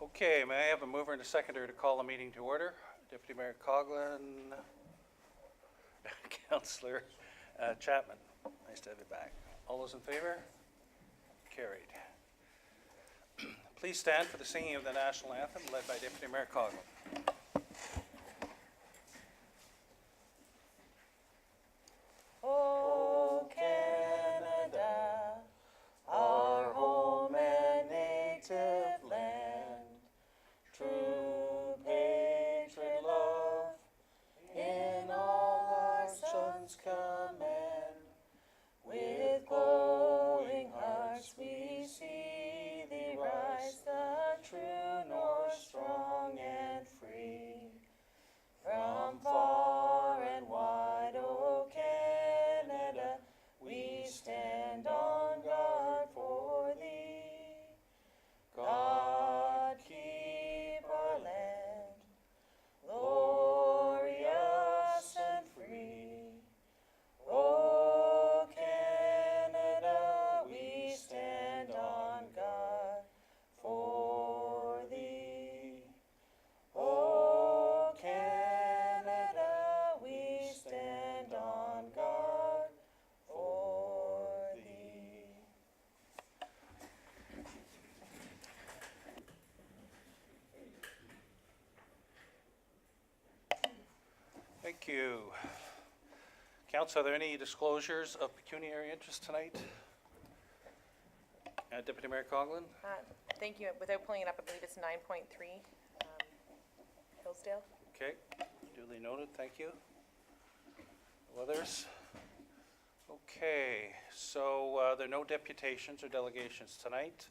Okay, may I have a mover and a seconder to call the meeting to order? Deputy Mayor Coughlin, Councillor Chapman, nice to have you back. All those in favor? Carried. Please stand for the singing of the national anthem led by Deputy Mayor Coughlin. O Canada, our home and native land, true patriot love, in all our sons command. With glowing hearts we see thee rise, the true north, strong and free. From far and wide, O Canada, we stand on guard for thee. God keep our land glorious and free. O Canada, we stand on guard for thee. O Canada, we stand on guard for thee. Thank you. Council, are there any disclosures of pecuniary interest tonight? Deputy Mayor Coughlin? Thank you. Without pulling it up, I believe it's 9.3, Hillsdale. Okay, duly noted, thank you. Others? Okay, so there are no deputations or delegations tonight.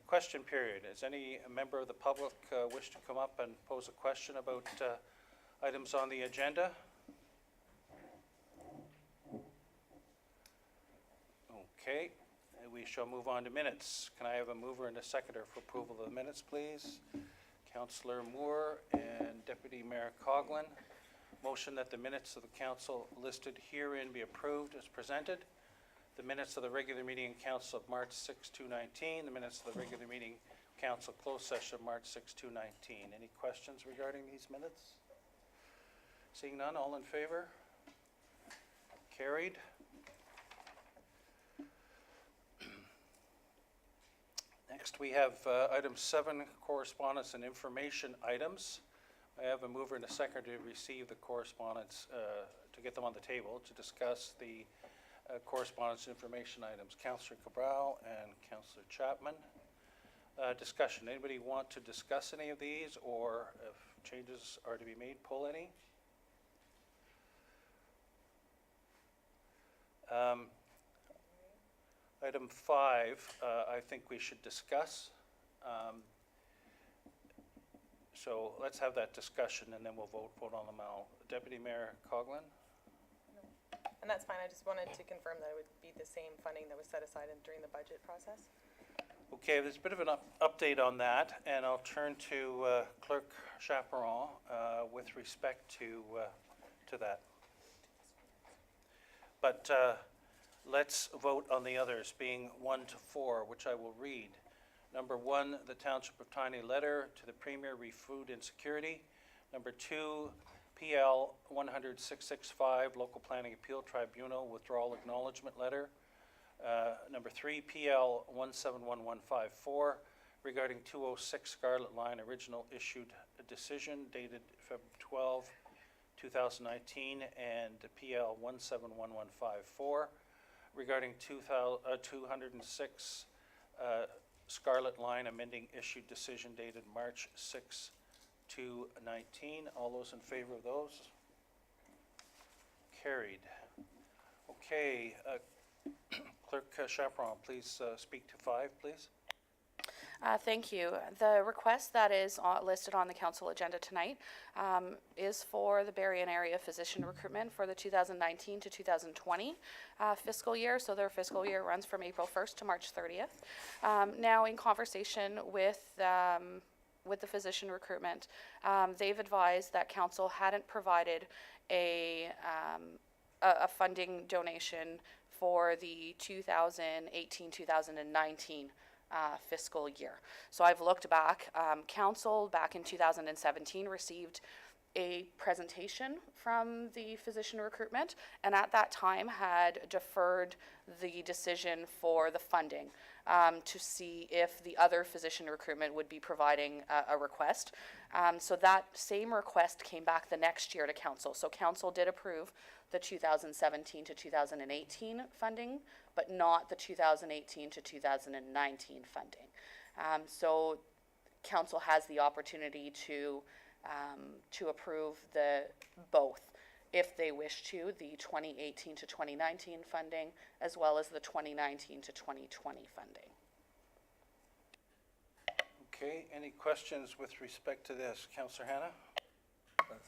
Question period. Does any member of the public wish to come up and pose a question about items on the agenda? Okay, we shall move on to minutes. Can I have a mover and a seconder for approval of the minutes, please? Councillor Moore and Deputy Mayor Coughlin. Motion that the minutes of the council listed herein be approved as presented. The minutes of the regular meeting in council of March 6, 2019. The minutes of the regular meeting council closed session of March 6, 2019. Any questions regarding these minutes? Seeing none, all in favor? Carried. Next, we have item 7, correspondence and information items. I have a mover and a seconder to receive the correspondence, to get them on the table to discuss the correspondence and information items. Councillor Cabral and Councillor Chapman. Discussion. Anybody want to discuss any of these, or if changes are to be made, pull any? Item 5, I think we should discuss. So let's have that discussion and then we'll vote on them all. Deputy Mayor Coughlin? And that's fine. I just wanted to confirm that it would be the same funding that was set aside during the budget process. Okay, there's a bit of an update on that, and I'll turn to Clerk Chaperon with respect to that. But let's vote on the others, being 1 to 4, which I will read. Number 1, the Township of Tiny letter to the Premier re food insecurity. Number 2, PL 100-665, Local Planning Appeal Tribunal withdrawal acknowledgement letter. Number 3, PL 171154, regarding 206 Scarlet Line original issued decision dated February 12, 2019, and PL 171154, regarding 206 Scarlet Line amending issued decision dated March 6, 2019. All those in favor of those? Carried. Okay, Clerk Chaperon, please speak to 5, please. Thank you. The request that is listed on the council agenda tonight is for the Berrien area physician recruitment for the 2019 to 2020 fiscal year. So their fiscal year runs from April 1st to March 30th. Now, in conversation with the physician recruitment, they've advised that council hadn't provided a funding donation for the 2018-2019 fiscal year. So I've looked back. Council back in 2017 received a presentation from the physician recruitment, and at that time had deferred the decision for the funding to see if the other physician recruitment would be providing a request. So that same request came back the next year to council. So council did approve the 2017 to 2018 funding, but not the 2018 to 2019 funding. So council has the opportunity to approve both if they wish to, the 2018 to 2019 funding, as well as the 2019 to 2020 funding. Okay, any questions with respect to this? Councillor Hannah?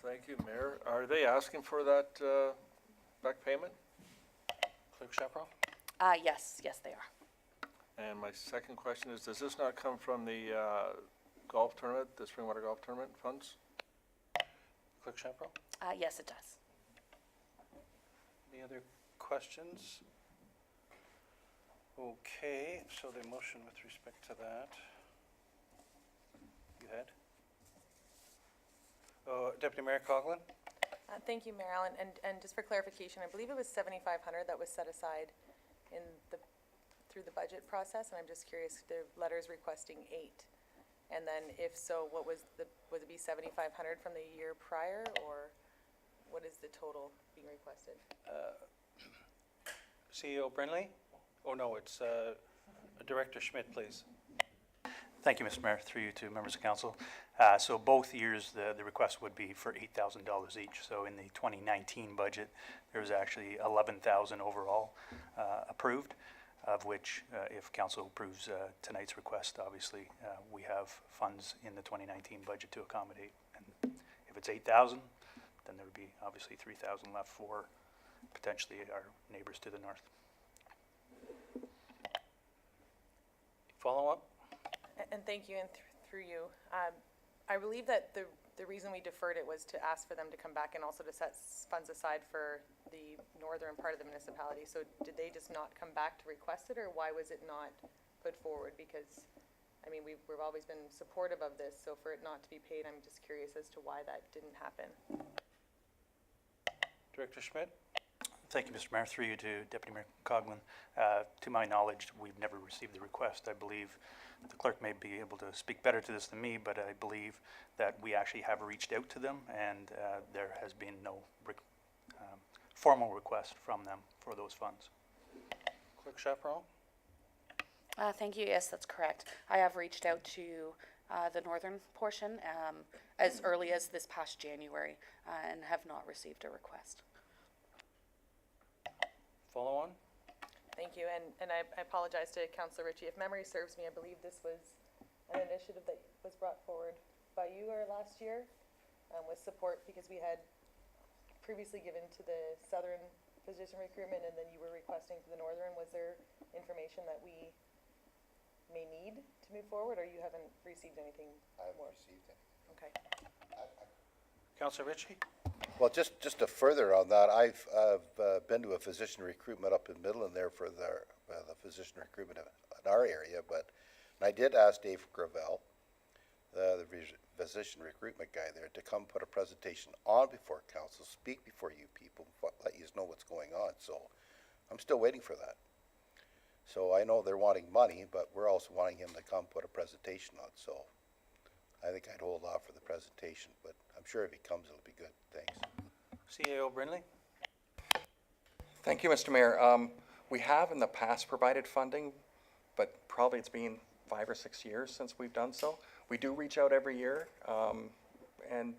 Thank you, Mayor. Are they asking for that back payment? Clerk Chaperon? Yes, they are. And my second question is, does this not come from the golf tournament, the Springwater Golf Tournament funds? Clerk Chaperon? Yes, it does. Any other questions? Okay, so the motion with respect to that. You had? Deputy Mayor Coughlin? Thank you, Mayor Allen, and just for clarification, I believe it was 7,500 that was set aside through the budget process, and I'm just curious, the letter's requesting 8. And then if so, would it be 7,500 from the year prior, or what is the total being requested? CEO Brindley? Oh, no, it's Director Schmidt, please. Thank you, Mr. Mayor. Through you to members of council. So both years, the request would be for $8,000 each. So in the 2019 budget, there was actually 11,000 overall approved, of which, if council approves tonight's request, obviously, we have funds in the 2019 budget to accommodate. And if it's 8,000, then there would be obviously 3,000 left for potentially our neighbors to the north. Follow up? And thank you, and through you. I believe that the reason we deferred it was to ask for them to come back and also to set funds aside for the northern part of the municipality. So did they just not come back to request it, or why was it not put forward? Because, I mean, we've always been supportive of this, so for it not to be paid, I'm just curious as to why that didn't happen. Director Schmidt? Thank you, Mr. Mayor. Through you to Deputy Mayor Coughlin. To my knowledge, we've never received the request. I believe the clerk may be able to speak better to this than me, but I believe that we actually have reached out to them, and there has been no formal request from them for those funds. Clerk Chaperon? Thank you. Yes, that's correct. I have reached out to the northern portion as early as this past January and have not received a request. Follow on? Thank you, and I apologize to Councillor Ritchie. If memory serves me, I believe this was an initiative that was brought forward by you last year with support, because we had previously given to the southern physician recruitment, and then you were requesting for the northern. Was there information that we may need to move forward, or you haven't received anything I haven't more? received anything. Okay. Councillor Ritchie? Well, just to further on that, I've been to a physician recruitment up in Midland there for the physician recruitment in our area, and I did ask Dave Gravel, the physician recruitment guy there, to come put a presentation on before council, speak before you people, let you know what's going on. So I'm still waiting for that. So I know they're wanting money, but we're also wanting him to come put a presentation on. So I think I'd hold off for the presentation, but I'm sure if he comes, it'll be good. Thanks. CEO Brindley? Thank you, Mr. Mayor. We have in the past provided funding, but probably it's been 5 or 6 years since we've done so. We do reach out every year, and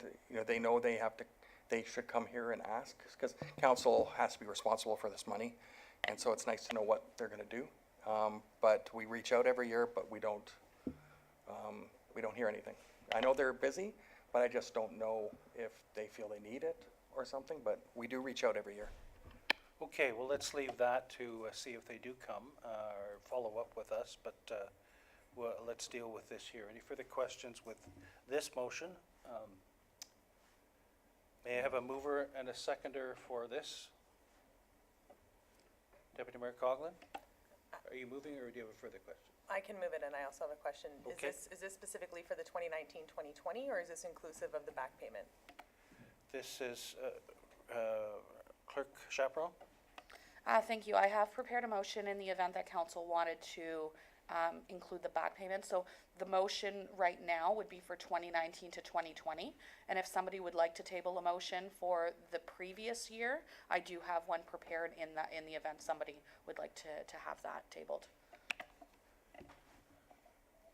they know they should come here and ask, because council has to be responsible for this money, and so it's nice to know what they're going to do. But we reach out every year, but we don't hear anything. I know they're busy, but I just don't know if they feel they need it or something, but we do reach out every year. Okay, well, let's leave that to see if they do come or follow up with us, but let's deal with this here. Any further questions with this motion? May I have a mover and a seconder for this? Deputy Mayor Coughlin? Are you moving, or do you have a further question? I can move it, and I also have a question. Okay. Is this specifically for the 2019-2020, or is this inclusive of the back payment? This is Clerk Chaparral? Thank you. I have prepared a motion in the event that council wanted to include the back payment. So the motion right now would be for 2019 to 2020. And if somebody would like to table a motion for the previous year, I do have one prepared in the event somebody would like to have that tabled.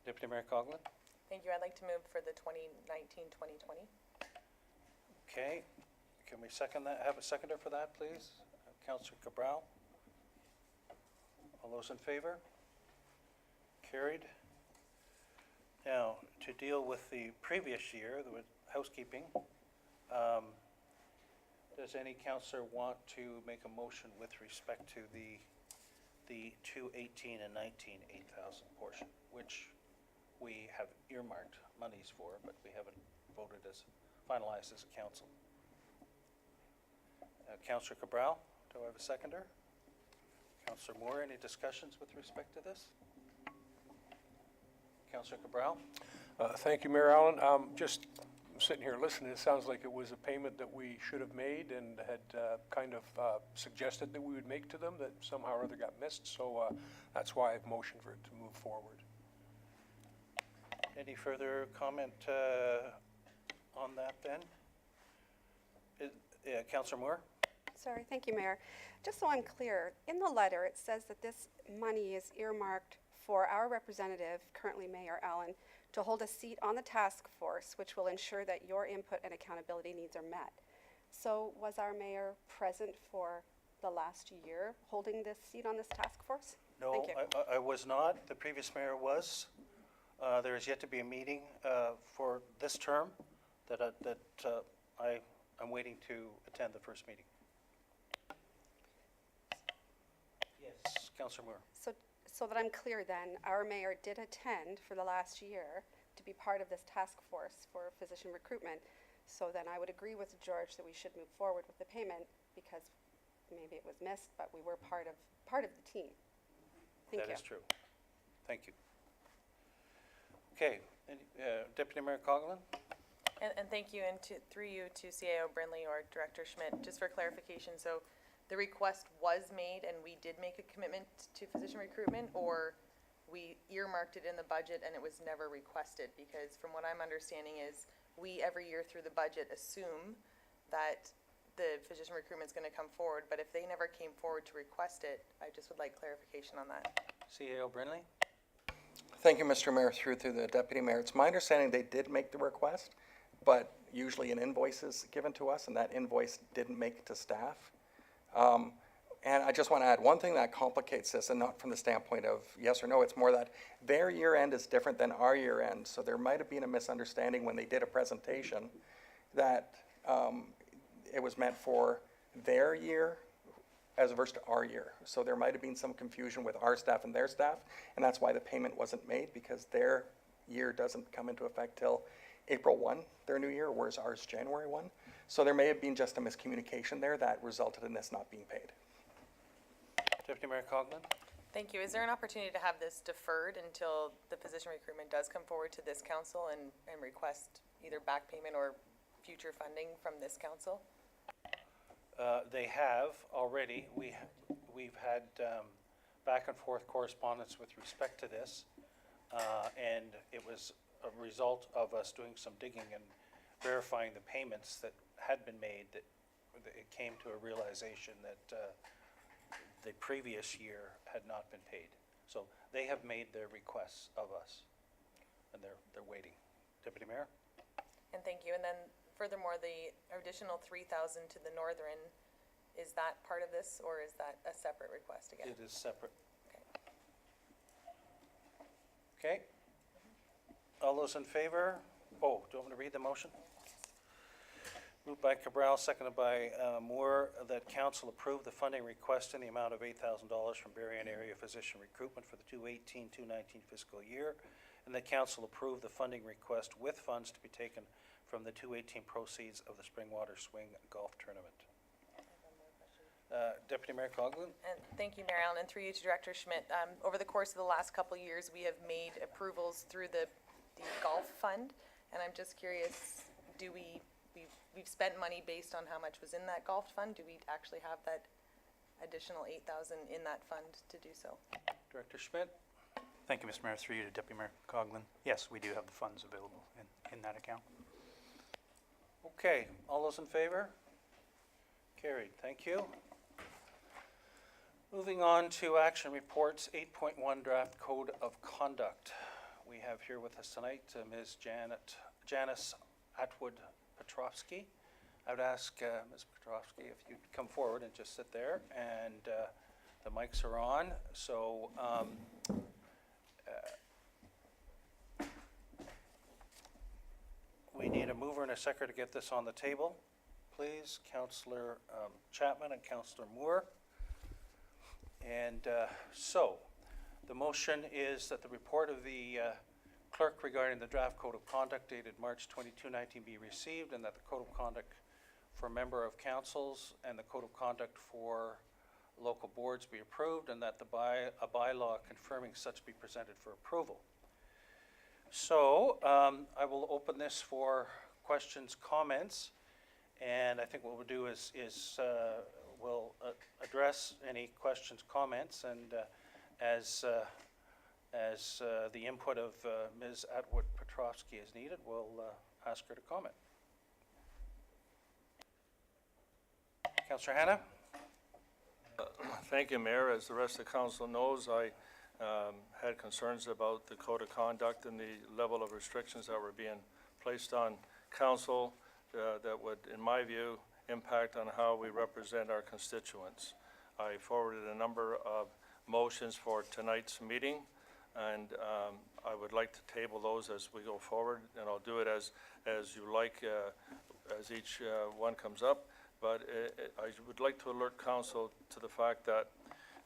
Deputy Mayor Coughlin? Thank you. I'd like to move for the 2019-2020. Okay, can we second that, have a seconder for that, please? Councillor Cabral? All those in favor? Carried. Now, to deal with the previous year, the housekeeping, does any councillor want to make a motion with respect to the 2018 and 19 8,000 portion, which we have earmarked monies for, but we haven't voted as, finalized as a council? Councillor Cabral, do I have a seconder? Councillor Moore, any discussions with respect to this? Councillor Cabral? Thank you, Mayor Allen. Just sitting here listening, it sounds like it was a payment that we should have made and had kind of suggested that we would make to them that somehow or other got missed. So that's why I've motioned for it to move forward. Any further comment on that then? Councillor Moore? Sorry, thank you, Mayor. Just so I'm clear, in the letter, it says that this money is earmarked for our representative, currently Mayor Allen, to hold a seat on the task force, which will ensure that your input and accountability needs are met. So was our mayor present for the last year holding this seat on this task force? No, Thank you. I was not. The previous mayor was. There is yet to be a meeting for this term that I'm waiting to attend the first meeting. Yes, Councillor Moore. So that I'm clear then, our mayor did attend for the last year to be part of this task force for physician recruitment. So then I would agree with George that we should move forward with the payment because maybe it was missed, but we were part of the team. Thank you. That is true. Thank you. Okay, Deputy Mayor Coughlin? And thank you, and through you to CAO Brindley or Director Schmidt, just for clarification. So the request was made and we did make a commitment to physician recruitment, or we earmarked it in the budget and it was never requested? Because from what I'm understanding is we every year through the budget assume that the physician recruitment is going to come forward, but if they never came forward to request it, I just would like clarification on that. CAO Brindley? Thank you, Mr. Mayor, through the deputy mayor. It's my understanding they did make the request, but usually an invoice is given to us and that invoice didn't make it to staff. And I just want to add one thing that complicates this, and not from the standpoint of yes or no, it's more that their year end is different than our year end. So there might have been a misunderstanding when they did a presentation that it was meant for their year as opposed to our year. So there might have been some confusion with our staff and their staff, and that's why the payment wasn't made, because their year doesn't come into effect till April 1, their new year, whereas ours January 1. So there may have been just a miscommunication there that resulted in this not being paid. Deputy Mayor Coughlin? Thank you. Is there an opportunity to have this deferred until the physician recruitment does come forward to this council and request either back payment or future funding from this council? They have already. We've had back and forth correspondence with respect to this, and it was a result of us doing some digging and verifying the payments that had been made that it came to a realization that the previous year had not been paid. So they have made their requests of us, and they're waiting. Deputy Mayor? And thank you. And then furthermore, the additional 3,000 to the Northern, is that part of this, or is that a separate request again? It is separate. Okay. Okay. All those in favor? Oh, do you want me to read the motion? Moved by Cabral, seconded by Moore, that council approve the funding request in the amount of $8,000 from Berrien Area Physician Recruitment for the 2018-2019 fiscal year, and that council approve the funding request with funds to be taken from the 2018 proceeds of the Springwater Swing Golf Tournament. Deputy Mayor Coughlin? And thank you, Mayor Allen, and through you to Director Schmidt. Over the course of the last couple of years, we have made approvals through the golf fund, and I'm just curious, we've spent money based on how much was in that golf fund? Do we actually have that additional 8,000 in that fund to do so? Director Schmidt? Thank you, Mr. Mayor. Through you to Deputy Mayor Coughlin. Yes, we do have the funds available in that account. Okay, all those in favor? Carried, thank you. Moving on to action reports, 8.1 Draft Code of Conduct. We have here with us tonight Ms. Janice Atwood-Petrovsky. I would ask Ms. Petrovsky if you'd come forward and just sit there, and the mics are on. So we need a mover and a seconder to get this on the table, please. Councillor Chapman and Councillor Moore. And so the motion is that the report of the clerk regarding the draft code of conduct dated March 22, 19 be received, and that the code of conduct for member of councils and the code of conduct for local boards be approved, and that a bylaw confirming such be presented for approval. So I will open this for questions, comments, and I think what we'll do is we'll address any questions, comments, and as the input of Ms. Atwood-Petrovsky is needed, we'll ask her to comment. Councillor Hanna? Thank you, Mayor. As the rest of the council knows, I had concerns about the code of conduct and the level of restrictions that were being placed on council that would, in my view, impact on how we represent our constituents. I forwarded a number of motions for tonight's meeting, and I would like to table those as we go forward, and I'll do it as you like, as each one comes up. But I would like to alert council to the fact that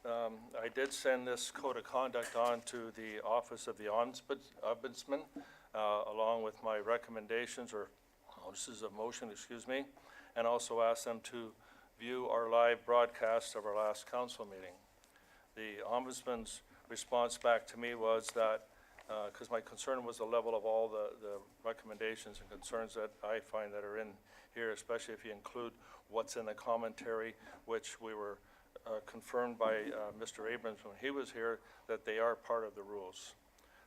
I did send this code of conduct on to the Office of the Ombudsman, along with my recommendations or notices of motion, excuse me, and also asked them to view our live broadcast of our last council meeting. The Ombudsman's response back to me was that, because my concern was the level of all the recommendations and concerns that I find that are in here, especially if you include what's in the commentary, which we were confirmed by Mr. Abrams when he was here, that they are part of the rules.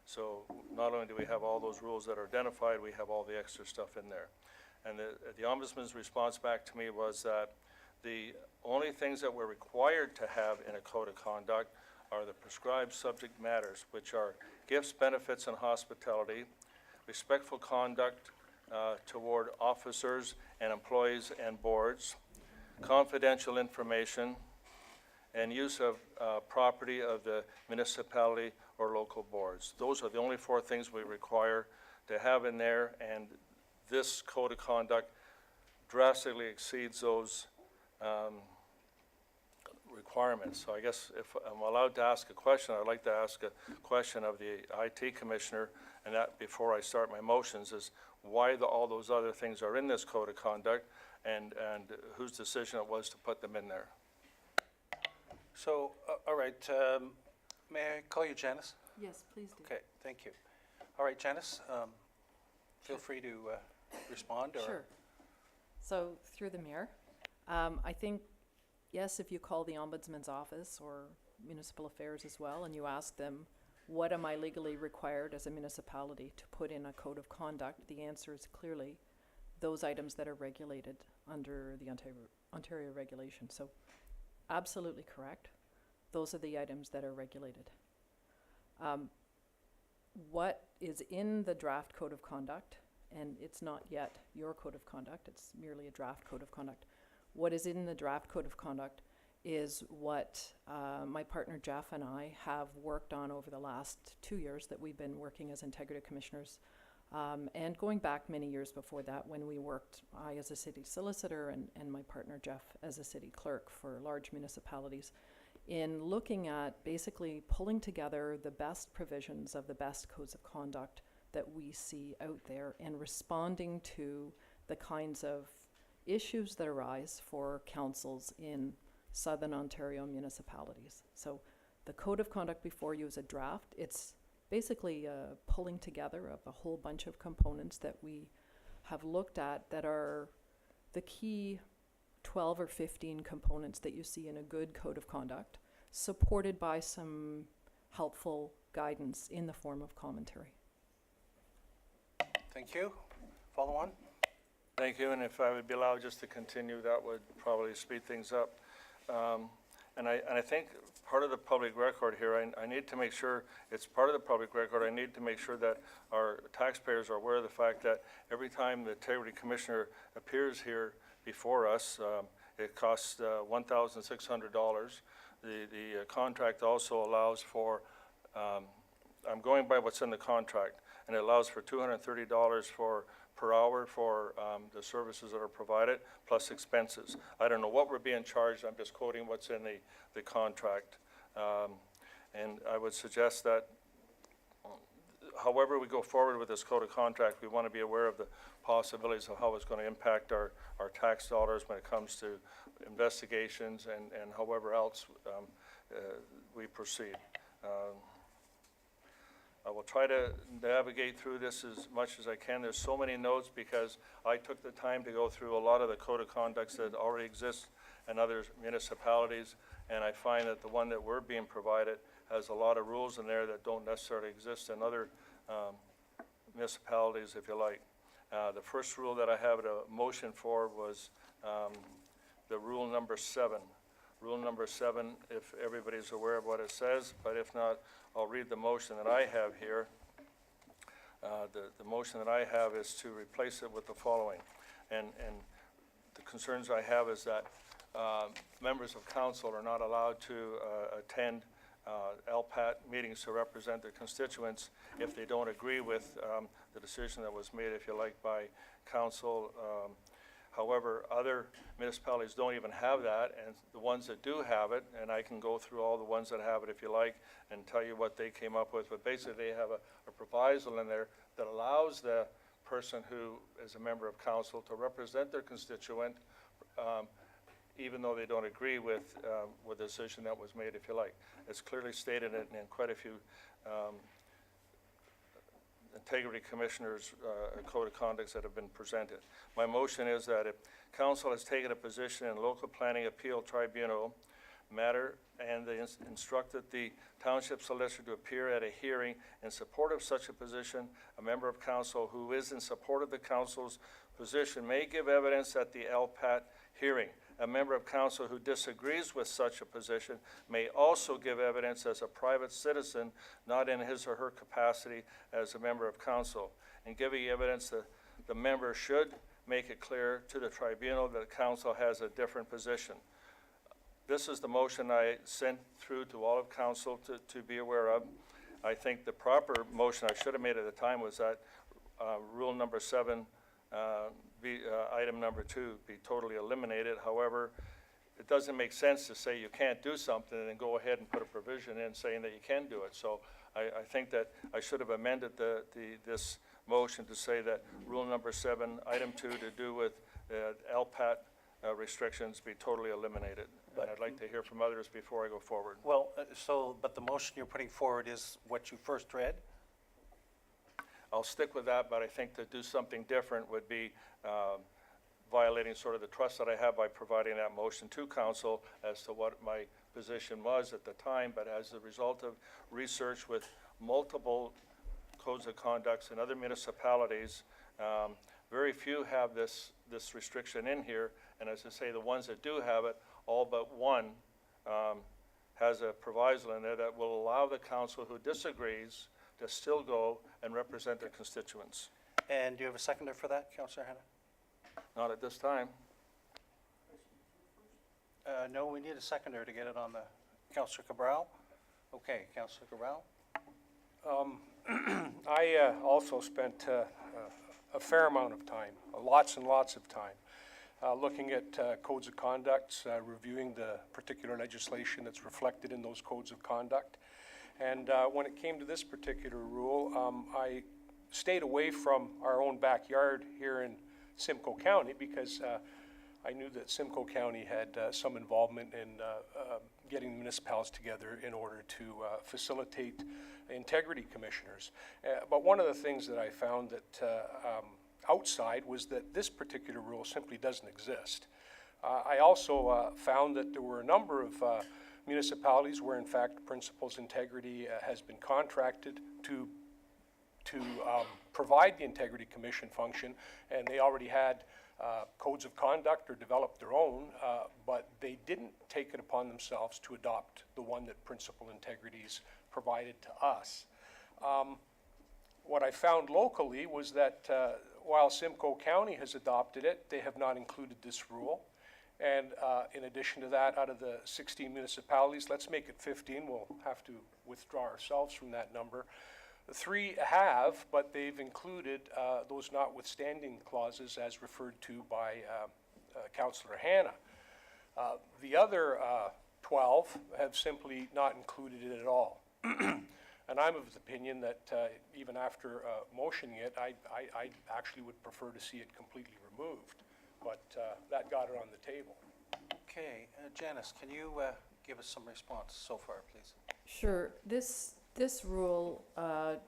So not only do we have all those rules that are identified, we have all the extra stuff in there. And the Ombudsman's response back to me was that the only things that we're required to have in a code of conduct are the prescribed subject matters, which are gifts, benefits, and hospitality, respectful conduct toward officers and employees and boards, confidential information, and use of property of the municipality or local boards. Those are the only four things we require to have in there, and this code of conduct drastically exceeds those requirements. So I guess if I'm allowed to ask a question, I'd like to ask a question of the IT Commissioner, and that before I start my motions, is why all those other things are in this code of conduct, and whose decision it was to put them in there. So, all right, may I call you Janice? Yes, please do. Okay, thank you. All right, Janice, feel free to respond, or? Sure. So, through the mayor, I think, yes, if you call the Ombudsman's office or municipal affairs as well, and you ask them, what am I legally required as a municipality to put in a code of conduct, the answer is clearly those items that are regulated under the Ontario regulation. So, absolutely correct. Those are the items that are regulated. What is in the draft code of conduct, and it's not yet your code of conduct, it's merely a draft code of conduct. What is in the draft code of conduct is what my partner Jeff and I have worked on over the last 2 years that we've been working as integrity commissioners, and going back many years before that when we worked, I as a city solicitor and my partner Jeff as a city clerk for large municipalities, in looking at basically pulling together the best provisions of the best codes of conduct that we see out there and responding to the kinds of issues that arise for councils in Southern Ontario municipalities. So the code of conduct before you is a draft. It's basically a pulling together of a whole bunch of components that we have looked at that are the key 12 or 15 components that you see in a good code of conduct, supported by some helpful guidance in the form of commentary. Thank you. Follow on? Thank you, and if I would be allowed just to continue, that would probably speed things up. And I think part of the public record here, I need to make sure, it's part of the public record, I need to make sure that our taxpayers are aware of the fact that every time the Integrity Commissioner appears here before us, it costs $1,600. The contract also allows for, I'm going by what's in the contract, and it allows for $230 per hour for the services that are provided, plus expenses. I don't know what we're being charged, I'm just quoting what's in the contract. And I would suggest that however we go forward with this code of contract, we want to be aware of the possibilities of how it's going to impact our tax dollars when it comes to investigations and however else we proceed. I will try to navigate through this as much as I can. There's so many notes because I took the time to go through a lot of the code of conducts that already exist in other municipalities, and I find that the one that we're being provided has a lot of rules in there that don't necessarily exist in other municipalities, if you like. The first rule that I have a motion for was the rule number 7. Rule number 7, if everybody's aware of what it says, but if not, I'll read the motion that I have here. The motion that I have is to replace it with the following. And the concerns I have is that members of council are not allowed to attend LPAT meetings to represent their constituents if they don't agree with the decision that was made, if you like, by council. However, other municipalities don't even have that, and the ones that do have it, and I can go through all the ones that have it if you like and tell you what they came up with, but basically they have a proviso in there that allows the person who is a member of council to represent their constituent even though they don't agree with the decision that was made, if you like. It's clearly stated in quite a few Integrity Commissioners' code of conducts that have been presented. My motion is that if council has taken a position in local planning appeal tribunal matter and they instructed the township solicitor to appear at a hearing in support of such a position, a member of council who is in support of the council's position may give evidence at the LPAT hearing. A member of council who disagrees with such a position may also give evidence as a private citizen, not in his or her capacity as a member of council. In giving evidence, the member should make it clear to the tribunal that the council has a different position. This is the motion I sent through to all of council to be aware of. I think the proper motion I should have made at the time was that rule number 7, item number 2 be totally eliminated. However, it doesn't make sense to say you can't do something and then go ahead and put a provision in saying that you can do it. So I think that I should have amended this motion to say that rule number 7, item 2, to do with LPAT restrictions be totally eliminated. And I'd like to hear from others before I go forward. Well, but the motion you're putting forward is what you first read? I'll stick with that, but I think to do something different would be violating sort of the trust that I have by providing that motion to council as to what my position was at the time. But as a result of research with multiple codes of conducts in other municipalities, very few have this restriction in here. And as I say, the ones that do have it, all but one has a proviso in there that will allow the council who disagrees to still go and represent their constituents. And do you have a seconder for that, Councillor Hanna? Not at this time. No, we need a seconder to get it on the, Councillor Cabral? Okay, Councillor Cabral? I also spent a fair amount of time, lots and lots of time, looking at codes of conduct, reviewing the particular legislation that's reflected in those codes of conduct. And when it came to this particular rule, I stayed away from our own backyard here in Simcoe County because I knew that Simcoe County had some involvement in getting the municipalities together in order to facilitate integrity commissioners. But one of the things that I found that outside was that this particular rule simply doesn't exist. I also found that there were a number of municipalities where in fact Principals Integrity has been contracted to provide the Integrity Commission function, and they already had codes of conduct or developed their own, but they didn't take it upon themselves to adopt the one that Principal Integrities provided to us. What I found locally was that while Simcoe County has adopted it, they have not included this rule. And in addition to that, out of the 16 municipalities, let's make it 15, we'll have to withdraw ourselves from that number. 3 have, but they've included those notwithstanding clauses as referred to by Councillor Hanna. The other 12 have simply not included it at all. And I'm of the opinion that even after motioning it, I actually would prefer to see it completely removed. But that got it on the table. Okay, Janice, can you give us some response so far, please? Sure. This rule,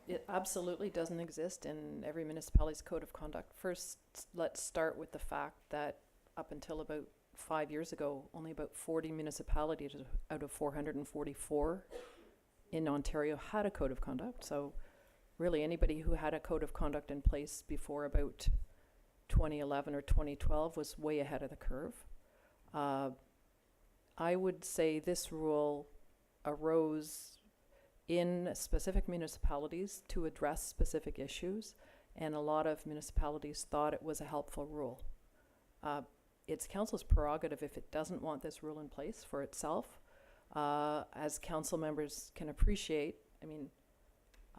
it absolutely doesn't exist in every municipality's code of conduct. First, let's start with the fact that up until about 5 years ago, only about 40 municipalities out of 444 in Ontario had a code of conduct. So really anybody who had a code of conduct in place before about 2011 or 2012 was way ahead of the curve. I would say this rule arose in specific municipalities to address specific issues, and a lot of municipalities thought it was a helpful rule. It's council's prerogative if it doesn't want this rule in place for itself. As council members can appreciate, I mean,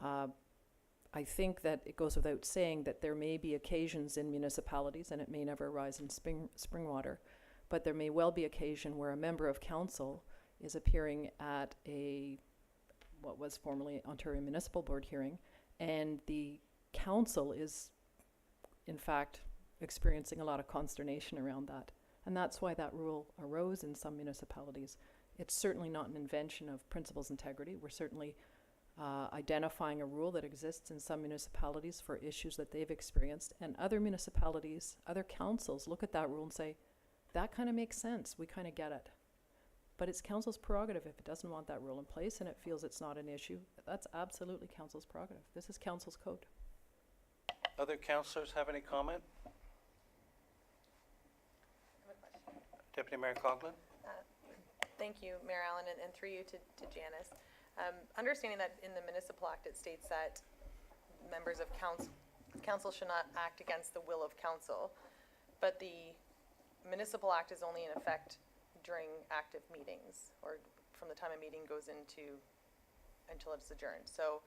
I think that it goes without saying that there may be occasions in municipalities, and it may never arise in Springwater, but there may well be occasion where a member of council is appearing at what was formerly Ontario Municipal Board hearing, and the council is, in fact, experiencing a lot of consternation around that. And that's why that rule arose in some municipalities. It's certainly not an invention of Principals Integrity. We're certainly identifying a rule that exists in some municipalities for issues that they've experienced, and other municipalities, other councils look at that rule and say, that kind of makes sense, we kind of get it. But it's council's prerogative if it doesn't want that rule in place and it feels it's not an issue. That's absolutely council's prerogative. This is council's code. Other councillors have any comment? Deputy Mayor Coughlin? Thank you, Mayor Allen, and through you to Janice. Understanding that in the Municipal Act it states that members of council should not act against the will of council, but the Municipal Act is only in effect during active meetings, or from the time a meeting goes until it's adjourned. So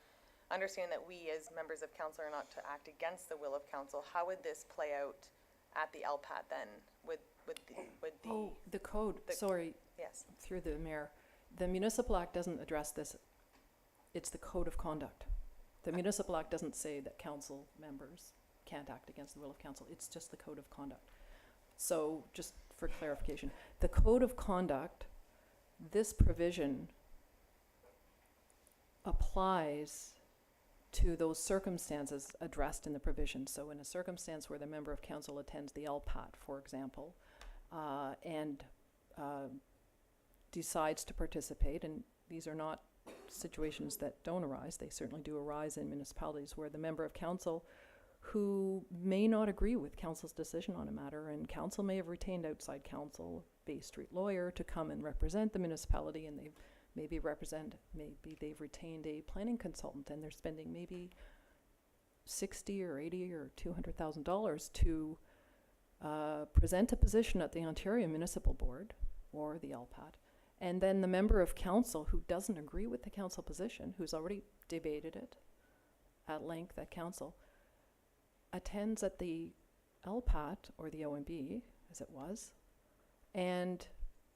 understanding that we as members of council are not to act against the will of council, how would this play out at the LPAT then? Would The code, sorry, yes. through the mayor, the Municipal Act doesn't address this. It's the code of conduct. The Municipal Act doesn't say that council members can't act against the will of council. It's just the code of conduct. So just for clarification, the code of conduct, this provision applies to those circumstances addressed in the provision. So in a circumstance where the member of council attends the LPAT, for example, and decides to participate, and these are not situations that don't arise, they certainly do arise in municipalities where the member of council who may not agree with council's decision on a matter, and council may have retained outside counsel, Bay Street lawyer, to come and represent the municipality, and maybe they've retained a planning consultant and they're spending maybe $60 or $80 or $200,000 to present a position at the Ontario Municipal Board or the LPAT. And then the member of council who doesn't agree with the council position, who's already debated it at length at council, attends at the LPAT or the OMB, as it was, and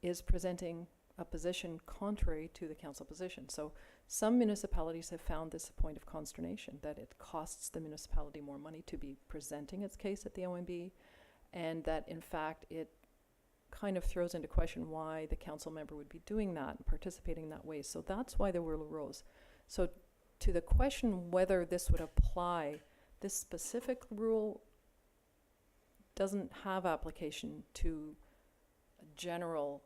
is presenting a position contrary to the council position. So some municipalities have found this a point of consternation, that it costs the municipality more money to be presenting its case at the OMB, and that in fact it kind of throws into question why the council member would be doing that and participating that way. So that's why the rule arose. So to the question whether this would apply, this specific rule doesn't have application to a general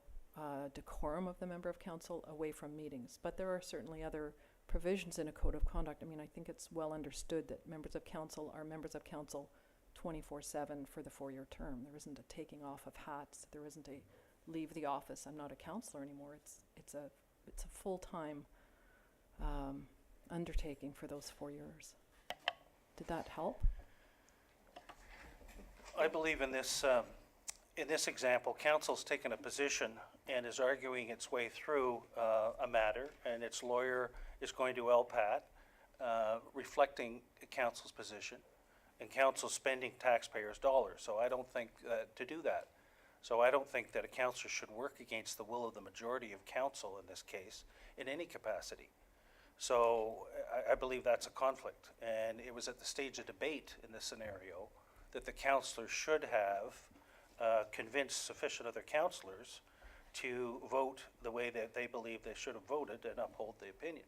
decorum of the member of council away from meetings. But there are certainly other provisions in a code of conduct. I mean, I think it's well understood that members of council are members of council 24/7 for the 4-year term. There isn't a taking off of hats. There isn't a leave the office, I'm not a councillor anymore. It's a full-time undertaking for those 4 years. Did that help? I believe in this example, council's taken a position and is arguing its way through a matter, and its lawyer is going to LPAT, reflecting council's position, and council spending taxpayers' dollars. So I don't think to do that. So I don't think that a councillor should work against the will of the majority of council in this case, in any capacity. So I believe that's a conflict, and it was at the stage of debate in this scenario that the councillors should have convinced sufficient other councillors to vote the way that they believe they should have voted and uphold the opinion.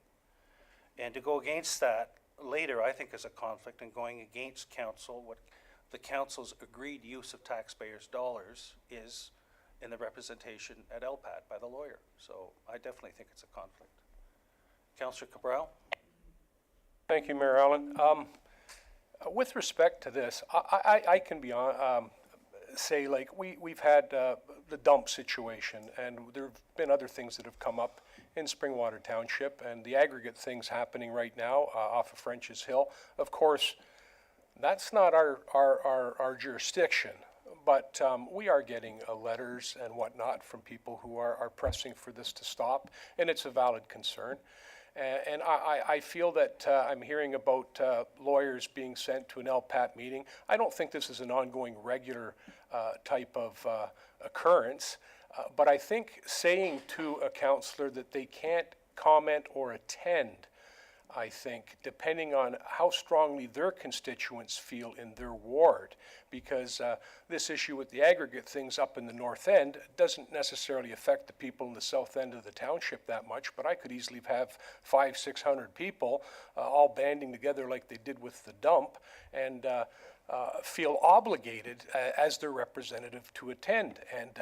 And to go against that later, I think, is a conflict, and going against council, what the council's agreed use of taxpayers' dollars is in the representation at LPAT by the lawyer. So I definitely think it's a conflict. Councillor Cabral? Thank you, Mayor Allen. With respect to this, I can be on, say, like, we've had the dump situation, and there have been other things that have come up in Springwater Township, and the aggregate things happening right now off of French's Hill. Of course, that's not our jurisdiction, but we are getting letters and whatnot from people who are pressing for this to stop, and it's a valid concern. And I feel that I'm hearing about lawyers being sent to an LPAT meeting. I don't think this is an ongoing, regular type of occurrence, but I think saying to a councillor that they can't comment or attend, I think, depending on how strongly their constituents feel in their ward, because this issue with the aggregate things up in the north end doesn't necessarily affect the people in the south end of the township that much, but I could easily have 500-600 people all banding together like they did with the dump and feel obligated as their representative to attend. And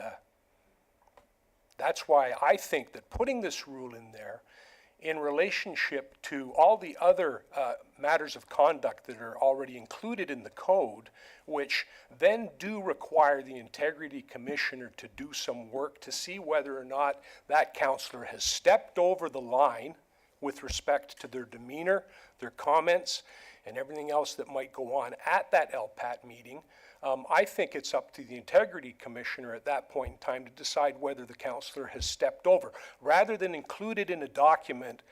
that's why I think that putting this rule in there in relationship to all the other matters of conduct that are already included in the code, which then do require the Integrity Commissioner to do some work to see whether or not that councillor has stepped over the line with respect to their demeanor, their comments, and everything else that might go on at that LPAT meeting. I think it's up to the Integrity Commissioner at that point in time to decide whether the councillor has stepped over, rather than include it in a document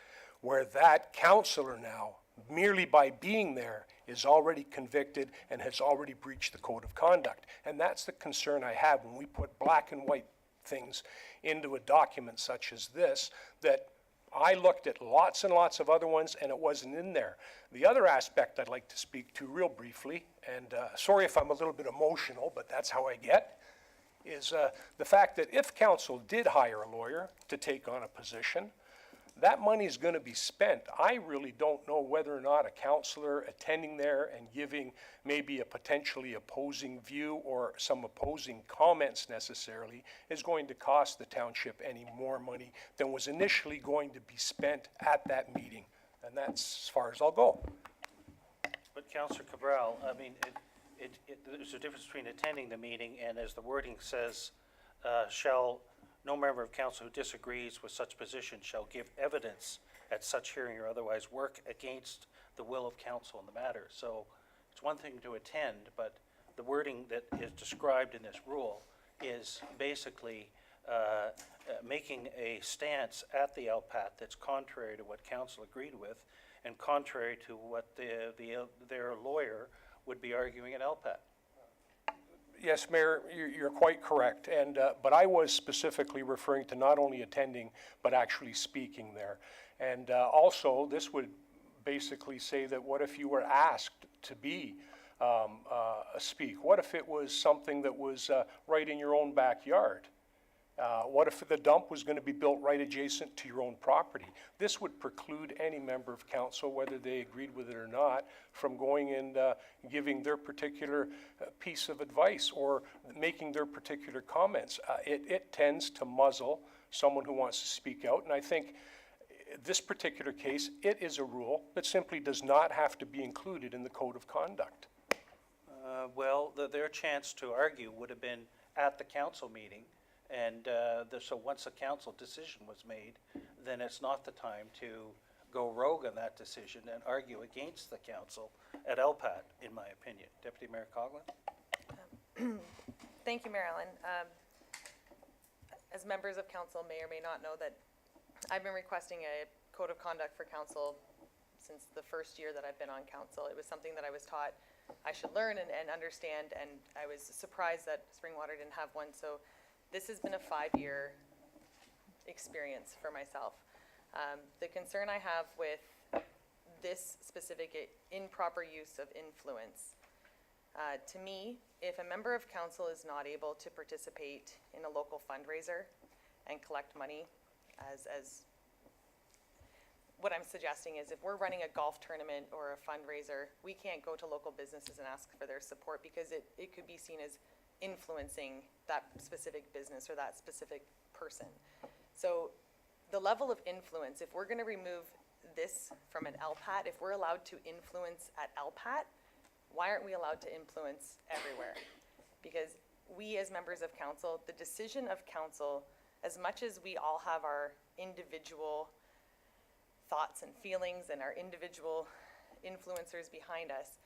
where that councillor now, merely by being there, is already convicted and has already breached the code of conduct. And that's the concern I have when we put black and white things into a document such as this, that I looked at lots and lots of other ones, and it wasn't in there. The other aspect I'd like to speak to real briefly, and sorry if I'm a little bit emotional, but that's how I get, is the fact that if council did hire a lawyer to take on a position, that money is going to be spent. I really don't know whether or not a councillor attending there and giving maybe a potentially opposing view or some opposing comments necessarily is going to cost the township any more money than was initially going to be spent at that meeting. And that's as far as I'll go. But Councillor Cabral, I mean, there's a difference between attending the meeting and, as the wording says, no member of council who disagrees with such position shall give evidence at such hearing or otherwise work against the will of council in the matter. So it's one thing to attend, but the wording that is described in this rule is basically making a stance at the LPAT that's contrary to what council agreed with and contrary to what their lawyer would be arguing at LPAT. Yes, Mayor, you're quite correct. And but I was specifically referring to not only attending, but actually speaking there. And also, this would basically say that what if you were asked to be speak? What if it was something that was right in your own backyard? What if the dump was going to be built right adjacent to your own property? This would preclude any member of council, whether they agreed with it or not, from going and giving their particular piece of advice or making their particular comments. It tends to muzzle someone who wants to speak out, and I think this particular case, it is a rule that simply does not have to be included in the code of conduct. Well, their chance to argue would have been at the council meeting, and so once a council decision was made, then it's not the time to go rogue on that decision and argue against the council at LPAT, in my opinion. Deputy Mayor Coughlin? Thank you, Mayor Allen. As members of council may or may not know that I've been requesting a code of conduct for council since the first year that I've been on council. It was something that I was taught I should learn and understand, and I was surprised that Springwater didn't have one. So this has been a 5-year experience for myself. The concern I have with this specific improper use of influence, to me, if a member of council is not able to participate in a local fundraiser and collect money, as what I'm suggesting is if we're running a golf tournament or a fundraiser, we can't go to local businesses and ask for their support because it could be seen as influencing that specific business or that specific person. So the level of influence, if we're gonna remove this from an LPAT, if we're allowed to influence at LPAT, why aren't we allowed to influence everywhere? Because we as members of council, the decision of council, as much as we all have our individual thoughts and feelings and our individual influencers behind us,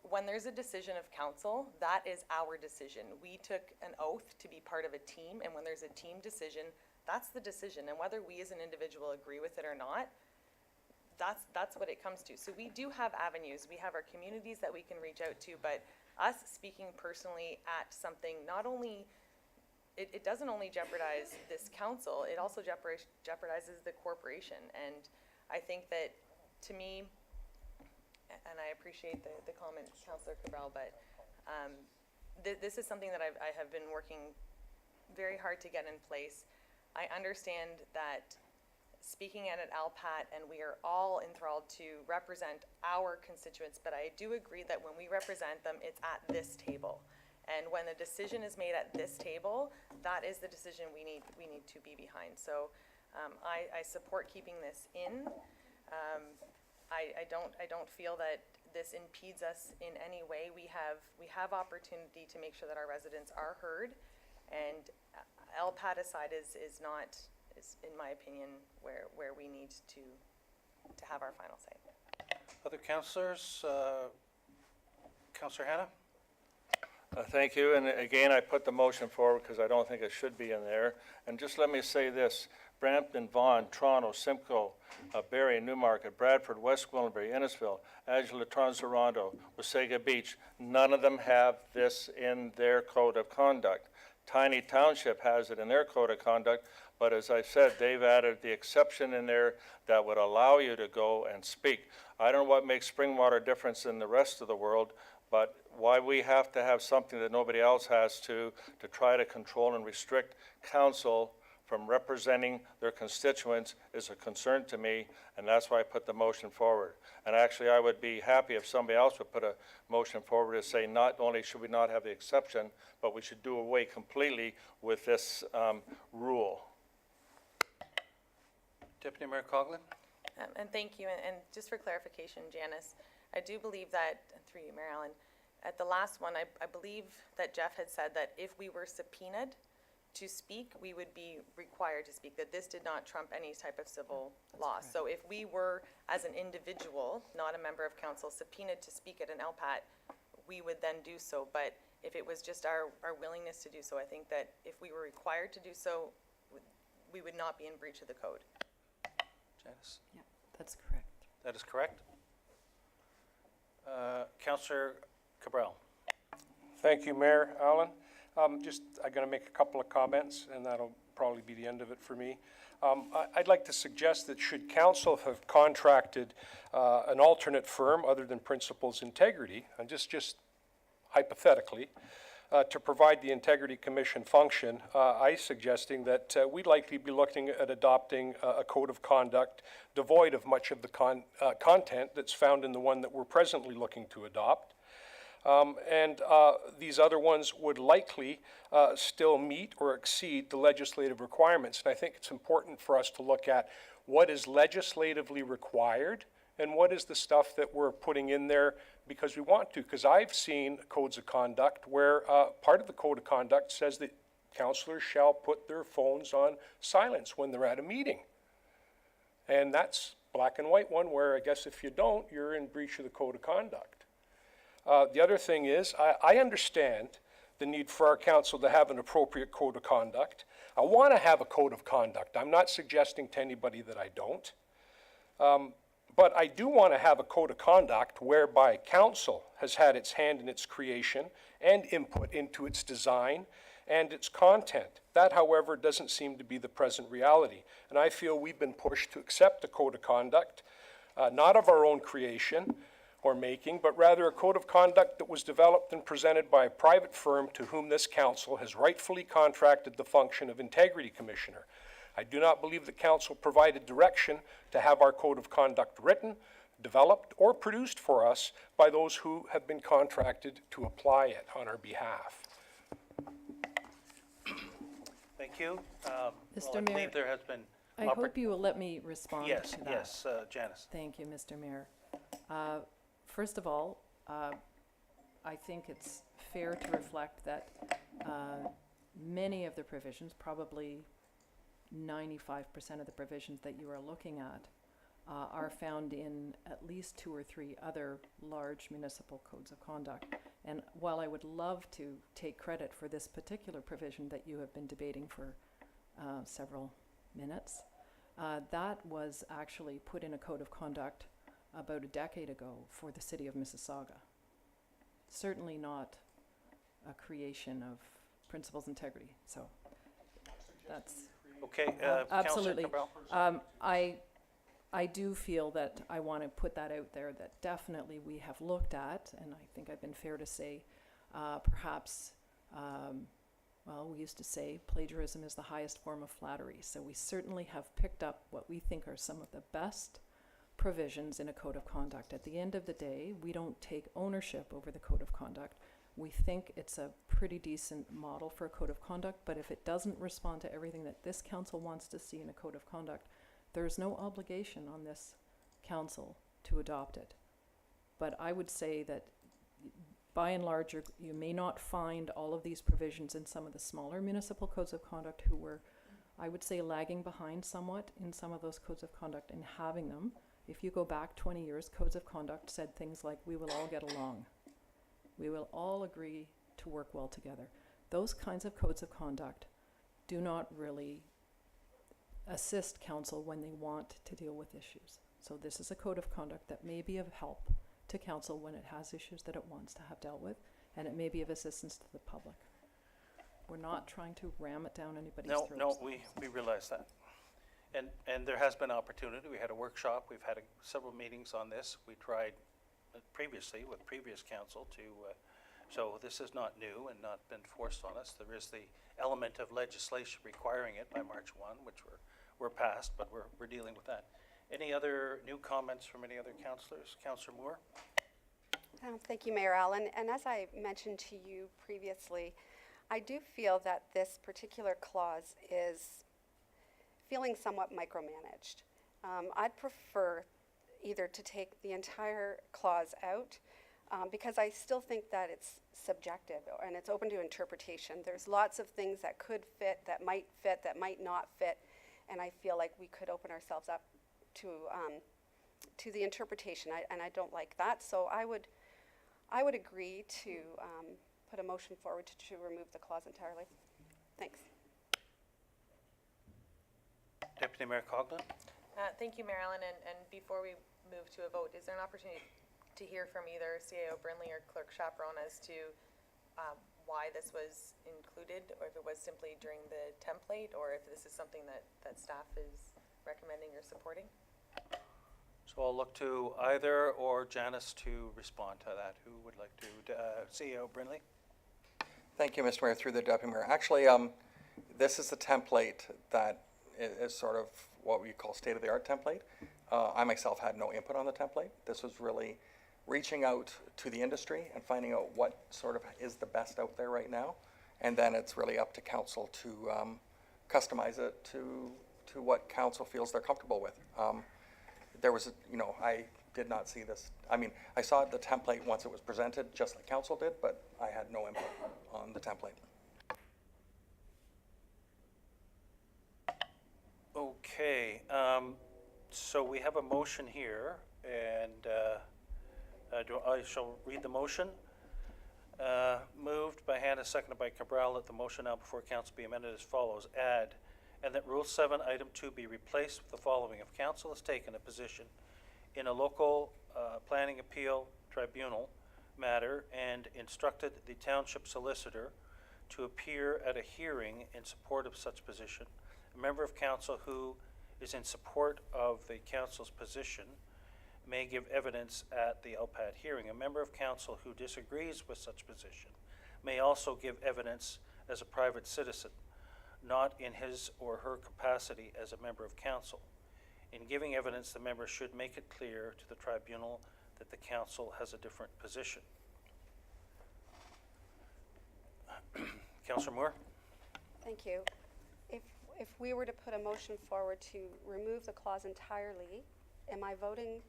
when there's a decision of council, that is our decision. We took an oath to be part of a team, and when there's a team decision, that's the decision. And whether we as an individual agree with it or not, that's what it comes to. So we do have avenues. We have our communities that we can reach out to, but us speaking personally at something, not only it doesn't only jeopardize this council, it also jeopardizes the corporation. And I think that, to me, and I appreciate the comment, Councillor Cabral, but this is something that I have been working very hard to get in place. I understand that speaking at an LPAT, and we are all enthralled to represent our constituents, but I do agree that when we represent them, it's at this table. And when the decision is made at this table, that is the decision we need to be behind. So I support keeping this in. I don't feel that this impedes us in any way. We have opportunity to make sure that our residents are heard, and LPAT aside is in my opinion where we need to have our final say. Other councillors? Councillor Hanna? Thank you, and again, I put the motion forward because I don't think it should be in there. And just let me say this, Brampton, Vaughan, Toronto, Simcoe, Barrie, Newmarket, Bradford, West Gwillimbury, Innisfil, Agila, Toronto, Wasaga Beach, none of them have this in their code of conduct. Tiny Township has it in their code of conduct, but as I said, they've added the exception in there that would allow you to go and speak. I don't know what makes Springwater different than the rest of the world, but why we have to have something that nobody else has to try to control and restrict council from representing their constituents is a concern to me, and that's why I put the motion forward. And actually, I would be happy if somebody else would put a motion forward to say not only should we not have the exception, but we should do away completely with this rule. Deputy Mayor Coughlin? And thank you, and just for clarification, Janice, I do believe that, through you, Mayor Allen, at the last one, I believe that Jeff had said that if we were subpoenaed to speak, we would be required to speak, that this did not trump any type of civil law. So if we were, as an individual, not a member of council, subpoenaed to speak at an LPAT, we would then do so. But if it was just our willingness to do so, I think that if we were required to do so, we would not be in breach of the code. Janice? Yeah, that's correct. That is correct. Councillor Cabral? Thank you, Mayor Allen. I'm going to make a couple of comments, and that'll probably be the end of it for me. I'd like to suggest that should council have contracted an alternate firm other than Principles Integrity, and just hypothetically, to provide the Integrity Commission function, I suggesting that we'd likely be looking at adopting a code of conduct devoid of much of the content that's found in the one that we're presently looking to adopt. These other ones would likely still meet or exceed the legislative requirements. And I think it's important for us to look at what is legislatively required and what is the stuff that we're putting in there because we want to. Because I've seen codes of conduct where part of the code of conduct says that councillors shall put their phones on silence when they're at a meeting. And that's black and white one where I guess if you don't, you're in breach of the code of conduct. The other thing is, I understand the need for our council to have an appropriate code of conduct. I want to have a code of conduct. I'm not suggesting to anybody that I don't. But I do want to have a code of conduct whereby council has had its hand in its creation and input into its design and its content. That, however, doesn't seem to be the present reality. And I feel we've been pushed to accept a code of conduct, not of our own creation or making, but rather a code of conduct that was developed and presented by a private firm to whom this council has rightfully contracted the function of Integrity Commissioner. I do not believe the council provided direction to have our code of conduct written, developed, or produced for us by those who have been contracted to apply it on our behalf. Thank you. Mr. I Mayor, believe there has been. I hope you will let me respond Yes, to that. yes, Janice. Thank you, Mr. Mayor. First of all, I think it's fair to reflect that many of the provisions, probably 95% of the provisions that you are looking at, are found in at least 2 or 3 other large municipal codes of conduct. And while I would love to take credit for this particular provision that you have been debating for several minutes, that was actually put in a code of conduct about a decade ago for the city of Mississauga. Certainly not a creation of principles integrity. So that's Okay, absolutely. Councillor Cabral. I do feel that I want to put that out there, that definitely we have looked at, and I think I've been fair to say, perhaps, well, we used to say plagiarism is the highest form of flattery. So we certainly have picked up what we think are some of the best provisions in a code of conduct. At the end of the day, we don't take ownership over the code of conduct. We think it's a pretty decent model for a code of conduct, but if it doesn't respond to everything that this council wants to see in a code of conduct, there's no obligation on this council to adopt it. But I would say that by and large, you may not find all of these provisions in some of the smaller municipal codes of conduct who were, I would say, lagging behind somewhat in some of those codes of conduct and having them. If you go back 20 years, codes of conduct said things like, we will all get along. We will all agree to work well together. Those kinds of codes of conduct do not really assist council when they want to deal with issues. So this is a code of conduct that may be of help to council when it has issues that it wants to have dealt with, and it may be of assistance to the public. We're not trying to ram it down anybody's throats. No, we realize that. And there has been opportunity. We had a workshop. We've had several meetings on this. We tried previously with previous council to, so this is not new and not been forced on us. There is the element of legislation requiring it by March 1, which we're past, but we're dealing with that. Any other new comments from any other councillors? Councillor Moore? Thank you, Mayor Allen. And as I mentioned to you previously, I do feel that this particular clause is feeling somewhat micromanaged. I'd prefer either to take the entire clause out because I still think that it's subjective and it's open to interpretation. There's lots of things that could fit, that might not fit, and I feel like we could open ourselves up to the interpretation, and I don't like that. So I would agree to put a motion forward to remove the clause entirely. Thanks. Deputy Mayor Coughlin? Thank you, Mayor Allen, and before we move to a vote, is there an opportunity to hear from either CAO Brinley or Clerk Chaperon as to why this was included, or if it was simply during the template, or if this is something that staff is recommending or supporting? So I'll look to either or Janice to respond to that. Who would like to? CEO Brinley? Thank you, Mr. Mayor, through the Deputy Mayor. Actually, this is the template that is sort of what we call state-of-the-art template. I myself had no input on the template. This was really reaching out to the industry and finding out what sort of is the best out there right now. And then it's really up to council to customize it to what council feels they're comfortable with. There was, I did not see this. I mean, I saw the template once it was presented, just like council did, but I had no input on the template. Okay, so we have a motion here, and I shall read the motion. Moved by Hannah, seconded by Cabral, that the motion now before council be amended as follows. Add, and that Rule 7, Item 2 be replaced with the following. If council has taken a position in a local planning appeal tribunal matter and instructed the township solicitor to appear at a hearing in support of such position, a member of council who is in support of the council's position may give evidence at the LPAT hearing. A member of council who disagrees with such position may also give evidence as a private citizen, not in his or her capacity as a member of council. In giving evidence, the member should make it clear to the tribunal that the council has a different position. Councillor Moore? Thank you. If we were to put a motion forward to remove the clause entirely, am I voting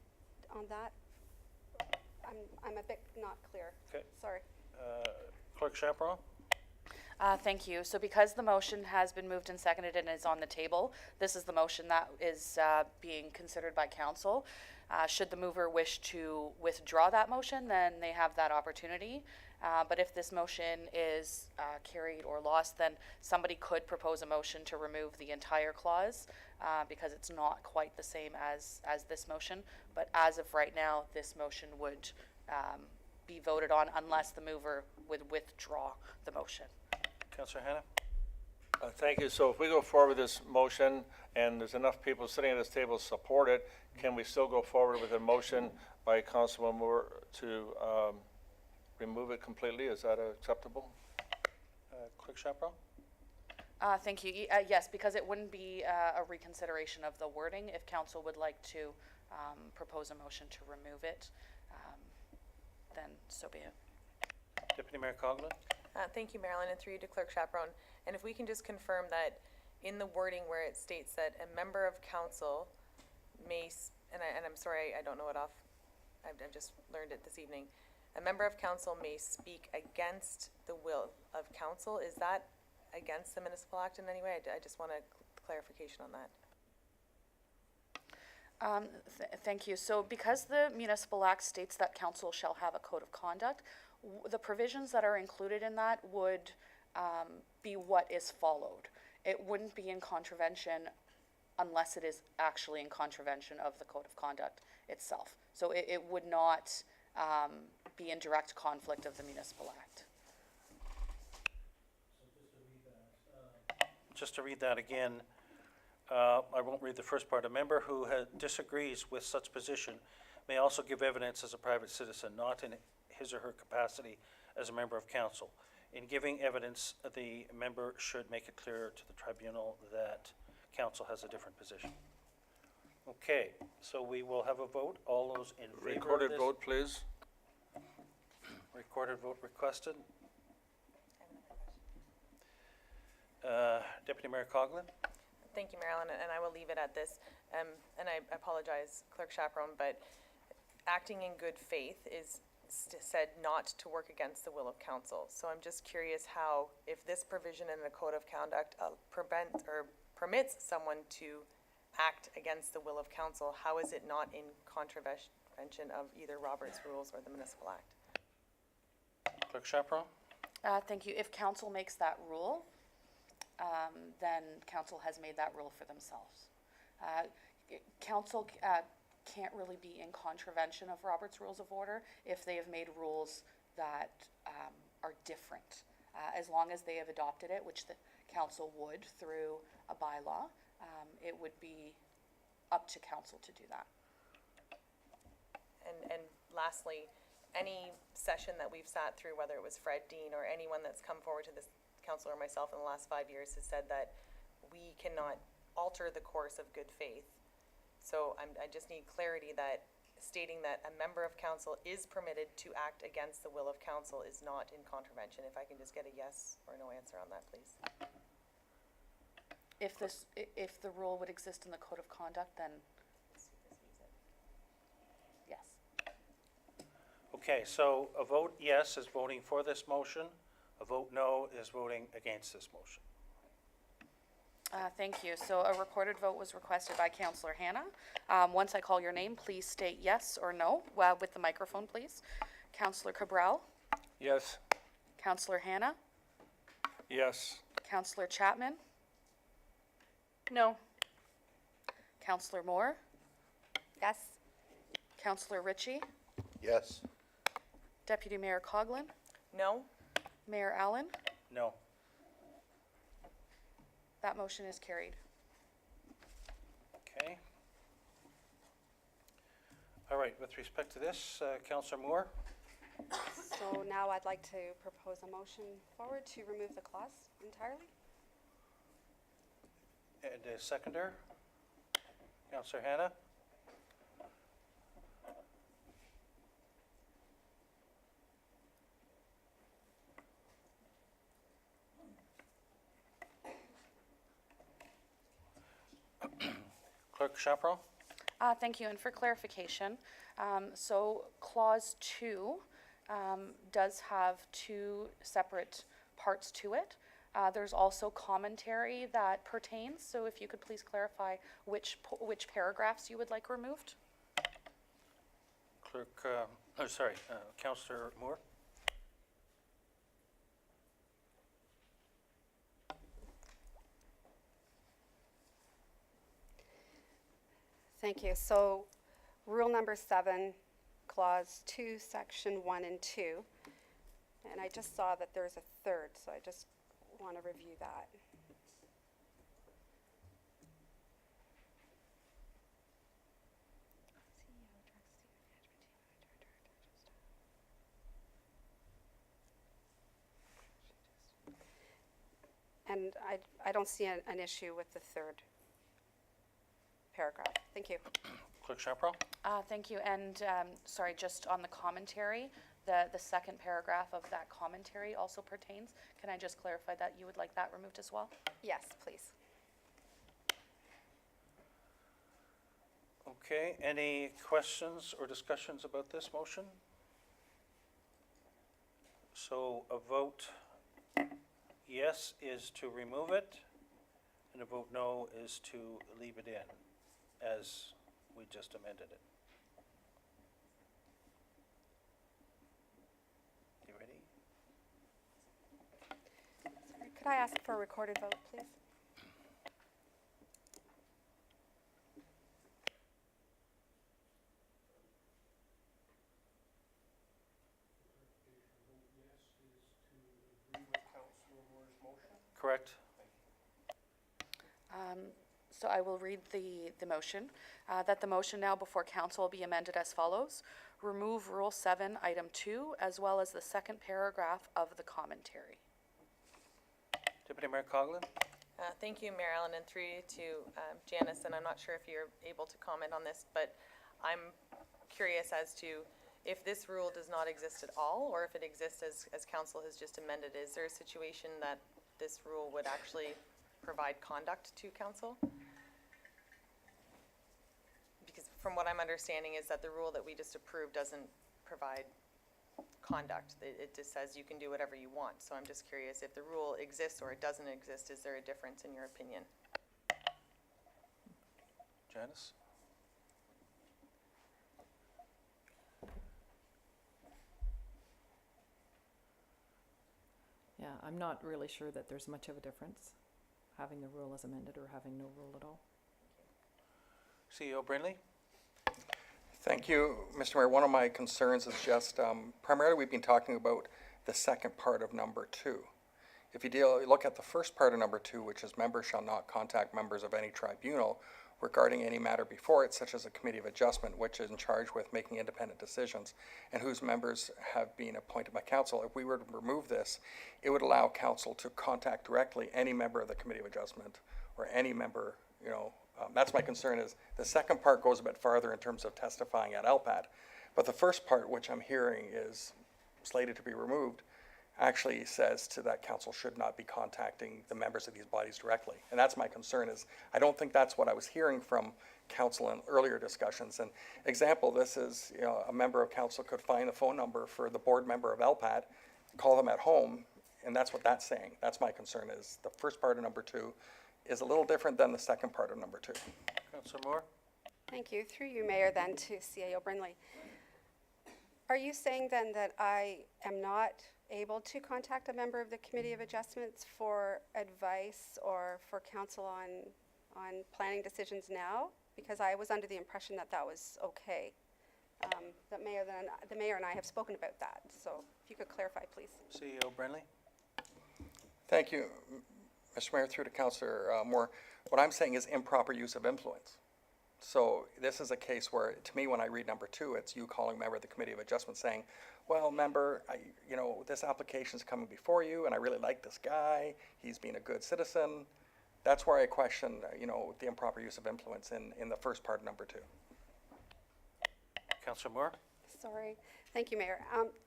on that? I'm a bit not clear. Okay. Sorry. Clerk Chaperon? Thank you. So because the motion has been moved and seconded and is on the table, this is the motion that is being considered by council. Should the mover wish to withdraw that motion, then they have that opportunity. But if this motion is carried or lost, then somebody could propose a motion to remove the entire clause because it's not quite the same as this motion. But as of right now, this motion would be voted on unless the mover would withdraw the motion. Councillor Hannah? Thank you. So if we go forward with this motion and there's enough people sitting at this table to support it, can we still go forward with a motion by Councilman Moore to remove it completely? Is that acceptable? Clerk Chaperon? Thank you. Yes, because it wouldn't be a reconsideration of the wording. If council would like to propose a motion to remove it, then so be it. Deputy Mayor Coughlin? Thank you, Marilyn, and through you to Clerk Chaperon. And if we can just confirm that in the wording where it states that a member of council may, and I'm sorry, I don't know it off, I've just learned it this evening. A member of council may speak against the will of council. Is that against the Municipal Act in any way? I just want a clarification on that. Thank you. So because the Municipal Act states that council shall have a code of conduct, the provisions that are included in that would be what is followed. It wouldn't be in contravention unless it is actually in contravention of the code of conduct itself. So it would not be in direct conflict of the Municipal Act. Just to read that again, I won't read the first part. A member who disagrees with such position may also give evidence as a private citizen, not in his or her capacity as a member of council. In giving evidence, the member should make it clear to the tribunal that council has a different position. Okay, so we will have a vote. All those in favor of Recorded this? vote, please. Recorded vote requested. Deputy Mayor Coughlin? Thank you, Marilyn, and I will leave it at this. And I apologize, Clerk Chaperon, but acting in good faith is said not to work against the will of council. So I'm just curious how, if this provision in the Code of Conduct permits someone to act against the will of council, how is it not in contravention of either Robert's Rules or the Municipal Act? Clerk Chaperon? Thank you. If council makes that rule, then council has made that rule for themselves. Council can't really be in contravention of Robert's Rules of Order if they have made rules that are different. As long as they have adopted it, which the council would through a bylaw, it would be up to council to do that. And lastly, any session that we've sat through, whether it was Fred Dean or anyone that's come forward to this council or myself in the last 5 years, has said that we cannot alter the course of good faith. So I just need clarity that stating that a member of council is permitted to act against the will of council is not in contravention. If I can just get a yes or no answer on that, please. If the rule would exist in the code of conduct, then yes. Okay, so a vote yes is voting for this motion. A vote no is voting against this motion. Thank you. So a recorded vote was requested by Councillor Hannah. Once I call your name, please state yes or no, with the microphone, please. Councillor Cabral, Yes. Councillor Hannah, Yes. Councillor Chapman. No. Councillor Moore, Yes. Councillor Ritchie, Yes. Deputy Mayor Coughlin, No? Mayor Allen. No. That motion is carried. Okay. All right, with respect to this, Councillor Moore, So now I'd like to propose a motion forward to remove the clause entirely. and a seconder, Councillor Hannah. Clerk Chaperon? Thank you, and for clarification, so clause 2 does have two separate parts to it. There's also commentary that pertains, so if you could please clarify which paragraphs you would like removed? Councillor Moore? Thank you. So rule number 7, clause 2, section 1 and 2. And I just saw that there's a third, so I just want to review that. And I don't see an issue with the third paragraph. Thank you. Clerk Chaperon? Thank you, and, sorry, just on the commentary, the second paragraph of that commentary also pertains. Can I just clarify that you would like that removed as well? Yes, please. Okay, any questions or discussions about this motion? So a vote yes is to remove it, and a vote no is to leave it in, as we just amended it. You ready? Sorry, could I ask for a recorded vote, please? Correct? So I will read the motion, that the motion now before council be amended as follows. Remove Rule 7, Item 2, as well as the second paragraph of the commentary. Deputy Mayor Coughlin? Thank you, Mayor Allen, and through you to Janice, and I'm not sure if you're able to comment on this, but I'm curious as to if this rule does not exist at all, or if it exists as council has just amended. Is there a situation that this rule would actually provide conduct to council? Because from what I'm understanding is that the rule that we just approved doesn't provide conduct. It just says you can do whatever you want. So I'm just curious if the rule exists or it doesn't exist, is there a difference in your opinion? Janice? Yeah, I'm not really sure that there's much of a difference, having the rule as amended or having no rule at all. CEO Brindley? Thank you, Mr. Mayor. One of my concerns is just, primarily we've been talking about the second part of number 2. If you look at the first part of number 2, which is members shall not contact members of any tribunal, regarding any matter before it, such as a committee of adjustment, which is in charge with making independent decisions, and whose members have been appointed by council. If we were to remove this, it would allow council to contact directly any member of the committee of adjustment or any member, that's my concern. Is the second part goes a bit farther in terms of testifying at LPAT, but the first part, which I'm hearing is slated to be removed, actually says to that council should not be contacting the members of these bodies directly. And that's my concern. Is I don't think that's what I was hearing from council in earlier discussions. And example, this is, a member of council could find the phone number for the board member of LPAT, call them at home, and that's what that's saying. That's my concern. Is the first part of number 2 is a little different than the second part of number 2. Councillor Moore? Thank you. Through you, Mayor, then to CAO Brindley. Are you saying then that I am not able to contact a member of the Committee of Adjustments for advice or for counsel on planning decisions now? Because I was under the impression that that was okay. The mayor and I have spoken about that. So if you could clarify, please. CEO Brenly? Thank you, Mr. Mayor, through to Councillor Moore. What I'm saying is improper use of influence. So this is a case where, to me, when I read number 2, it's you calling a member of the Committee of Adjustment saying, well, member, this application's coming before you, and I really like this guy. He's been a good citizen. That's where I question, the improper use of influence in the first part of number 2. Councillor Moore? Sorry. Thank you, Mayor.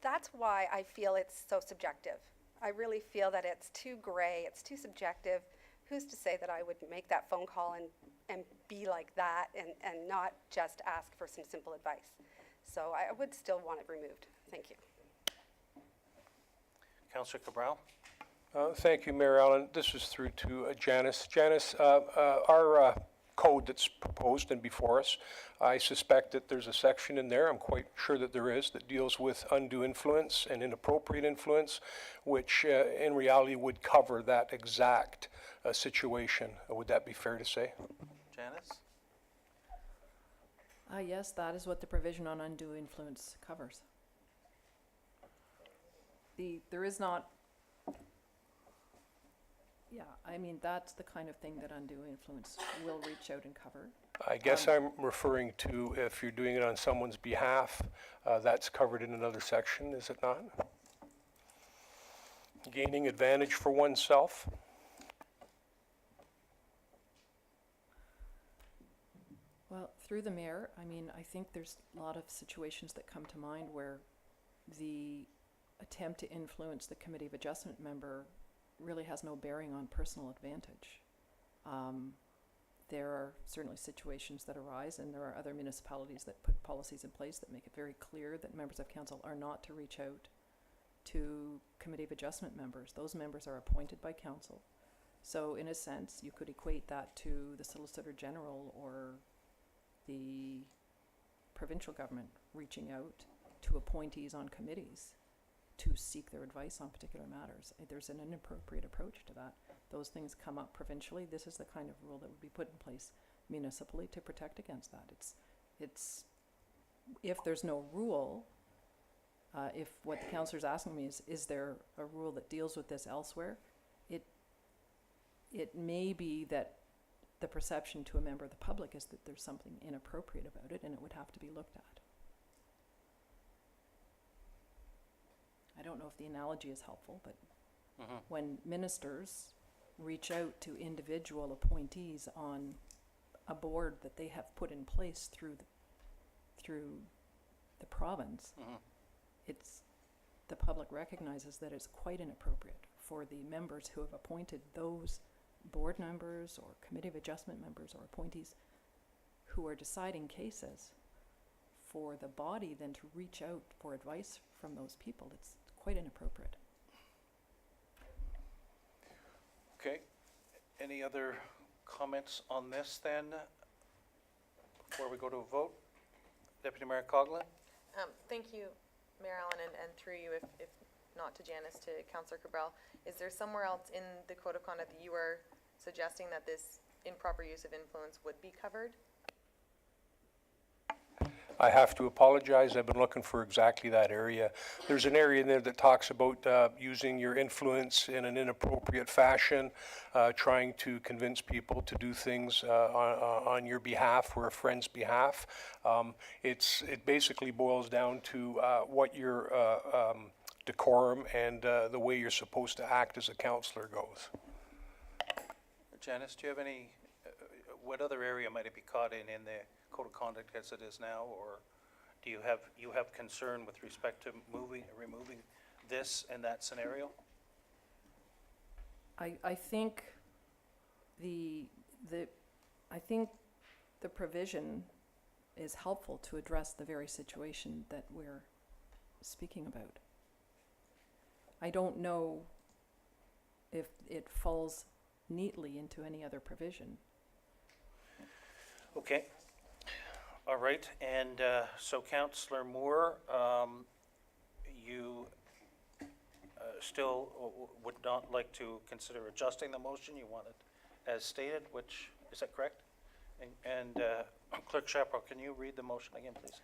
That's why I feel it's so subjective. I really feel that it's too gray, it's too subjective. Who's to say that I would make that phone call and be like that and not just ask for some simple advice? So I would still want it removed. Thank you. Councillor Cabral? Thank you, Mayor Allen. This is through to Janice. Janice, our code that's proposed and before us, I suspect that there's a section in there, I'm quite sure that there is, that deals with undue influence and inappropriate influence, which in reality would cover that exact situation. Would that be fair to say? Janice? Yes, that is what the provision on undue influence covers. There is not, yeah, I mean, that's the kind of thing that undue influence will reach out and cover. I guess I'm referring to if you're doing it on someone's behalf, that's covered in another section, is it not? Gaining advantage for oneself. Well, through the mayor, I mean, I think there's a lot of situations that come to mind where the attempt to influence the Committee of Adjustment member really has no bearing on personal advantage. There are certainly situations that arise, and there are other municipalities that put policies in place that make it very clear that members of council are not to reach out to Committee of Adjustment members. Those members are appointed by council. So in a sense, you could equate that to the Solicitor General or the provincial government reaching out to appointees on committees to seek their advice on particular matters. There's an inappropriate approach to that. Those things come up provincially. This is the kind of rule that would be put in place municipally to protect against that. It's if there's no rule, if what the councillor's asking me is there a rule that deals with this elsewhere? It may be that the perception to a member of the public is that there's something inappropriate about it, and it would have to be looked at. I don't know if the analogy is helpful, but when ministers reach out to individual appointees on a board that they have put in place through the province, the public recognizes that it's quite inappropriate for the members who have appointed those board members or Committee of Adjustment members or appointees who are deciding cases, for the body then to reach out for advice from those people. It's quite inappropriate. Okay. Any other comments on this then, before we go to a vote? Deputy Mayor Coughlin? Thank you, Mayor Allen, and through you, if not to Janice, to Councillor Cabral. Is there somewhere else in the Code of Conduct that you are suggesting that this improper use of influence would be covered? I have to apologize. I've been looking for exactly that area. There's an area in there that talks about using your influence in an inappropriate fashion, trying to convince people to do things on your behalf or a friend's behalf. It basically boils down to what your decorum and the way you're supposed to act as a counselor goes. Janice, do you have any, what other area might it be caught in the code of conduct as it is now? Or do you have concern with respect to removing this in that scenario? I think I think the provision is helpful to address the very situation that we're speaking about. I don't know if it falls neatly into any other provision. Okay. All right, and so Councillor Moore, you still would not like to consider adjusting the motion? You want it as stated, which, is that correct? And Clerk Chaparral, can you read the motion again, please?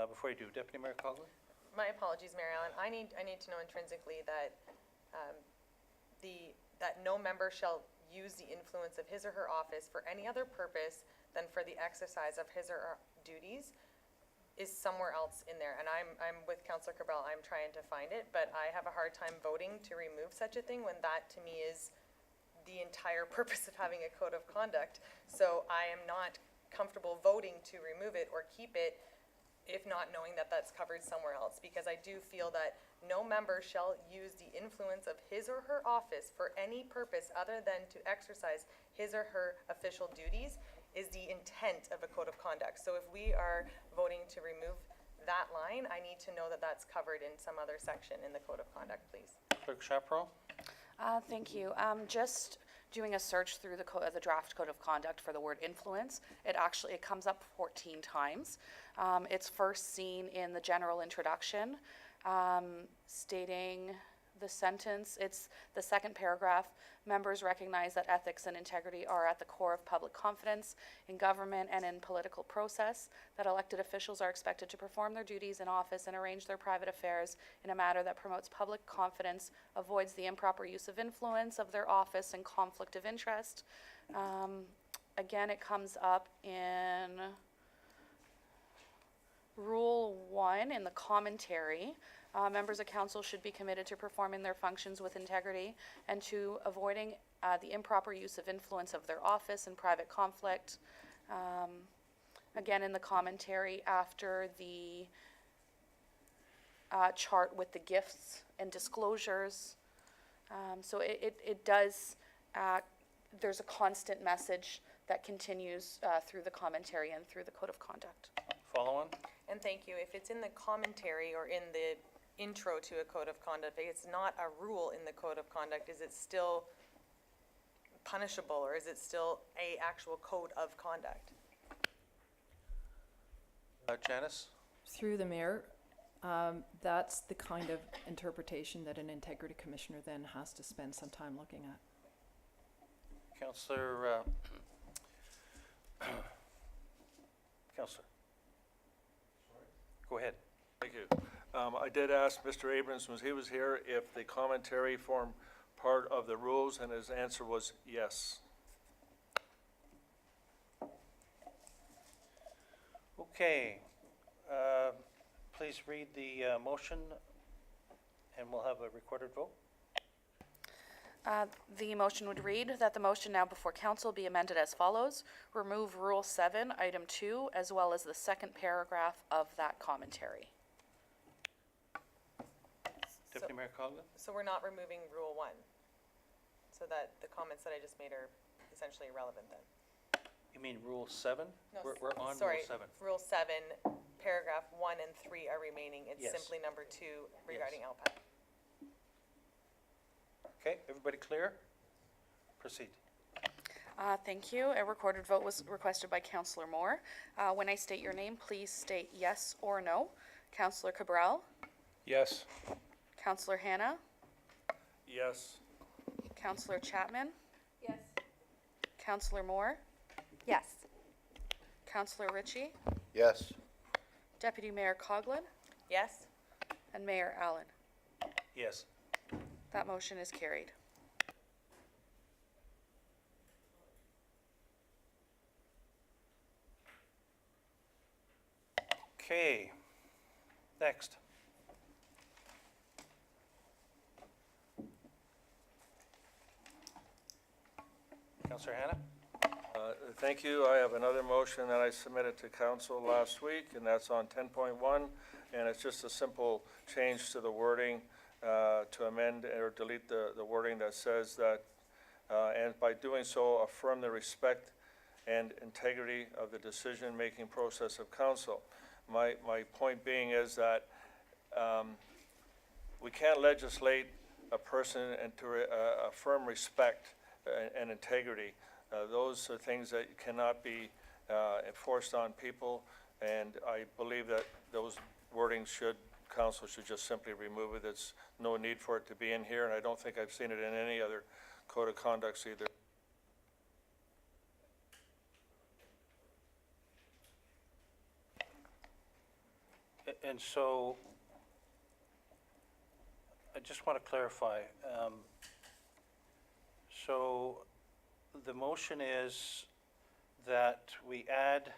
Before you do, Deputy Mayor Cogley? My apologies, Mary Ellen. I need to know intrinsically that that no member shall use the influence of his or her office for any other purpose than for the exercise of his or her duties is somewhere else in there. And I'm with Councillor Cabral. I'm trying to find it, but I have a hard time voting to remove such a thing when that to me is the entire purpose of having a code of conduct. So I am not comfortable voting to remove it or keep it, if not knowing that that's covered somewhere else, because I do feel that no member shall use the influence of his or her office for any purpose other than to exercise his or her official duties is the intent of a code of conduct. So if we are voting to remove that line, I need to know that that's covered in some other section in the code of conduct, please. Clerk Chaparral? Thank you. Just doing a search through the draft code of conduct for the word influence, it comes up 14 times. It's first seen in the general introduction, stating the sentence. It's the second paragraph. Members recognize that ethics and integrity are at the core of public confidence in government and in political process, that elected officials are expected to perform their duties in office and arrange their private affairs in a manner that promotes public confidence, avoids the improper use of influence of their office and conflict of interest. Again, it comes up in Rule 1 in the commentary. Members of council should be committed to performing their functions with integrity and to avoiding the improper use of influence of their office and private conflict. Again, in the commentary after the chart with the gifts and disclosures. So it does, there's a constant message that continues through the commentary and through the code of conduct. Follow on? And thank you. If it's in the commentary or in the intro to a code of conduct, if it's not a rule in the code of conduct, is it still punishable or is it still a actual code of conduct? Janice? Through the mayor, that's the kind of interpretation that an integrity commissioner then has to spend some time looking at. Councillor, Councillor. Go ahead. Thank you. I did ask Mr. Abrams when he was here if the commentary formed part of the rules, and his answer was yes. Okay. Please read the motion, and we'll have a recorded vote. The motion would read that the motion now before council be amended as follows. Remove Rule 7, Item 2, as well as the second paragraph of that commentary. Deputy Mayor Coglin? So we're not removing Rule 1, so that the comments that I just made are essentially irrelevant then? You mean Rule 7? No, We're on sorry, Rule 7. Rule 7, paragraph 1 and 3 are remaining. It's Yes. simply number 2 regarding LPAC. Okay, everybody clear? Proceed. Thank you. A recorded vote was requested by Councillor Moore. When I state your name, please state yes or no. Councillor Cabral, Yes. Councillor Hanna, Yes. Councillor Chapman, Yes. Councillor Moore, Yes. Councillor Ritchie, Yes. Deputy Mayor Coughlin, Yes? and Mayor Allen. Yes. That motion is carried. Okay, next. Councillor Hannah? Thank you. I have another motion that I submitted to council last week, and that's on 10.1, and it's just a simple change to the wording to amend or delete the wording that says that, and by doing so, affirm the respect and integrity of the decision-making process of council. My point being is that we can't legislate a person and to affirm respect and integrity. Those are things that cannot be enforced on people, and I believe that those wordings council should just simply remove it. There's no need for it to be in here, and I don't think I've seen it in any other code of conducts either. And so, I just want to clarify. So, the motion is that we add,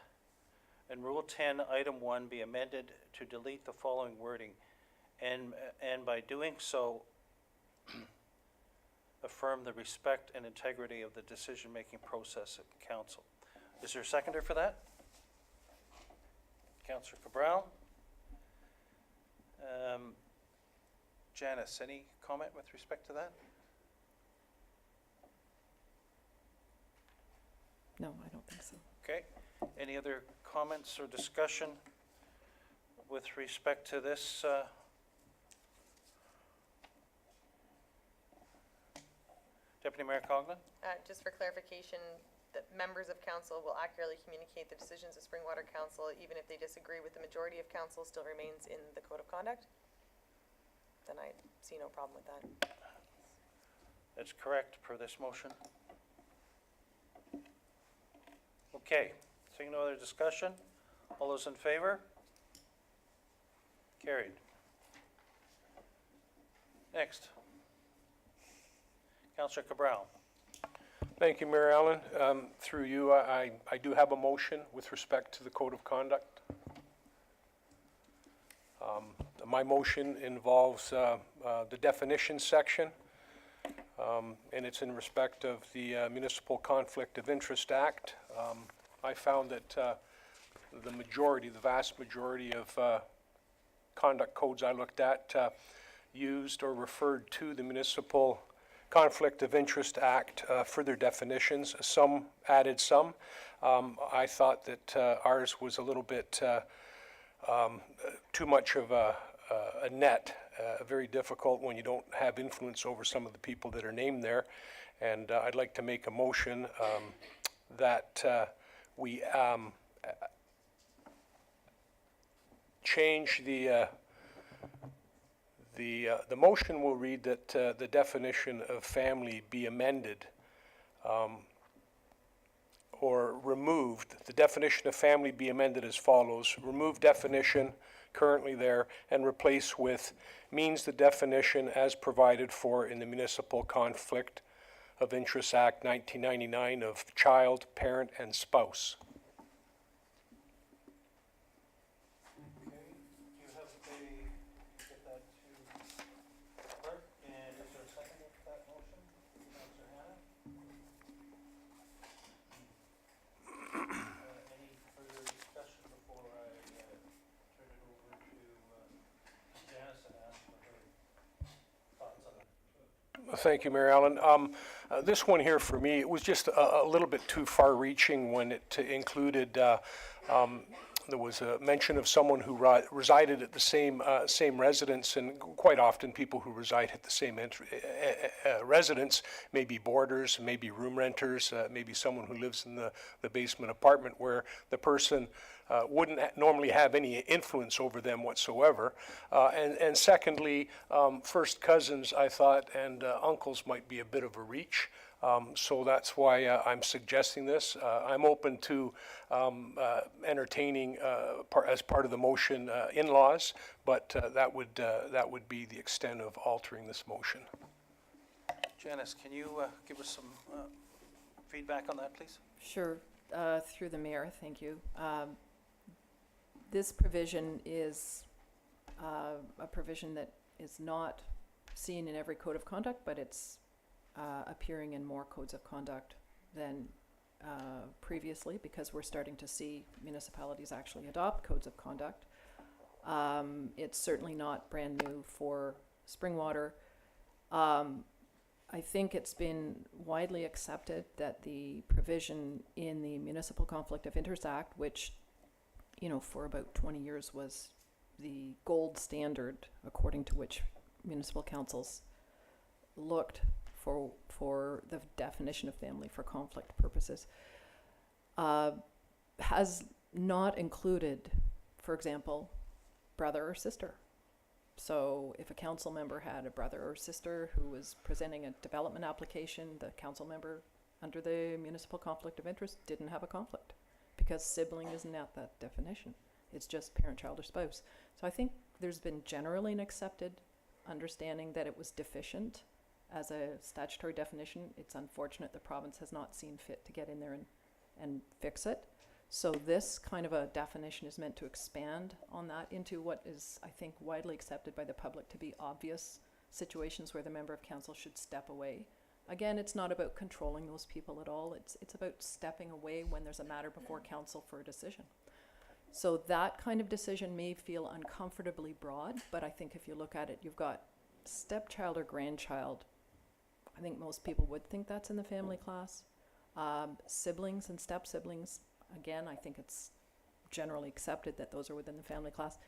in Rule 10, Item 1, be amended to delete the following wording, and by doing so, affirm the respect and integrity of the decision-making process of council. Is there a seconder for that? Councillor Cabral? Janice, any comment with respect to that? No, I don't think so. Okay, any other comments or discussion with respect to this? Deputy Mayor Coughlin? Just for clarification, that members of council will accurately communicate the decisions of Springwater Council, even if they disagree with the majority of council, still remains in the code of conduct? Then I see no problem with that. That's correct per this motion. Okay, seeing no other discussion, all those in favor? Carried. Next. Councillor Cabral. Thank you, Mayor Allen. Through you, I do have a motion with respect to the code of conduct. My motion involves the definition section, and it's in respect of the Municipal Conflict of Interest Act. I found that the vast majority of conduct codes I looked at used or referred to the Municipal Conflict of Interest Act for their definitions. Some added some. I thought that ours was a little bit too much of a net, very difficult when you don't have influence over some of the people that are named there. And I'd like to make a motion that we change the motion will read that the definition of family be amended or removed. The definition of family be amended as follows. Remove definition currently there and replace with means the definition as provided for in the Municipal Conflict of Interest Act 1999 of child, parent, and spouse. Okay, do you have get that to clerk, and is there a second to that motion? Councillor Hannah? Any further discussion before I turn it over to Janice and ask for her thoughts on it? Thank you, Mayor Allen. This one here for me, it was just a little bit too far-reaching when it included, there was a mention of someone who resided at the same residence, and quite often people who reside at the same residence may be boarders, maybe room renters, maybe someone who lives in the basement apartment where the person wouldn't normally have any influence over them whatsoever. And secondly, first cousins, I thought, and uncles might be a bit of a reach. So that's why I'm suggesting this. I'm open to entertaining, as part of the motion, in-laws, but that would be the extent of altering this motion. Janice, can you give us some feedback on that, please? Sure, through the mayor, thank you. This provision is a provision that is not seen in every code of conduct, but it's appearing in more codes of conduct than previously, because we're starting to see municipalities actually adopt codes of conduct. It's certainly not brand new for Springwater. I think it's been widely accepted that the provision in the Municipal Conflict of Interest Act, which, you know, for about 20 years was the gold standard according to which municipal councils looked for the definition of family for conflict purposes, has not included, for example, brother or sister. So if a council member had a brother or sister who was presenting a development application, the council member under the municipal conflict of interest didn't have a conflict, because sibling isn't at that definition. It's just parent, child, or spouse. So I think there's been generally an accepted understanding that it was deficient as a statutory definition. It's unfortunate the province has not seen fit to get in there and fix it. So this kind of a definition is meant to expand on that into what is, I think, widely accepted by the public to be obvious situations where the member of council should step away. Again, it's not about controlling those people at all. It's about stepping away when there's a matter before council for a decision. So that kind of decision may feel uncomfortably broad, but I think if you look at it, you've got stepchild or grandchild. I think most people would think that's in the family class. Siblings and step-siblings, again, I think it's generally accepted that those are within the family class.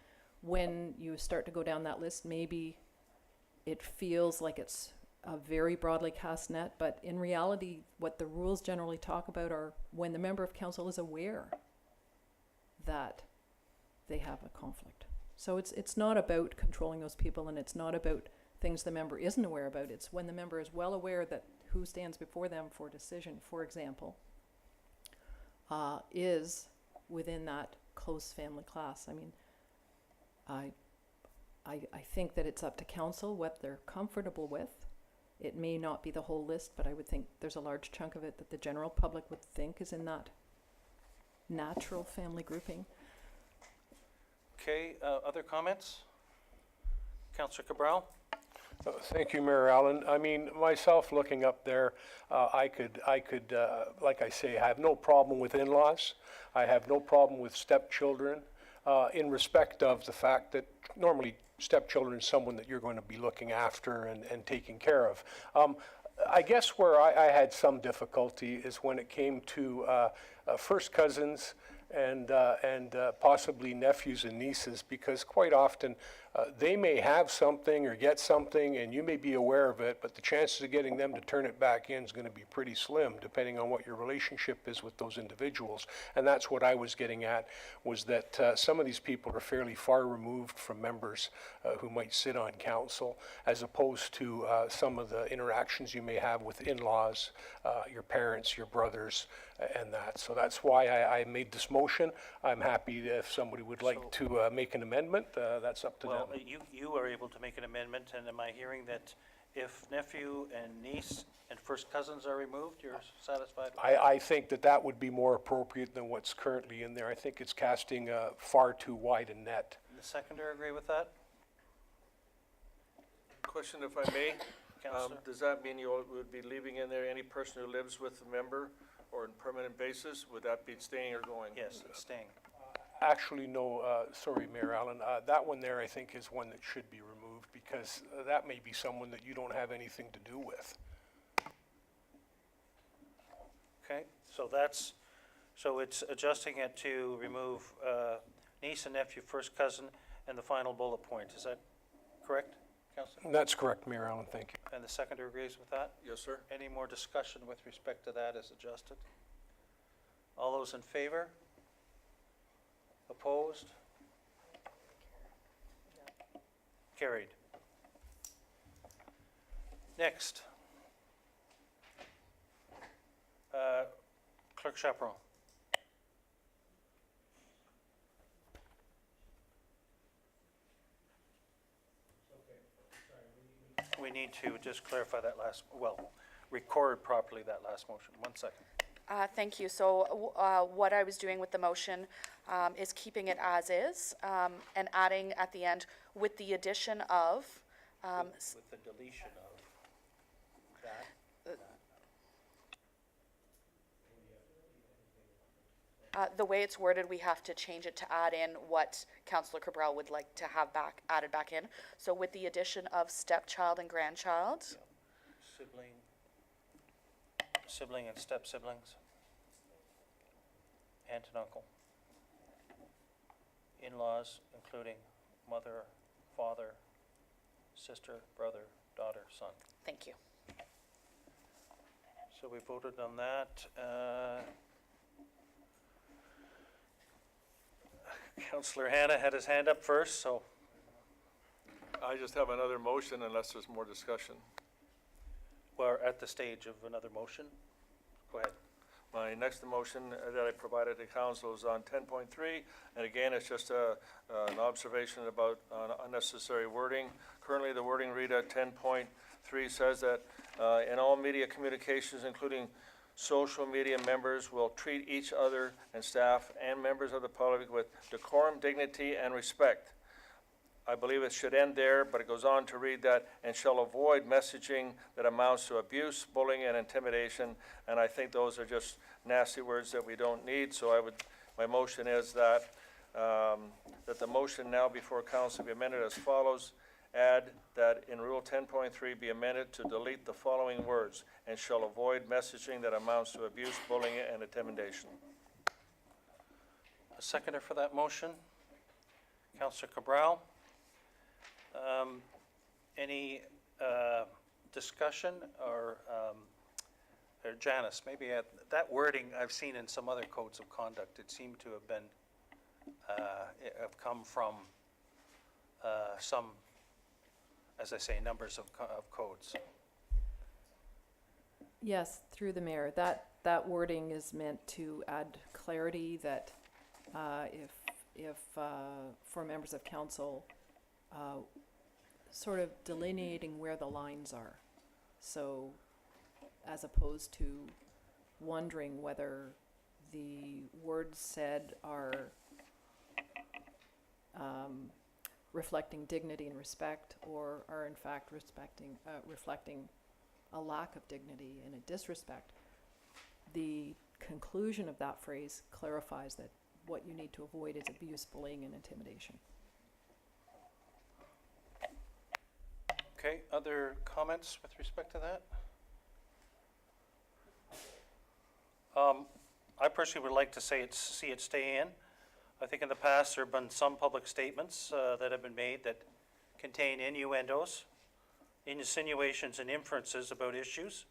When you start to go down that list, maybe it feels like it's a very broadly cast net, but in reality, what the rules generally talk about are when the member of council is aware that they have a conflict. So it's not about controlling those people, and it's not about things the member isn't aware about. It's when the member is well aware that who stands before them for decision, for example, is within that close family class. I mean, I think that it's up to council what they're comfortable with. It may not be the whole list, but I would think there's a large chunk of it that the general public would think is in that natural family grouping. Okay, other comments? Councillor Cabral? Thank you, Mayor Allen. I mean, myself looking up there, I could, like I say, have no problem with in-laws. I have no problem with stepchildren, in respect of the fact that normally stepchildren is someone that you're going to be looking after and taking care of. I guess where I had some difficulty is when it came to first cousins and possibly nephews and nieces, because quite often they may have something or get something and you may be aware of it, but the chances of getting them to turn it back in is going to be pretty slim depending on what your relationship is with those individuals. And that's what I was getting at, was that some of these people are fairly far removed from members who might sit on council, as opposed to some of the interactions you may have with in-laws, your parents, your brothers, and that. So that's why I made this motion. I'm happy if somebody would like to make an amendment, that's up to them. Well, you are able to make an amendment, and am I hearing that if nephew and niece and first cousins are removed, you're satisfied? I think that would be more appropriate than what's currently in there. I think it's casting far too wide a net. The seconder agree with that? Question, if I may. Councillor? Does that mean you would be leaving in there any person who lives with a member or on permanent basis? Would that be staying or going? Yes, it's staying. Actually, no, sorry, Mayor Allen, that one there I think is one that should be removed, because that may be someone that you don't have anything to do with. Okay, so it's adjusting it to remove niece and nephew, first cousin, and the final bullet point. Is that correct, Councillor? That's correct, Mayor Allen, thank you. And the seconder agrees with that? Yes, sir. Any more discussion with respect to that as adjusted? All those in favor? Opposed? Carried. Clerk Chaperon. We need to just clarify that last, well, record properly that last motion. 1 second. Thank you. So what I was doing with the motion is keeping it as is and adding at the end with the addition of, With the deletion of that. the way it's worded, we have to change it to add in what Councillor Cabral would like to have added back in. So with the addition of stepchild and grandchild, Sibling and step-siblings. Aunt and uncle. In-laws, including mother, father, sister, brother, daughter, son. thank you. So we voted on that. Councillor Hannah had his hand up first, so I just have another motion unless there's more discussion. we're at the stage of another motion. Go ahead. My next motion that I provided to council is on 10.3, and again, it's just an observation about unnecessary wording. Currently, the wording read at 10.3 says that in all media communications, including social media, members will treat each other and staff and members of the public with decorum, dignity, and respect. I believe it should end there, but it goes on to read that, and shall avoid messaging that amounts to abuse, bullying, and intimidation. And I think those are just nasty words that we don't need. So my motion is that, that the motion now before council be amended as follows. Add that in Rule 10.3 be amended to delete the following words, and shall avoid messaging that amounts to abuse, bullying, and intimidation. A seconder for that motion? Councillor Cabral? Any discussion or Janice, maybe that wording I've seen in some other codes of conduct, it seemed to have been, have come from some, as I say, numbers of codes. Yes, through the mayor. That wording is meant to add clarity that if for members of council, sort of delineating where the lines are. So as opposed to wondering whether the words said are reflecting dignity and respect, or are in fact reflecting a lack of dignity and a disrespect. The conclusion of that phrase clarifies that what you need to avoid is abuse, bullying, and intimidation. Okay, other comments with respect to that? I personally would like to see it stay in. I think in the past there have been some public statements that have been made that contain innuendos, insinuations, and inferences about issues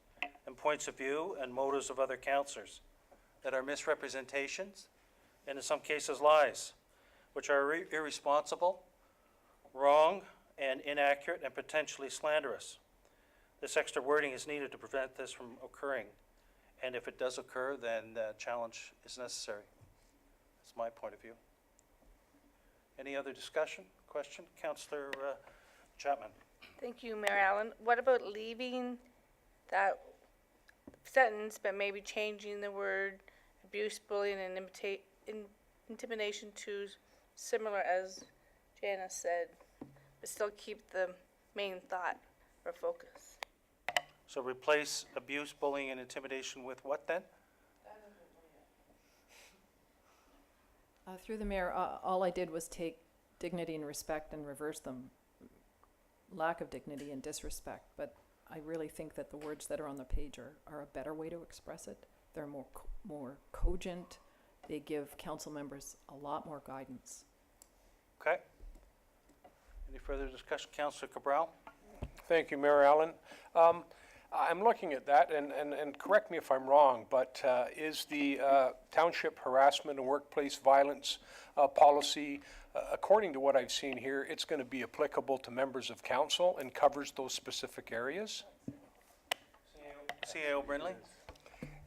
and points of view and motives of other councillors that are misrepresentations and in some cases lies, which are irresponsible, wrong, and inaccurate and potentially slanderous. This extra wording is needed to prevent this from occurring. And if it does occur, then challenge is necessary. That's my point of view. Any other discussion, question? Councillor Chapman. Thank you, Mayor Allen. What about leaving that sentence, but maybe changing the word abuse, bullying, and intimidation to similar as Janice said, but still keep the main thought or focus? So replace abuse, bullying, and intimidation with what then? Through the mayor, all I did was take dignity and respect and reverse them. Lack of dignity and disrespect, but I really think that the words that are on the page are a better way to express it. They're more cogent. They give council members a lot more guidance. Okay. Any further discussion? Councillor Cabral? Thank you, Mayor Allen. I'm looking at that, and correct me if I'm wrong, but is the township harassment and workplace violence policy, according to what I've seen here, it's going to be applicable to members of council and covers those specific areas? CAO Brindley?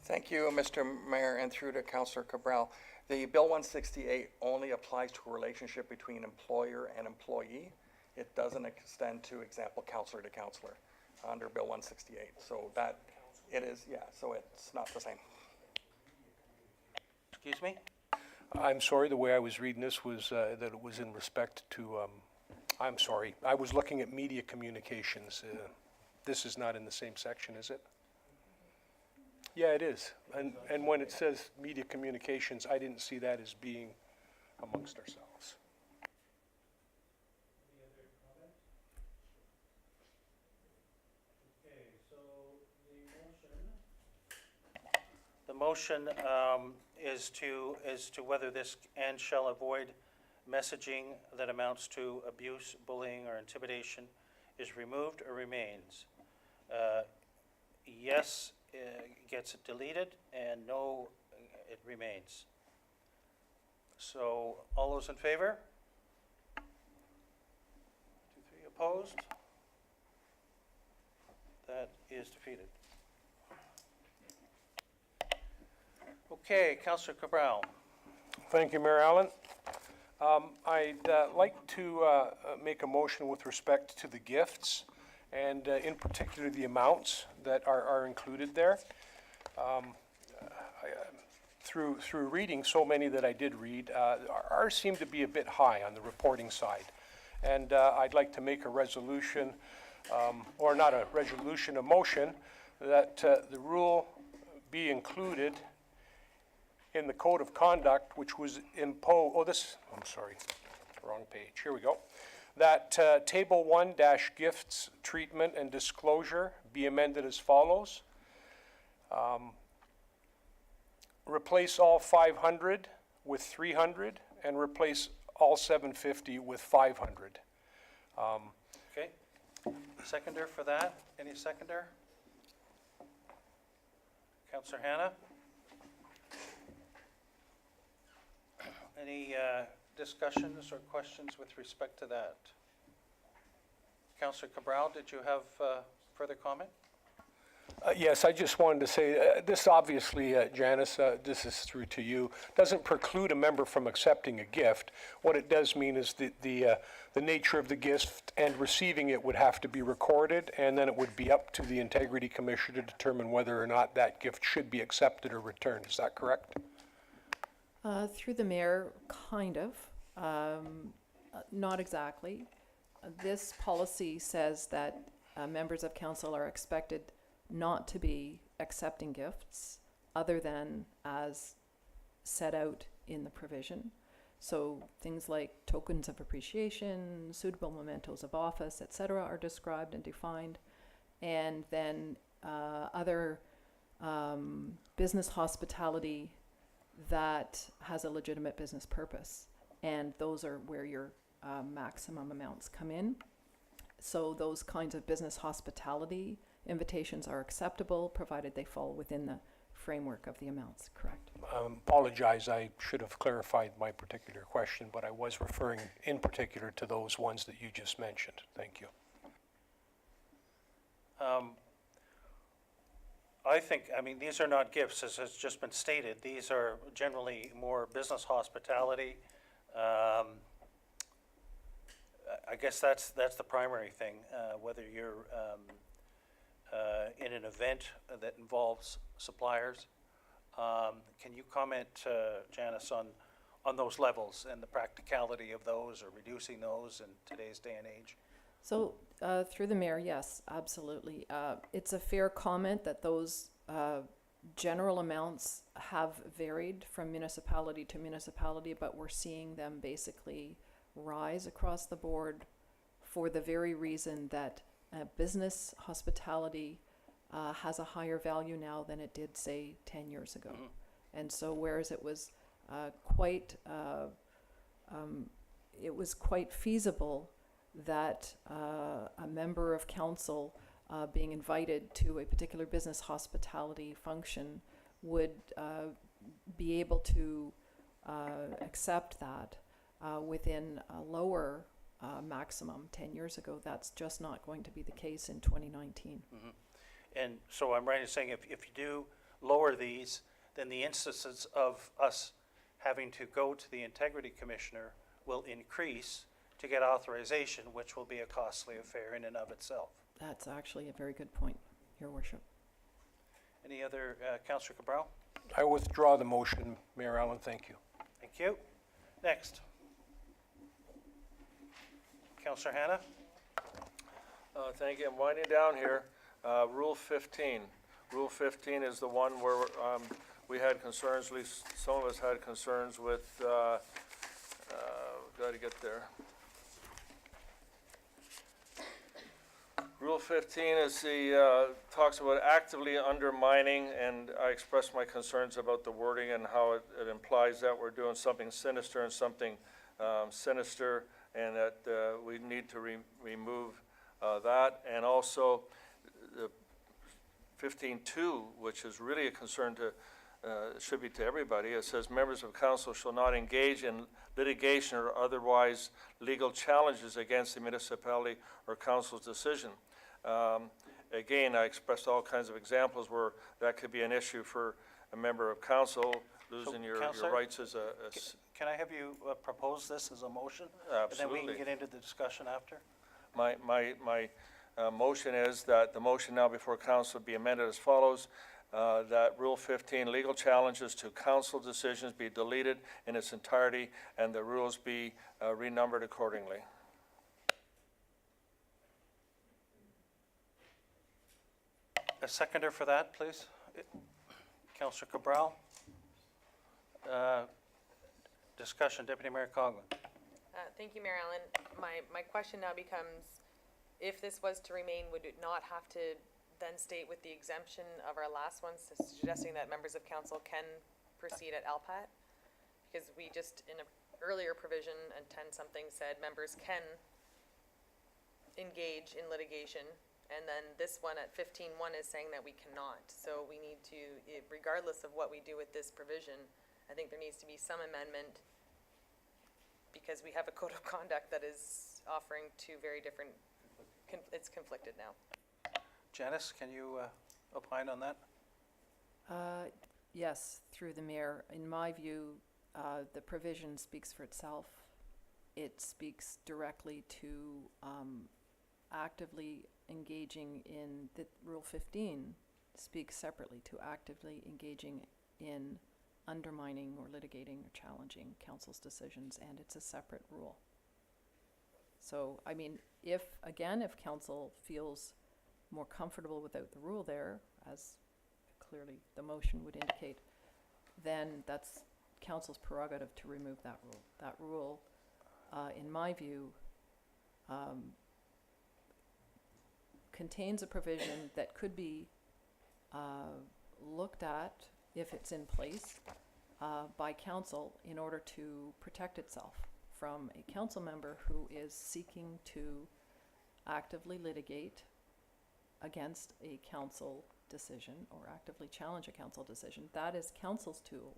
Thank you, Mr. Mayor, and through to Councillor Cabral. The Bill 168 only applies to a relationship between employer and employee. It doesn't extend to, example, councillor to councillor under Bill 168. So that, it is, yeah, so it's not the same. Excuse me? I'm sorry, the way I was reading this was that it was in respect to, I'm sorry, I was looking at media communications. This is not in the same section, is it? Yeah, it is. And when it says media communications, I didn't see that as being amongst ourselves. The motion is to whether this and shall avoid messaging that amounts to abuse, bullying, or intimidation is removed or remains. Yes, gets it deleted, and no, it remains. So, all those in favor? 2, 3 opposed? That is defeated. Okay, Councillor Cabral. Thank you, Mayor Allen. I'd like to make a motion with respect to the gifts, and in particular the amounts that are included there. Through reading so many that I did read, ours seem to be a bit high on the reporting side. And I'd like to make a resolution, or not a resolution, a motion, that the rule be included in the code of conduct, which was imposed, I'm sorry, wrong page, here we go. That table 1 - gifts, treatment, and disclosure be amended as follows. Replace all 500 with 300, and replace all 750 with 500. Okay. Seconder for that? Any seconder? Councillor Hannah? Any discussions or questions with respect to that? Councillor Cabral, did you have further comment? Yes, I just wanted to say, this obviously, Janice, this is through to you, doesn't preclude a member from accepting a gift. What it does mean is the nature of the gift and receiving it would have to be recorded, and then it would be up to the Integrity Commission to determine whether or not that gift should be accepted or returned. Is that correct? Through the mayor, kind of, not exactly. This policy says that members of council are expected not to be accepting gifts other than as set out in the provision. So things like tokens of appreciation, suitable mementos of office, etc., are described and defined. And then other business hospitality that has a legitimate business purpose. And those are where your maximum amounts come in. So those kinds of business hospitality invitations are acceptable, provided they fall within the framework of the amounts, correct? Apologize, I should have clarified my particular question, but I was referring in particular to those ones that you just mentioned. Thank you. I think, these are not gifts, as has just been stated. These are generally more business hospitality. I guess that's the primary thing, whether you're in an event that involves suppliers. Can you comment, Janice, on those levels and the practicality of those, or reducing those in today's day and age? So through the mayor, yes, absolutely. It's a fair comment that those general amounts have varied from municipality to municipality, but we're seeing them basically rise across the board for the very reason that business hospitality has a higher value now than it did, say, 10 years ago. Mm-hmm. And so whereas it was quite feasible that a member of council being invited to a particular business hospitality function would be able to accept that within a lower maximum 10 years ago. That's just not going to be the case in 2019. Mm-hmm. And so I'm right in saying if you do lower these, then the instances of us having to go to the integrity commissioner will increase to get authorization, which will be a costly affair in and of itself. That's actually a very good point, Your Worship. Any other, Councillor Cabral? I withdraw the motion, Mayor Allen, thank you. Thank you. Next. Councillor Hannah? Thank you. I'm winding down here. Rule 15. Rule 15 is the one where we had concerns, at least some of us had concerns with, got to get there. Rule 15 is talks about actively undermining, and I expressed my concerns about the wording and how it implies that we're doing something sinister and something sinister, and that we need to remove that. And also, the 15.2, which is really a concern to, should be to everybody. It says members of council shall not engage in litigation or otherwise legal challenges against the municipality or council's decision. Again, I expressed all kinds of examples where that could be an issue for a member of council, losing your Councillor, rights as a Can I have you propose this as a motion? Absolutely. And then we can get into the discussion after? My motion is that the motion now before council be amended as follows, that Rule 15, legal challenges to council decisions be deleted in its entirety, and the rules be renumbered accordingly. A seconder for that, please? Councillor Cabral? Discussion, Deputy Mayor Coghlan. Thank you, Mayor Allen. My question now becomes, if this was to remain, would it not have to then state with the exemption of our last one, suggesting that members of council can proceed at LPAT? Because we just, in an earlier provision, and 10-something said members can engage in litigation, and then this one at 15.1 is saying that we cannot. So we need to, regardless of what we do with this provision, I think there needs to be some amendment, because we have a code of conduct that is offering two very different, it's conflicted now. Janice, can you opine on that? Yes, through the mayor. In my view, the provision speaks for itself. It speaks directly to actively engaging in the Rule 15 speaks separately to actively engaging in undermining or litigating or challenging council's decisions, and it's a separate rule. So, I mean, if council feels more comfortable without the rule there, as clearly the motion would indicate, then that's council's prerogative to remove that rule. That rule, in my view, contains a provision that could be looked at, if it's in place, by council in order to protect itself from a council member who is seeking to actively litigate against a council decision or actively challenge a council decision. That is council's tool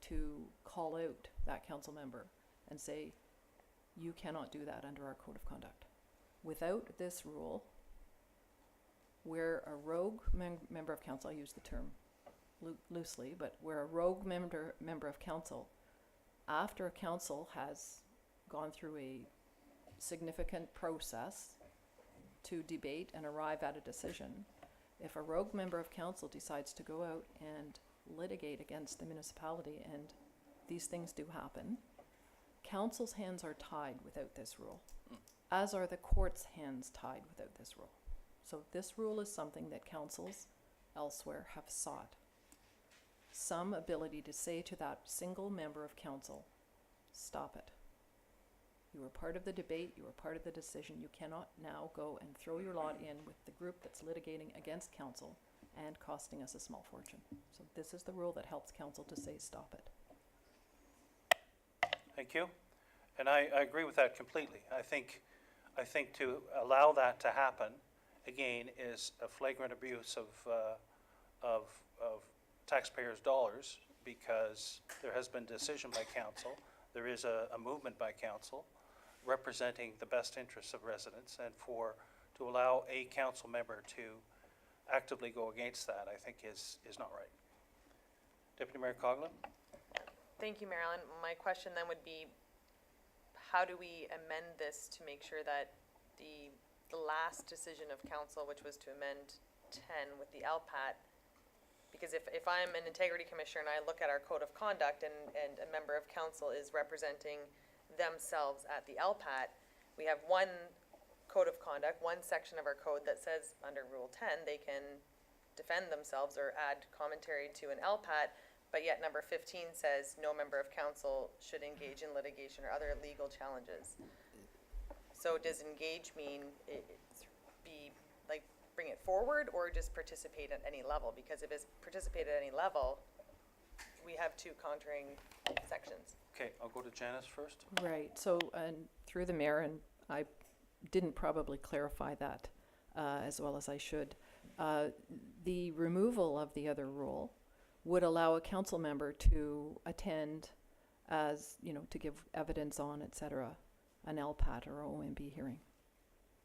to call out that council member and say, you cannot do that under our code of conduct. Without this rule, where a rogue member of council, I use the term loosely, but where a rogue member of council, after a council has gone through a significant process to debate and arrive at a decision, if a rogue member of council decides to go out and litigate against the municipality, and these things do happen, council's hands are tied without this rule, as are the court's hands tied without this rule. So this rule is something that councils elsewhere have sought. Some ability to say to that single member of council, stop it. You were part of the debate, you were part of the decision. You cannot now go and throw your lot in with the group that's litigating against council and costing us a small fortune. So this is the rule that helps council to say, stop it. Thank you. And I agree with that completely. I think to allow that to happen, again, is a flagrant abuse of taxpayers' dollars, because there has been decision by council. There is a movement by council representing the best interests of residents, and to allow a council member to actively go against that, I think is not right. Deputy Mayor Coughlin? Thank you, Marilyn. My question then would be, how do we amend this to make sure that the last decision of council, which was to amend 10 with the LPAT, because if I'm an integrity commissioner and I look at our code of conduct and a member of council is representing themselves at the LPAT, we have one code of conduct, one section of our code that says under Rule 10, they can defend themselves or add commentary to an LPAT, but yet number 15 says no member of council should engage in litigation or other legal challenges. So does engage mean be like bring it forward or just participate at any level? Because if it's participate at any level, we have two contraring sections. Okay, I'll go to Janice first. Right, so, and through the mayor, and I didn't probably clarify that as well as I should. The removal of the other rule would allow a council member to attend as, you know, to give evidence on, et cetera, an LPAT or OMB hearing.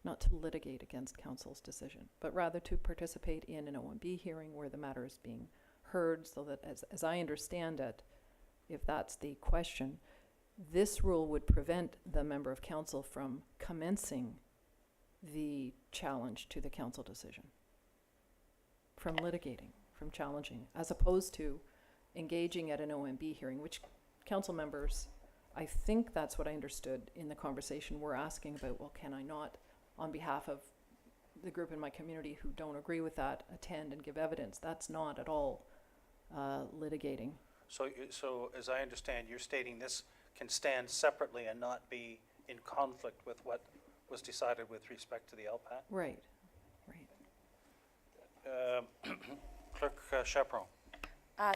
Not to litigate against council's decision, but rather to participate in an OMB hearing where the matter is being heard, so that as I understand it, if that's the question, this rule would prevent the member of council from commencing the challenge to the council decision, from litigating, from challenging, as opposed to engaging at an OMB hearing, which council members, I think that's what I understood in the conversation, we're asking about, well, can I not, on behalf of the group in my community who don't agree with that, attend and give evidence? That's not at all litigating. So as I understand, you're stating this can stand separately and not be in conflict with what was decided with respect to the LPAT? Right, right. Clerk Chaperon?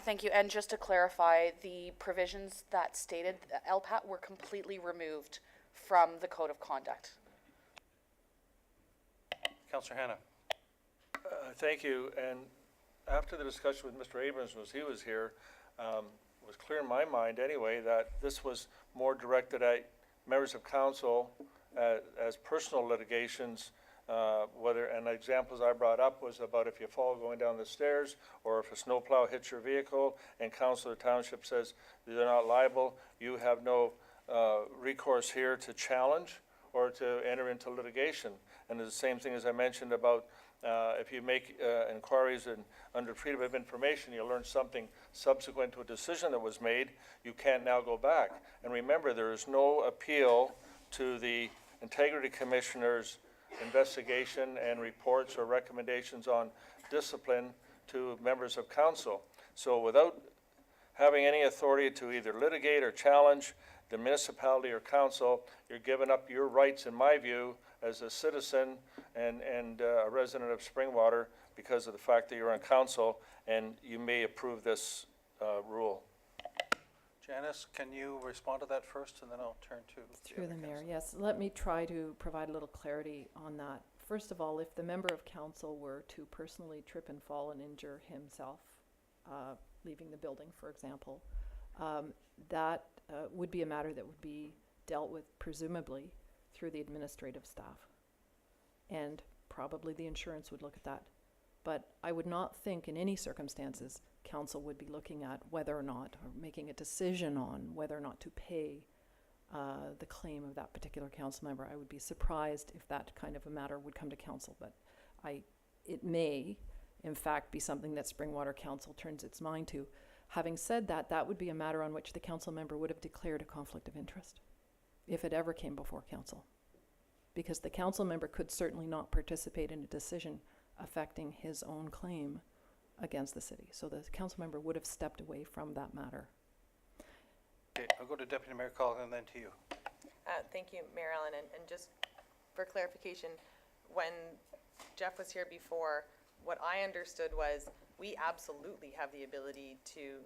Thank you. And just to clarify, the provisions that stated LPAT were completely removed from the code of conduct. Councillor Hannah? Thank you. And after the discussion with Mr. Abrams was he was here, it was clear in my mind anyway that this was more directed at members of council as personal litigations, and the examples I brought up was about if you fall going down the stairs or if a snowplow hits your vehicle and council or township says they're not liable, you have no recourse here to challenge or to enter into litigation. And it's the same thing as I mentioned about if you make inquiries under freedom of information, you learn something subsequent to a decision that was made, you can't now go back. And remember, there is no appeal to the Integrity Commissioner's investigation and reports or recommendations on discipline to members of council. So without having any authority to either litigate or challenge the municipality or council, you're giving up your rights, in my view, as a citizen and a resident of Springwater because of the fact that you're on council and you may approve this rule. Janice, can you respond to that first, and then I'll turn to Through the other mayor, councillor. yes. Let me try to provide a little clarity on that. First of all, if the member of council were to personally trip and fall and injure himself, leaving the building, for example, that would be a matter that would be dealt with presumably through the administrative staff. And probably the insurance would look at that. But I would not think in any circumstances council would be looking at whether or not, or making a decision on whether or not to pay the claim of that particular council member. I would be surprised if that kind of a matter would come to council, but it may, in fact, be something that Springwater Council turns its mind to. Having said that, that would be a matter on which the council member would have declared a conflict of interest, if it ever came before council. Because the council member could certainly not participate in a decision affecting his own claim against the city. So the council member would have stepped away from that matter. Okay, I'll go to Deputy Mayor Colgan and then to you. Thank you, Mayor Allen, and just for clarification, when Jeff was here before, what I understood was we absolutely have the ability to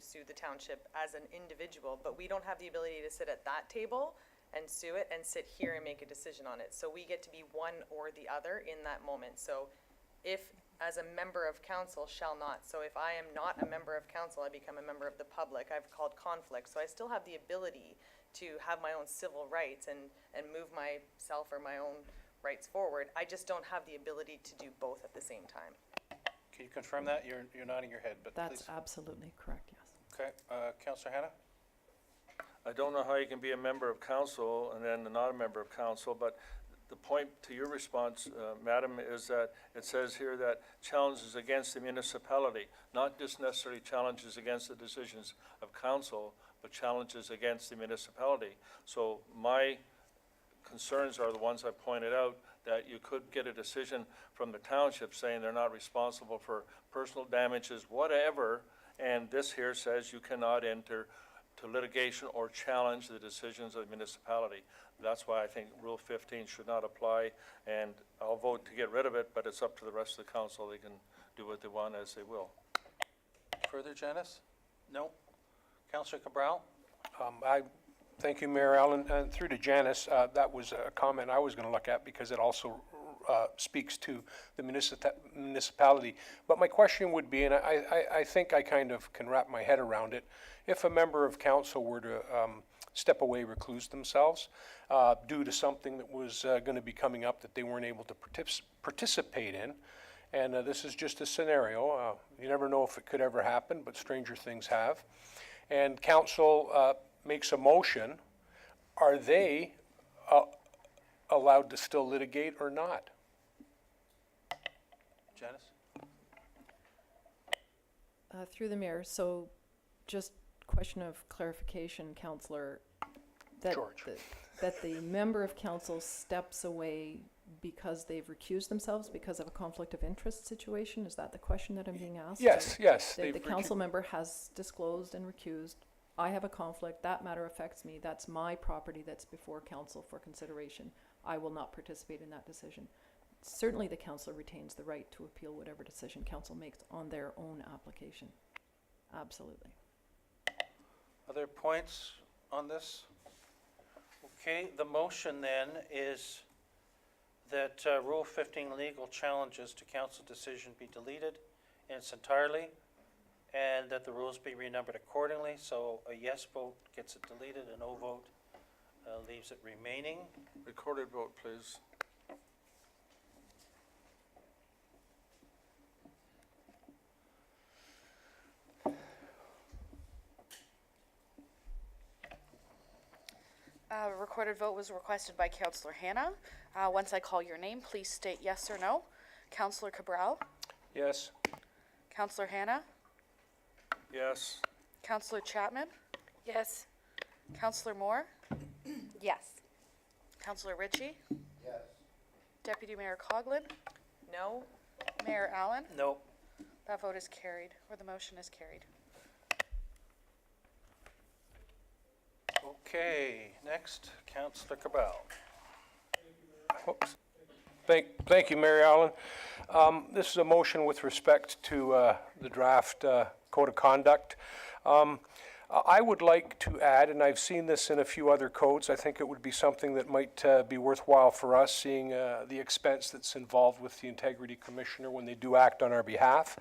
sue the township as an individual, but we don't have the ability to sit at that table and sue it and sit here and make a decision on it. So we get to be one or the other in that moment. So if, as a member of council, shall not. So if I am not a member of council, I become a member of the public. I've called conflict. So I still have the ability to have my own civil rights and move myself or my own rights forward. I just don't have the ability to do both at the same time. Can you confirm that? You're nodding your head, but That's please. absolutely correct, yes. Okay, Counselor Hannah? I don't know how you can be a member of council and then not a member of council, but the point to your response, Madam, is that it says here that challenges against the municipality, not just necessarily challenges against the decisions of council, but challenges against the municipality. So my concerns are the ones I pointed out, that you could get a decision from the township saying they're not responsible for personal damages, whatever, and this here says you cannot enter to litigation or challenge the decisions of the municipality. That's why I think Rule 15 should not apply, and I'll vote to get rid of it, but it's up to the rest of the council. They can do what they want as they will. Further, Janice? No? Counselor Cabral? Thank you, Mayor Allen. And through to Janice, that was a comment I was going to look at because it also speaks to the municipality. But my question would be, and I think I kind of can wrap my head around it, if a member of council were to step away, recluse themselves due to something that was going to be coming up that they weren't able to participate in, and this is just a scenario, you never know if it could ever happen, but stranger things have, and council makes a motion, are they allowed to still litigate or not? Janice? Through the mayor, so just question of clarification, Councillor, that, George. that the member of council steps away because they've recused themselves because of a conflict of interest situation? Is that the question that I'm being asked? Yes, yes. The council member has disclosed and recused. I have a conflict, that matter affects me, that's my property that's before council for consideration. I will not participate in that decision. Certainly the council retains the right to appeal whatever decision council makes on their own application. Absolutely. Other points on this? Okay, the motion then is that Rule 15 legal challenges to council decision be deleted in its entirety, and that the rules be renumbered accordingly. So a yes vote gets it deleted, a no vote leaves it remaining. Recorded vote, please. Recorded vote was requested by Councillor Hannah. Once I call your name, please state yes or no. Councillor Cabral, Yes? Councillor Hannah, Yes. Councillor Chapman, Yes. Councillor Moore, Yes. Councillor Ritchie. Yes. Deputy Mayor Coughlin, No? Mayor Allen. No. That vote is carried, or the motion is carried. Okay, next, Councillor Cabral. Whoops. Thank you, Mary Allen. This is a motion with respect to the draft code of conduct. I would like to add, and I've seen this in a few other codes, I think it would be something that might be worthwhile for us, seeing the expense that's involved with the Integrity Commissioner when they do act on our behalf.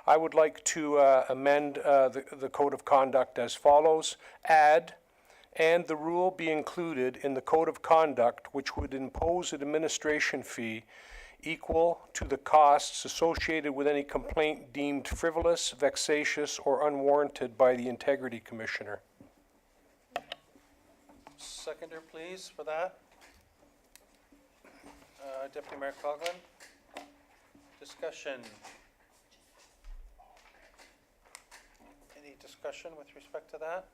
I would like to amend the code of conduct as follows. Add, and the rule be included in the code of conduct which would impose an administration fee equal to the costs associated with any complaint deemed frivolous, vexatious, or unwarranted by the Integrity Commissioner. Seconder, please, for that. Deputy Mayor Coughlin. Discussion. Any discussion with respect to that?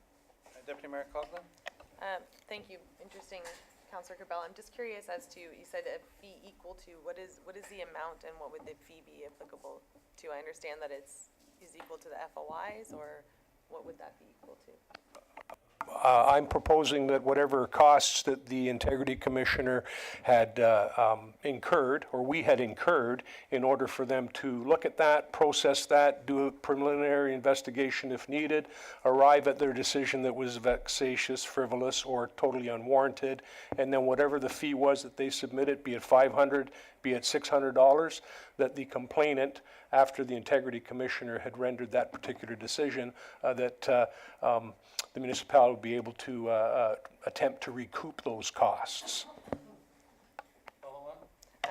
Deputy Mayor Coughlin? Thank you. Interesting, Councillor Cabral. I'm just curious as to, you said a fee equal to, what is the amount and what would the fee be applicable to? I understand that is equal to the FOIs, or what would that be equal to? I'm proposing that whatever costs that the Integrity Commissioner had incurred, or we had incurred, in order for them to look at that, process that, do a preliminary investigation if needed, arrive at their decision that was vexatious, frivolous, or totally unwarranted, and then whatever the fee was that they submitted, be it $500, be it $600, that the complainant, after the Integrity Commissioner had rendered that particular decision, the municipality would be able to attempt to recoup those costs.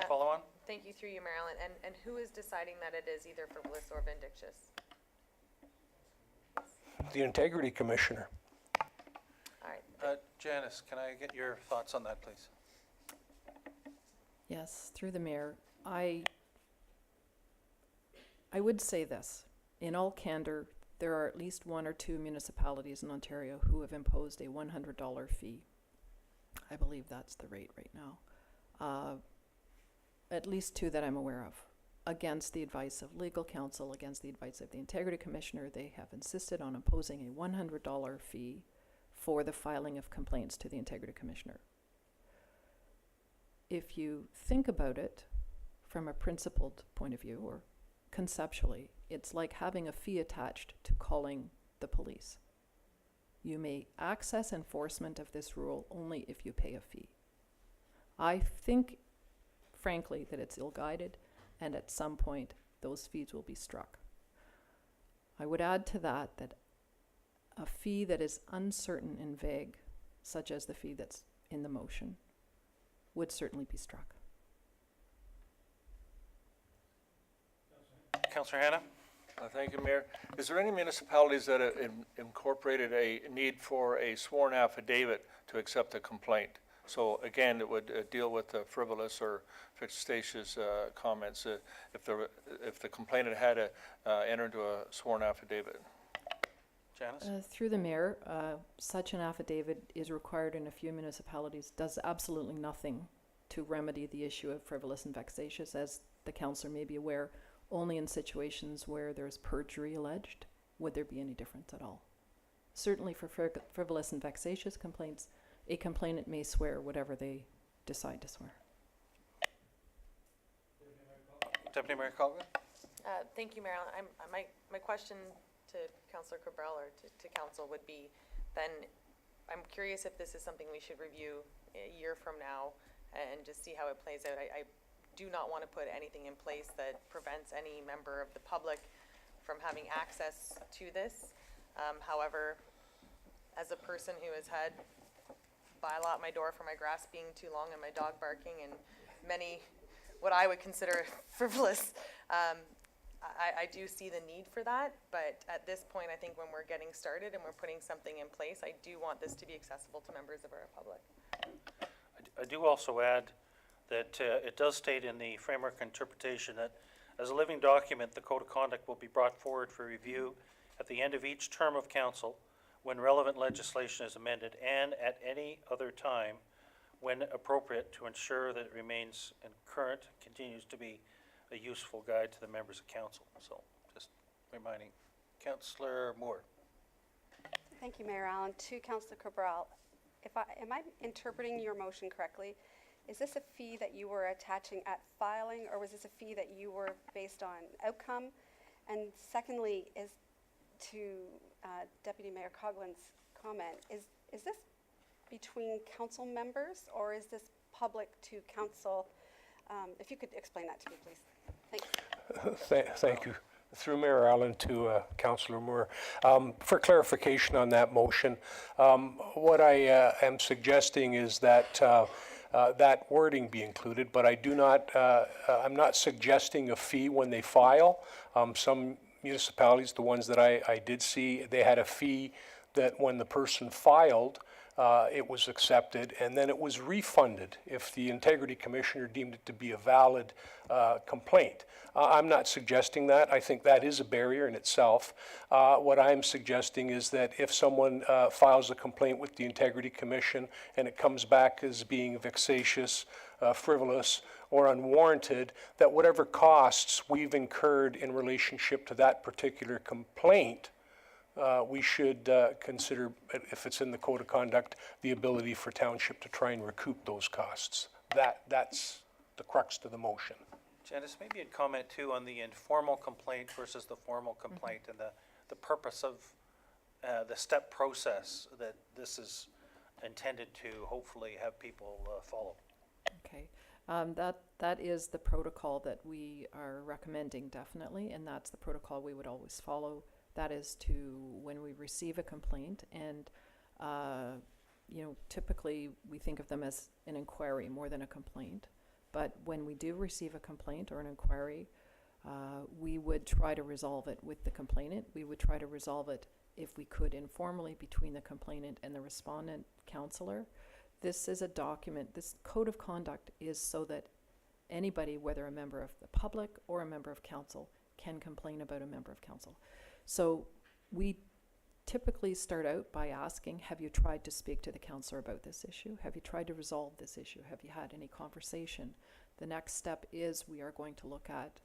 Follow on? Thank you through you, Marilyn. And who is deciding that it is either frivolous or vindictious? The Integrity Commissioner. All right. Janice, can I get your thoughts on that, please? Yes, through the mayor, I would say this, in all candor, there are at least 1 or 2 municipalities in Ontario who have imposed a $100 fee. I believe that's the rate right now. At least 2 that I'm aware of. Against the advice of legal counsel, against the advice of the Integrity Commissioner, they have insisted on imposing a $100 fee for the filing of complaints to the Integrity Commissioner. If you think about it from a principled point of view, or conceptually, it's like having a fee attached to calling the police. You may access enforcement of this rule only if you pay a fee. I think, frankly, that it's ill-guided, and at some point those fees will be struck. I would add to that that a fee that is uncertain and vague, such as the fee that's in the motion, would certainly be struck. Councillor Hannah? Thank you, Mayor. Is there any municipalities that have incorporated a need for a sworn affidavit to accept a complaint? So again, it would deal with the frivolous or fictitious comments if the complainant had to enter into a sworn affidavit. Janice? Through the mayor, such an affidavit is required in a few municipalities, does absolutely nothing to remedy the issue of frivolous and vexatious, as the councillor may be aware. Only in situations where there's perjury alleged would there be any difference at all. Certainly for frivolous and vexatious complaints, a complainant may swear whatever they decide to swear. Deputy Mayor Colvin? Thank you, Marilyn. My question to Councillor Cabral or to council would be, then I'm curious if this is something we should review a year from now and just see how it plays out. I do not want to put anything in place that prevents any member of the public from having access to this. However, as a person who has had bylaw at my door for my grass being too long and my dog barking and many what I would consider frivolous, I do see the need for that, but at this point, I think when we're getting started and we're putting something in place, I do want this to be accessible to members of our public. I do also add that it does state in the framework interpretation that as a living document, the Code of Conduct will be brought forward for review at the end of each term of council when relevant legislation is amended and at any other time when appropriate to ensure that it remains and current, continues to be a useful guide to the members of council. So just reminding. Councillor Moore. Thank you, Mayor Allen. To Councillor Cabral, am I interpreting your motion correctly? Is this a fee that you were attaching at filing, or was this a fee that you were based on outcome? And secondly, is to Deputy Mayor Coughlin's comment, is this between council members, or is this public to council? If you could explain that to me, please. Thanks. Thank you. Through Mayor Allen to Councillor Moore. For clarification on that motion, what I am suggesting is that that wording be included, but I do not, I'm not suggesting a fee when they file. Some municipalities, the ones that I did see, they had a fee that when the person filed, it was accepted, and then it was refunded if the Integrity Commissioner deemed it to be a valid complaint. I'm not suggesting that. I think that is a barrier in itself. What I'm suggesting is that if someone files a complaint with the Integrity Commission and it comes back as being vexatious, frivolous, or unwarranted, that whatever costs we've incurred in relationship to that particular complaint, we should consider, if it's in the Code of Conduct, the ability for township to try and recoup those costs. That's the crux to the motion. Janice, maybe you'd comment too on the informal complaint versus the formal complaint and the purpose of the step process that this is intended to hopefully have people follow. Okay, that is the protocol that we are recommending, definitely, and that's the protocol we would always follow. That is to, when we receive a complaint, and typically we think of them as an inquiry more than a complaint. But when we do receive a complaint or an inquiry, we would try to resolve it with the complainant. We would try to resolve it, if we could, informally between the complainant and the respondent counselor. This is a document, this code of conduct is so that anybody, whether a member of the public or a member of council, can complain about a member of council. So we typically start out by asking, have you tried to speak to the counselor about this issue? Have you tried to resolve this issue? Have you had any conversation? The next step is we are going to look at,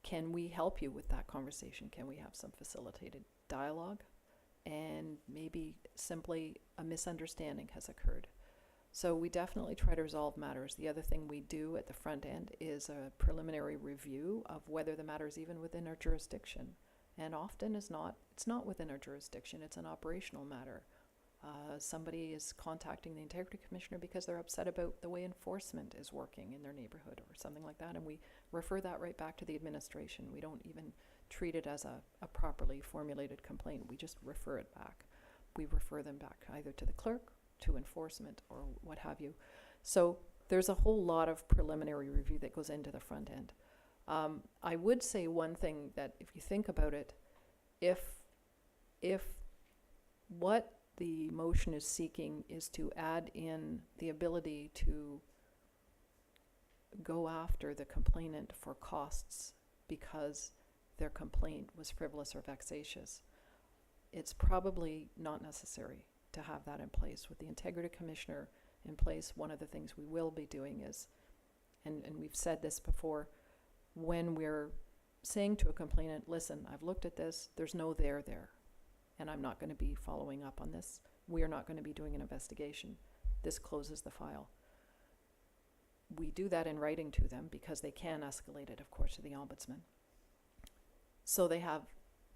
can we help you with that conversation? Can we have some facilitated dialogue? And maybe simply a misunderstanding has occurred. So we definitely try to resolve matters. The other thing we do at the front end is a preliminary review of whether the matter is even within our jurisdiction. And often it's not within our jurisdiction, it's an operational matter. Somebody is contacting the Integrity Commissioner because they're upset about the way enforcement is working in their neighborhood or something like that, and we refer that right back to the administration. We don't even treat it as a properly formulated complaint, we just refer it back. We refer them back either to the clerk, to enforcement, or what have you. So there's a whole lot of preliminary review that goes into the front end. I would say one thing, that if you think about it, if what the motion is seeking is to add in the ability to go after the complainant for costs because their complaint was frivolous or vexatious, it's probably not necessary to have that in place. With the Integrity Commissioner in place, one of the things we will be doing is, and we've said this before, when we're saying to a complainant, listen, I've looked at this, there's no there, and I'm not going to be following up on this. We are not going to be doing an investigation. This closes the file. We do that in writing to them because they can escalate it, of course, to the Ombudsman. So they have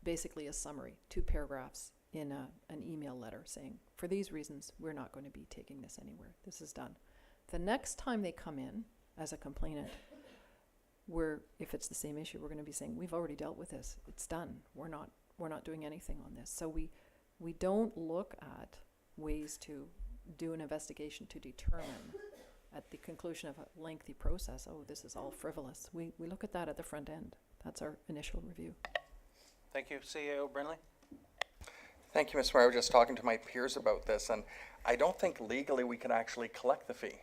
basically a summary, 2 paragraphs in an email letter saying, for these reasons, we're not going to be taking this anywhere. This is done. The next time they come in as a complainant, if it's the same issue, we're going to be saying, we've already dealt with this. It's done. We're not doing anything on this. So we don't look at ways to do an investigation to determine at the conclusion of a lengthy process, oh, this is all frivolous. We look at that at the front end. That's our initial review. Thank you. CAO Brindley? Thank you, Mr. Mayor. I was just talking to my peers about this, and I don't think legally we can actually collect the fee.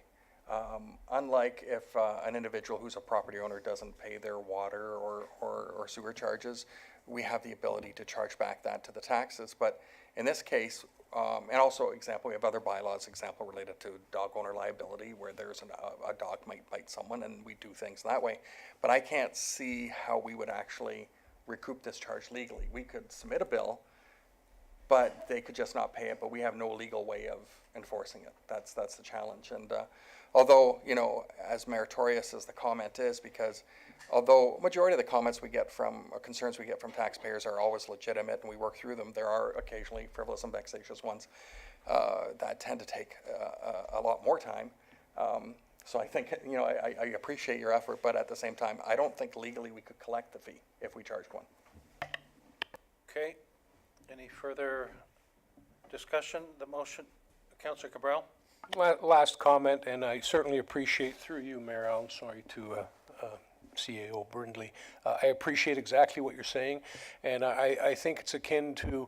Unlike if an individual who's a property owner doesn't pay their water or sewer charges, we have the ability to charge back that to the taxes. But in this case, and also example, we have other bylaws, example related to dog owner liability, where there's a dog might bite someone and we do things that way. But I can't see how we would actually recoup this charge legally. We could submit a bill, but they could just not pay it, but we have no legal way of enforcing it. That's the challenge. And although, you know, as meritorious as the comment is, because although majority of the comments we get from, or concerns we get from taxpayers are always legitimate and we work through them, there are occasionally frivolous and vexatious ones that tend to take a lot more time. So I think, you know, I appreciate your effort, but at the same time, I don't think legally we could collect the fee if we charged one. Okay. Any further discussion? The motion, Councillor Cabral? Last comment, and I certainly appreciate, through you, Mayor Allen, sorry to CAO Brindley, I appreciate exactly what you're saying, and I think it's akin to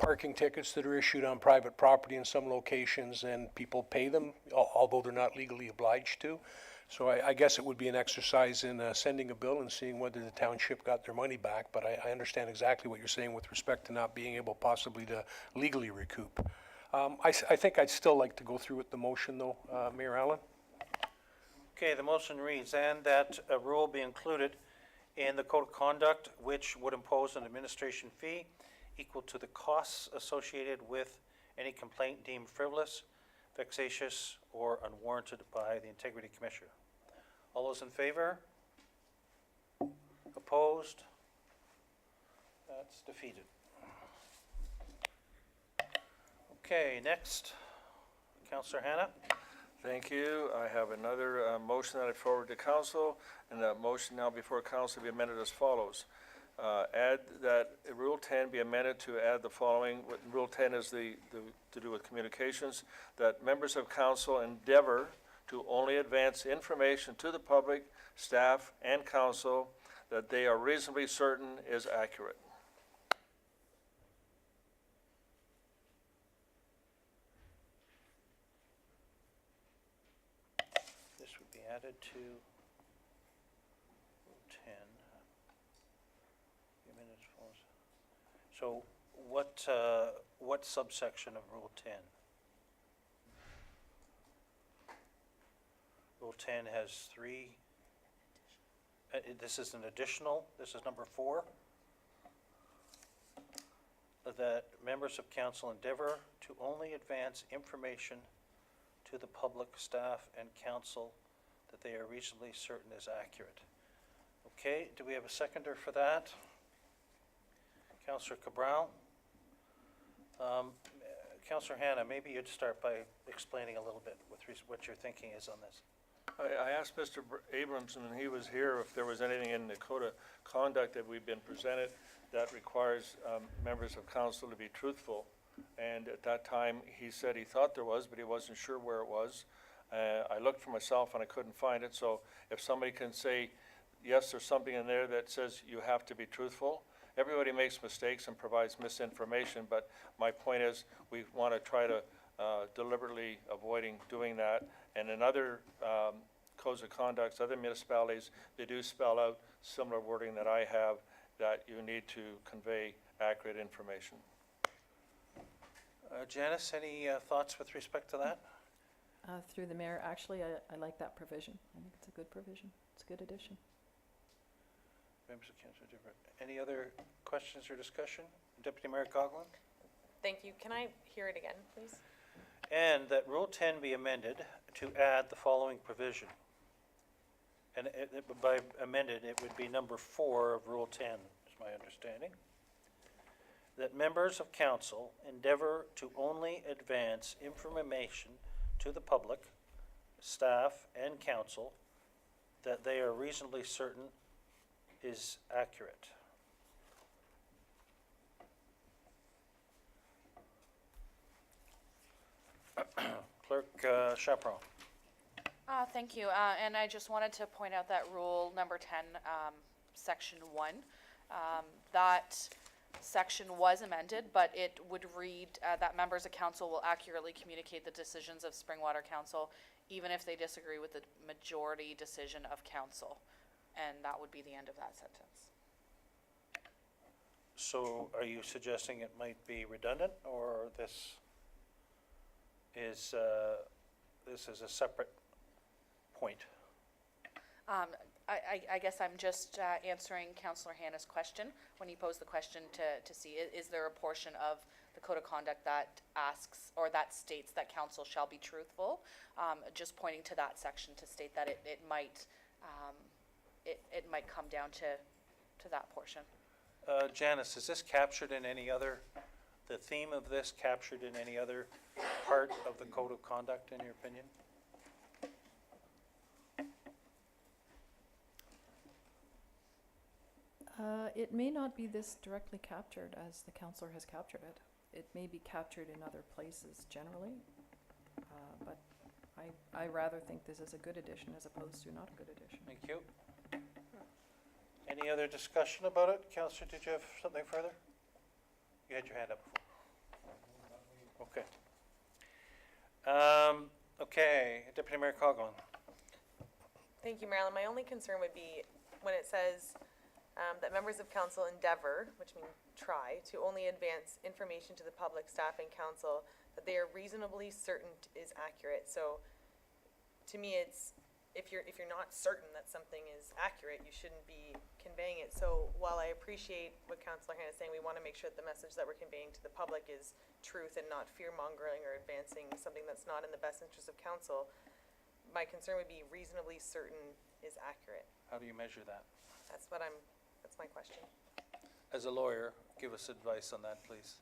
parking tickets that are issued on private property in some locations, and people pay them, although they're not legally obliged to. So I guess it would be an exercise in sending a bill and seeing whether the township got their money back, but I understand exactly what you're saying with respect to not being able possibly to legally recoup. I think I'd still like to go through with the motion, though, Mayor Allen. Okay, the motion reads, and that a rule be included in the code of conduct which would impose an administration fee equal to the costs associated with any complaint deemed frivolous, vexatious, or unwarranted by the Integrity Commissioner. All those in favor? Opposed? That's defeated. Okay, next, Councillor Hanna. Thank you. I have another motion that I forward to council, and that motion now before council be amended as follows. Add that Rule 10 be amended to add the following. Rule 10 is to do with communications, that members of council endeavor to only advance information to the public, staff, and council that they are reasonably certain is accurate. This would be added to Rule 10. Few minutes follows. So what subsection of Rule 10? Rule 10 has three. This is an additional, this is number 4. That members of council endeavor to only advance information to the public, staff, and council that they are reasonably certain is accurate. Okay, do we have a seconder for that? Councillor Cabral? Councillor Hannah, maybe you'd start by explaining a little bit what your thinking is on this. I asked Mr. Abrams when he was here if there was anything in the code of conduct that we've been presented that requires members of council to be truthful. And at that time, he said he thought there was, but he wasn't sure where it was. I looked for myself and I couldn't find it, so if somebody can say, yes, there's something in there that says you have to be truthful. Everybody makes mistakes and provides misinformation, but my point is, we want to try to deliberately avoiding doing that. And in other codes of conduct, other municipalities, they do spell out similar wording that I have, that you need to convey accurate information. Janice, any thoughts with respect to that? Through the mayor, actually, I like that provision. I think it's a good provision. It's a good addition. Members of council, any other questions or discussion? Deputy Mayor Coughlin? Thank you. Can I hear it again, please? And that Rule 10 be amended to add the following provision. And by amended, it would be number 4 of Rule 10, is my understanding. That members of council endeavor to only advance information to the public, staff, and council that they are reasonably certain is accurate. Clerk Chaperon. Thank you. And I just wanted to point out that rule number 10, section 1, that section was amended, but it would read that members of council will accurately communicate the decisions of Springwater Council, even if they disagree with the majority decision of council. And that would be the end of that sentence. So are you suggesting it might be redundant, or this is a separate point? I guess I'm just answering Councillor Hannah's question when he posed the question to see, is there a portion of the code of conduct that asks or that states that council shall be truthful? Just pointing to that section to state that it might come down to that portion. Janice, is this captured in any other, the theme of this captured in any other part of the code of conduct, in your opinion? It may not be this directly captured as the councillor has captured it. It may be captured in other places generally, but I rather think this is a good addition as opposed to not a good addition. Thank you. Any other discussion about it? Councillor, did you have something further? You had your hand up before. Okay. Okay, Deputy Mayor Coughlin. Thank you, Marilyn. My only concern would be when it says that members of council endeavor, which means try, to only advance information to the public, staff, and council that they are reasonably certain is accurate. So, to me, it's if you're not certain that something is accurate, you shouldn't be conveying it. So, while I appreciate what Councillor Hannah is saying, we want to make sure that the message that we're conveying to the public is truth and not fear mongering or advancing something that's not in the best interest of council. My concern would be reasonably certain is accurate. How do you measure that? That's my question. As a lawyer, give us advice on that, please.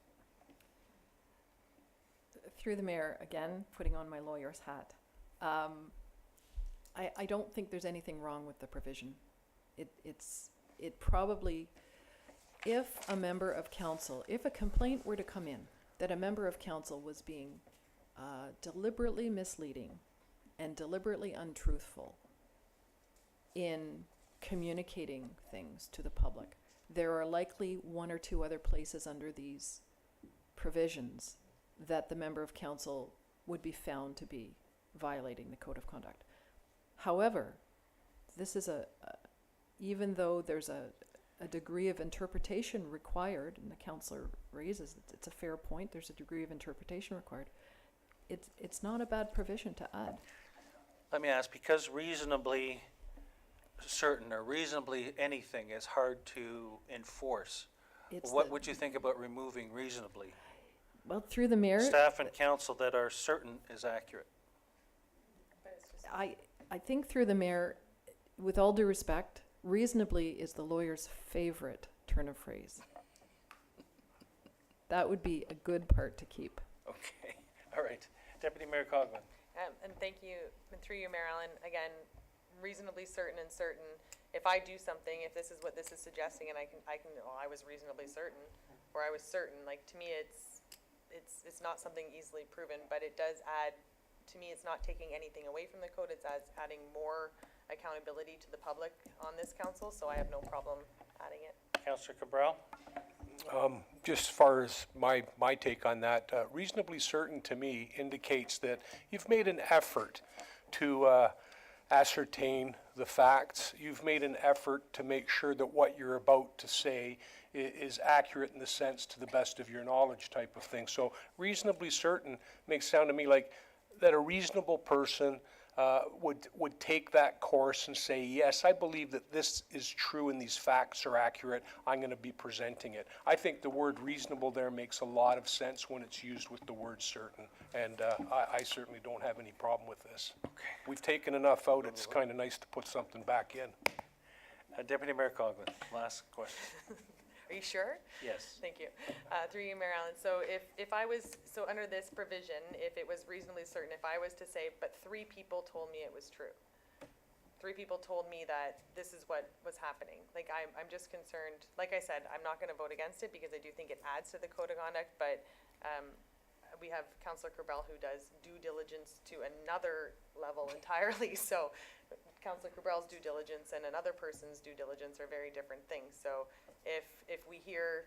Through the mayor, again, putting on my lawyer's hat. I don't think there's anything wrong with the provision. It probably, if a member of council, if a complaint were to come in that a member of council was being deliberately misleading and deliberately untruthful in communicating things to the public, there are likely one or two other places under these provisions that the member of council would be found to be violating the code of conduct. However, this is even though there's a degree of interpretation required, and the councillor raises, it's a fair point, there's a degree of interpretation required, it's not a bad provision to add. Let me ask, because reasonably certain or reasonably anything is hard to enforce, It's what the- would you think about removing reasonably? Well, through the mayor, Staff and council that are certain is accurate. I think through the mayor, with all due respect, reasonably is the lawyer's favorite turn of phrase. That would be a good part to keep. Okay, all right. Deputy Mayor Cogman. And thank you, and through you, Mayor Allen, again, reasonably certain and certain. If I do something, if this is what this is suggesting, and I was reasonably certain, or I was certain, like, to me, it's not something easily proven, but it does add, to me, it's not taking anything away from the code, it's adding more accountability to the public on this council, so I have no problem adding it. Councillor Cabral? Just as far as my take on that, reasonably certain to me indicates that you've made an effort to ascertain the facts. You've made an effort to make sure that what you're about to say is accurate in the sense to the best of your knowledge type of thing. So reasonably certain makes it sound to me like that a reasonable person would take that course and say, yes, I believe that this is true and these facts are accurate. I'm going to be presenting it. I think the word reasonable there makes a lot of sense when it's used with the word certain. And I certainly don't have any problem with this. Okay. We've taken enough out. It's kind of nice to put something back in. Deputy Mayor Cogman, last question. Are you sure? Yes. Thank you. Through you, Mayor Allen. So if I was, so under this provision, if it was reasonably certain, if I was to say, but 3 people told me it was true. 3 people told me that this is what was happening. Like, I'm just concerned, like I said, I'm not gonna vote against it because I do think it adds to the code of conduct, but, we have Councillor Cabral who does due diligence to another level entirely. So Councillor Cabral's due diligence and another person's due diligence are very different things. So if we hear,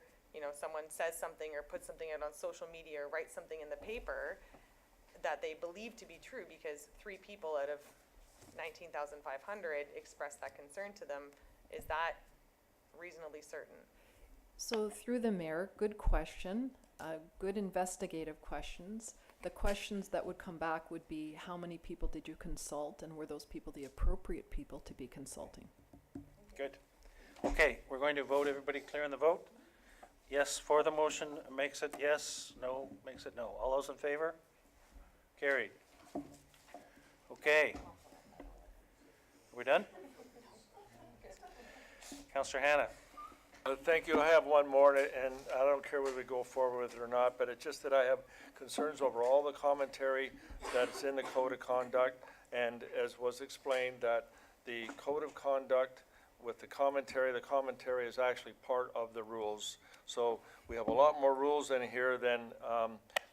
someone says something or puts something out on social media or writes something in the paper that they believe to be true because 3 people out of 19,500 expressed that concern to them, is that reasonably certain? So through the mayor, good question, good investigative questions. The questions that would come back would be, how many people did you consult, and were those people the appropriate people to be consulting? Good. Okay, we're going to vote. Everybody clear on the vote? Yes for the motion makes it yes, no makes it no. All those in favor? Carried. Okay. Are we done? Councillor Hannah. Thank you. I have one more, and I don't care whether we go forward with it or not, but it's just that I have concerns over all the commentary that's in the code of conduct, and as was explained, that the code of conduct with the commentary is actually part of the rules. So we have a lot more rules in here than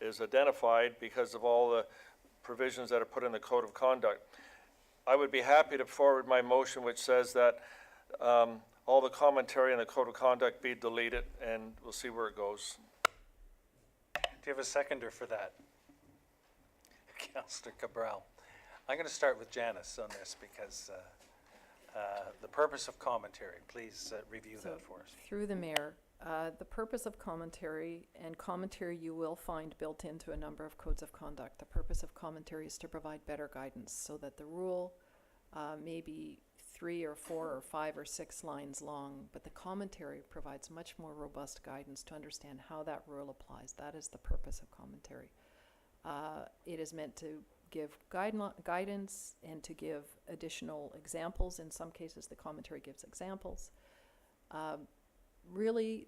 is identified because of all the provisions that are put in the code of conduct. I would be happy to forward my motion which says that all the commentary in the code of conduct be deleted, and we'll see where it goes. Do you have a seconder for that? Councillor Cabral. I'm going to start with Janice on this because the purpose of commentary, please review that for us. Through the mayor, the purpose of commentary, and commentary you will find built into a number of codes of conduct. The purpose of commentary is to provide better guidance so that the rule may be 3 or 4 or 5 or 6 lines long, but the commentary provides much more robust guidance to understand how that rule applies. That is the purpose of commentary. It is meant to give guidance and to give additional examples. In some cases, the commentary gives examples. Really,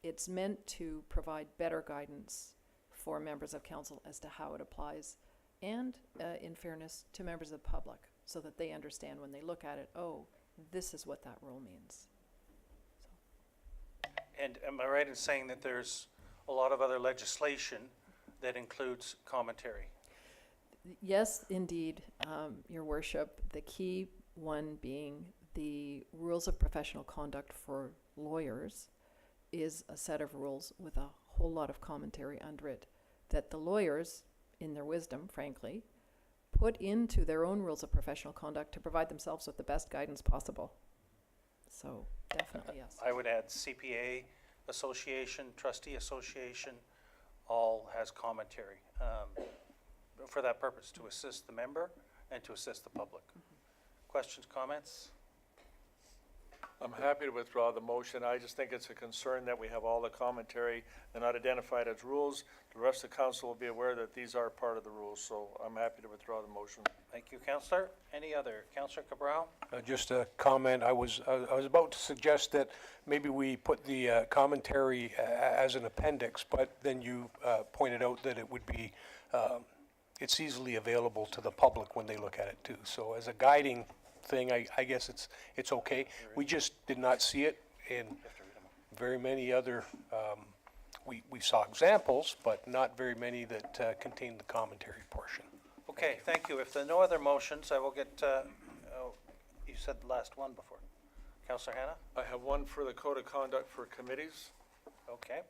it's meant to provide better guidance for members of council as to how it applies, and in fairness to members of the public, so that they understand when they look at it, oh, this is what that rule means. And am I right in saying that there's a lot of other legislation that includes commentary? Yes, indeed, Your Worship. The key one being the rules of professional conduct for lawyers is a set of rules with a whole lot of commentary under it that the lawyers, in their wisdom, frankly, put into their own rules of professional conduct to provide themselves with the best guidance possible. So definitely yes. I would add CPA Association, Trustee Association, all has commentary for that purpose, to assist the member and to assist the public. Questions, comments? I'm happy to withdraw the motion. I just think it's a concern that we have all the commentary. They're not identified as rules. The rest of the council will be aware that these are part of the rules, so I'm happy to withdraw the motion. Thank you, Councillor. Any other? Councillor Cabral? Just a comment, I was about to suggest that maybe we put the commentary as an appendix, but then you pointed out that it would be, it's easily available to the public when they look at it too. So as a guiding thing, I guess it's okay. We just did not see it in very many other, we saw examples, but not very many that contained the commentary portion. Okay, thank you. If there are no other motions, I will get, you said the last one before. Councillor Hannah? I have one for the code of conduct for committees. Okay.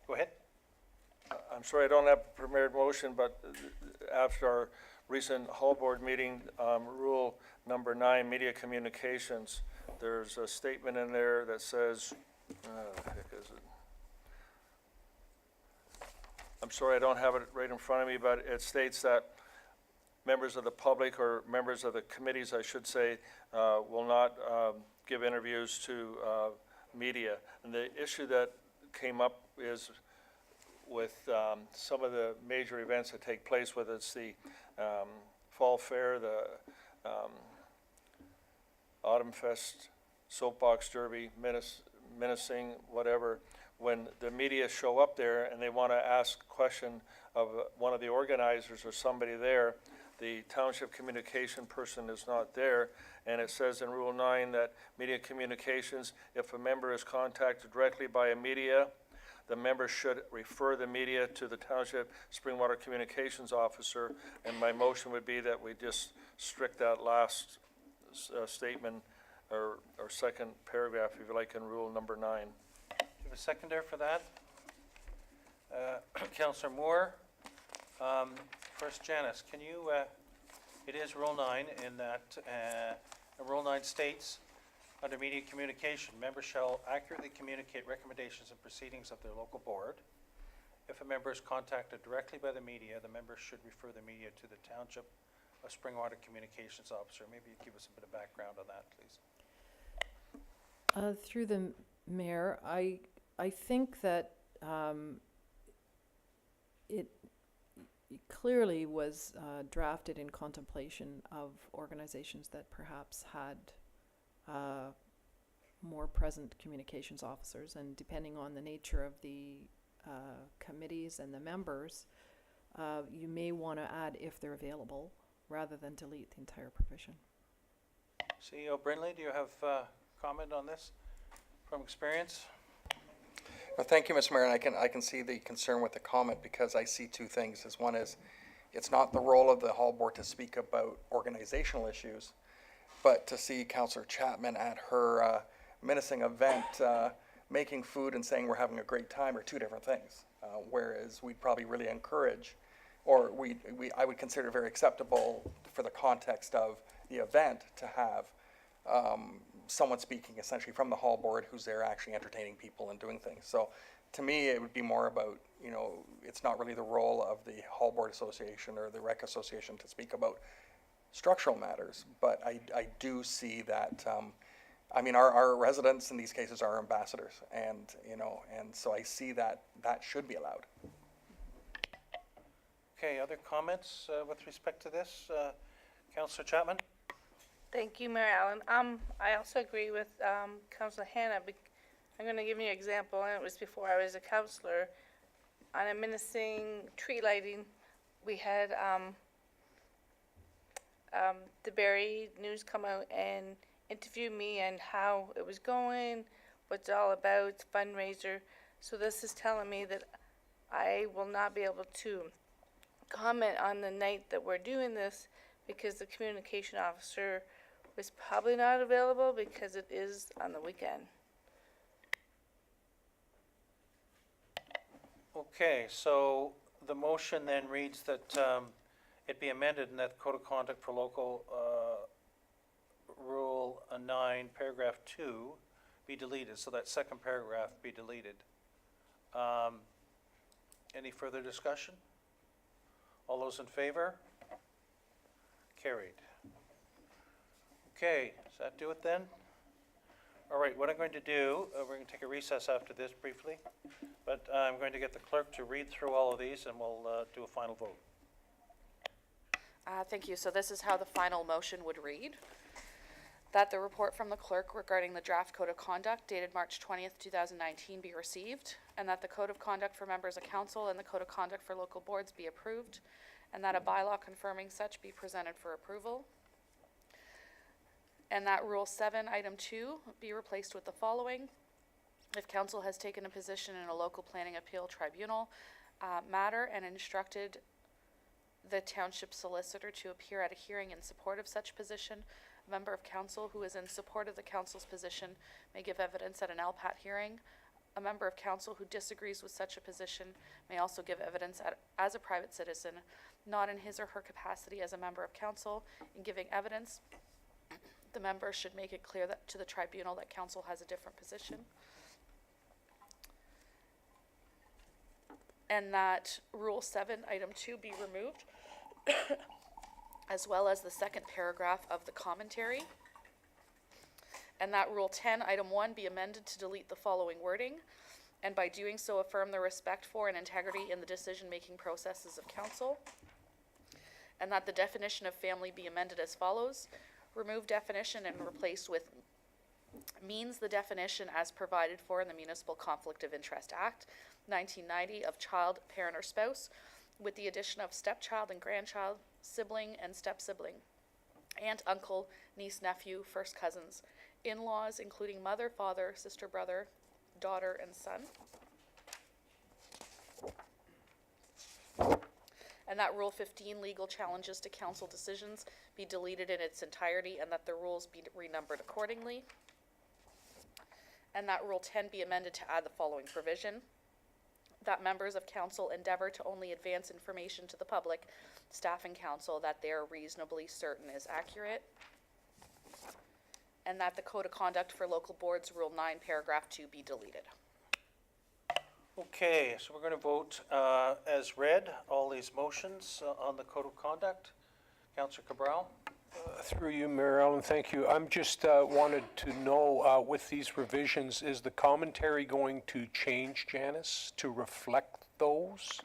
Go ahead. I'm sorry, I don't have a prepared motion, but after our recent Hull Board meeting, Rule number 9, Media Communications, there's a statement in there that says, the heck is it? I'm sorry, I don't have it right in front of me, but it states that members of the public, or members of the committees, I should say, will not give interviews to media. And the issue that came up is with some of the major events that take place, whether it's the Fall Fair, the Autumn Fest, Soapbox Derby, menacing, whatever, when the media show up there and they want to ask a question of one of the organizers or somebody there, the township communication person is not there, and it says in Rule 9 that media communications, if a member is contacted directly by a media, the member should refer the media to the Township Springwater Communications Officer, and my motion would be that we just strict that last statement, or second paragraph, if you like, in Rule number 9. Do you have a seconder for that? Councillor Moore. First, Janice, can you, it is Rule 9 in that, Rule 9 states, under media communication, members shall accurately communicate recommendations and proceedings of their local board. If a member is contacted directly by the media, the member should refer the media to the Township of Springwater Communications Officer. Maybe you give us a bit of background on that, please. Through the mayor, I think that it clearly was drafted in contemplation of organizations that perhaps had more present communications officers, and depending on the nature of the committees and the members, you may want to add if they're available rather than delete the entire provision. CEO Brindley, do you have comment on this from experience? Well, thank you, Mr. Mayor, and I can see the concern with the comment, because I see two things. As one is, it's not the role of the Hall Board to speak about organizational issues, but to see Councillor Chapman at her menacing event making food and saying we're having a great time are two different things. Whereas we'd probably really encourage, or I would consider it very acceptable for the context of the event to have someone speaking essentially from the Hall Board who's there actually entertaining people and doing things. So to me, it would be more about, you know, it's not really the role of the Hall Board Association or the Rec Association to speak about structural matters, but I do see that, I mean, our residents in these cases are ambassadors, and, you know, and so I see that that should be allowed. Okay, other comments with respect to this? Councillor Chapman? Thank you, Mayor Allen. I also agree with Councillor Hannah. I'm going to give you an example, and it was before I was a councillor. On a menacing tree lighting, we had the Barrie News come out and interview me and how it was going, what it's all about, fundraiser. So this is telling me that I will not be able to comment on the night that we're doing this because the communication officer was probably not available because it is on the weekend. Okay, so the motion then reads that it be amended and that Code of Conduct for Local Rule 9, Paragraph 2 be deleted, so that second paragraph be deleted. Any further discussion? All those in favor? Carried. Okay, does that do it then? All right, what I'm going to do, we're going to take a recess after this briefly, but I'm going to get the clerk to read through all of these and we'll do a final vote. Thank you. So this is how the final motion would read. That the report from the clerk regarding the draft code of conduct dated March 20th, 2019 be received, and that the code of conduct for members of council and the code of conduct for local boards be approved, and that a bylaw confirming such be presented for approval. And that Rule 7, Item 2 be replaced with the following. If council has taken a position in a local planning appeal tribunal matter and instructed the township solicitor to appear at a hearing in support of such position, a member of council who is in support of the council's position may give evidence at an LPAT hearing. A member of council who disagrees with such a position may also give evidence as a private citizen, not in his or her capacity as a member of council. In giving evidence, the member should make it clear that to the tribunal that council has a different position. And that Rule 7, Item 2 be removed, as well as the second paragraph of the commentary. And that Rule 10, Item 1 be amended to delete the following wording, and by doing so affirm the respect for and integrity in the decision-making processes of council. And that the definition of family be amended as follows. Remove definition and replace with means the definition as provided for in the Municipal Conflict of Interest Act, 1990, of child, parent, or spouse, with the addition of stepchild and grandchild, sibling and step-sibling, aunt, uncle, niece, nephew, first cousins, in-laws, including mother, father, sister, brother, daughter, and son. And that Rule 15, legal challenges to council decisions, be deleted in its entirety, and that the rules be renumbered accordingly. And that Rule 10 be amended to add the following provision. That members of council endeavor to only advance information to the public, staff and council, that they are reasonably certain is accurate. And that the Code of Conduct for Local Boards, Rule 9, Paragraph 2 be deleted. Okay, so we're going to vote as read, all these motions on the Code of Conduct. Councillor Cabral? Through you, Mayor Allen, thank you. I'm just wanted to know, with these revisions, is the commentary going to change, Janice, to reflect those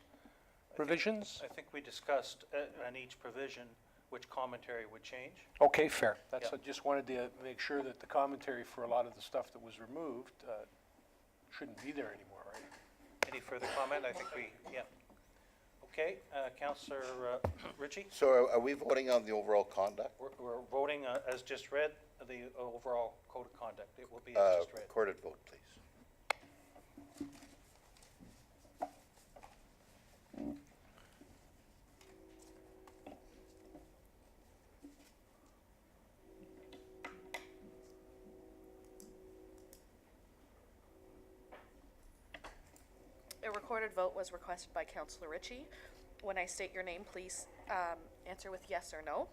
revisions? I think we discussed on each provision which commentary would change. Okay, fair. That's, Yeah. I just wanted to make sure that the commentary for a lot of the stuff that was removed shouldn't be there anymore, right? Any further comment? I think we, yeah. Okay, Councillor Ritchie? So are we voting on the overall conduct? We're voting as just read, the overall Code of Conduct. It will be as just read. Recorded vote, please. A recorded vote was requested by Councillor Ritchie. When I state your name, please answer with yes or no.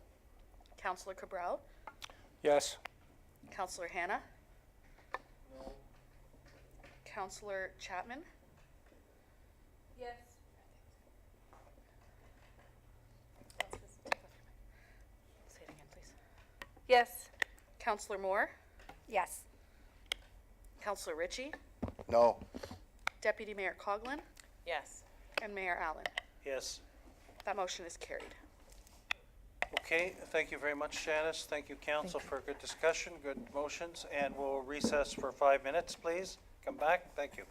Councillor Cabral, Yes. Councillor Hannah. No. Councillor Chapman. Yes. Say it again, please. Yes. Councillor Moore, Yes. Councillor Ritchie, No. Deputy Mayor Coughlin, Yes. and Mayor Allen. Yes. That motion is carried. Okay, thank you very much, Janice. Thank you, council, for a good discussion, good motions, and we'll recess for 5 minutes, please. Come back. Thank you.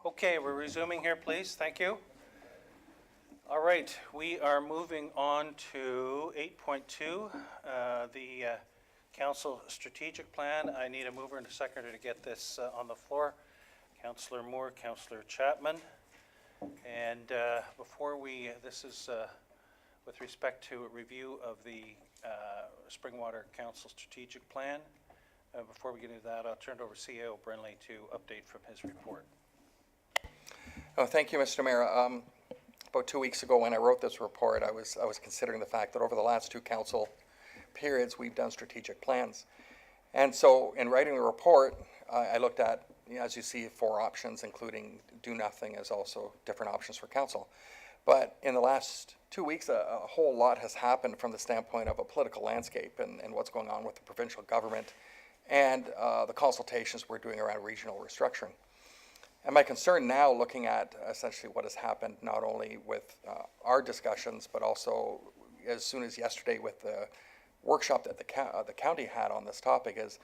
Okay, we're resuming here, please. Thank you. All right, we are moving on to 8.2, the council strategic plan. I need a mover and a seconder to get this on the floor. Councillor Moore, Councillor Chapman. And before we, this is with respect to a review of the Springwater Council strategic plan. Before we get into that, I'll turn it over to CEO Brenley to update from his report. Oh, thank you, Mr. Mayor. About 2 weeks ago, when I wrote this report, I was considering the fact that over the last two council periods, we've done strategic plans. And so in writing the report, I looked at, as you see, 4 options, including do nothing as also different options for council. But in the last 2 weeks, a whole lot has happened from the standpoint of a political landscape and what's going on with the provincial government and the consultations we're doing around regional restructuring. And my concern now, looking at essentially what has happened, not only with our discussions, but also as soon as yesterday with the workshop that the county had on this topic, is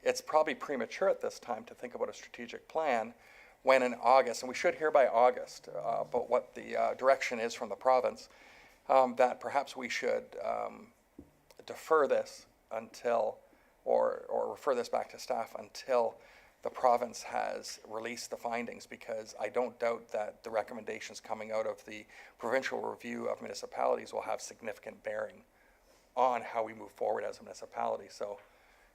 it's probably premature at this time to think about a strategic plan when in August, and we should hear by August about what the direction is from the province, that perhaps we should defer this until, or refer this back to staff until the province has released the findings, because I don't doubt that the recommendations coming out of the provincial review of municipalities will have significant bearing on how we move forward as a municipality. So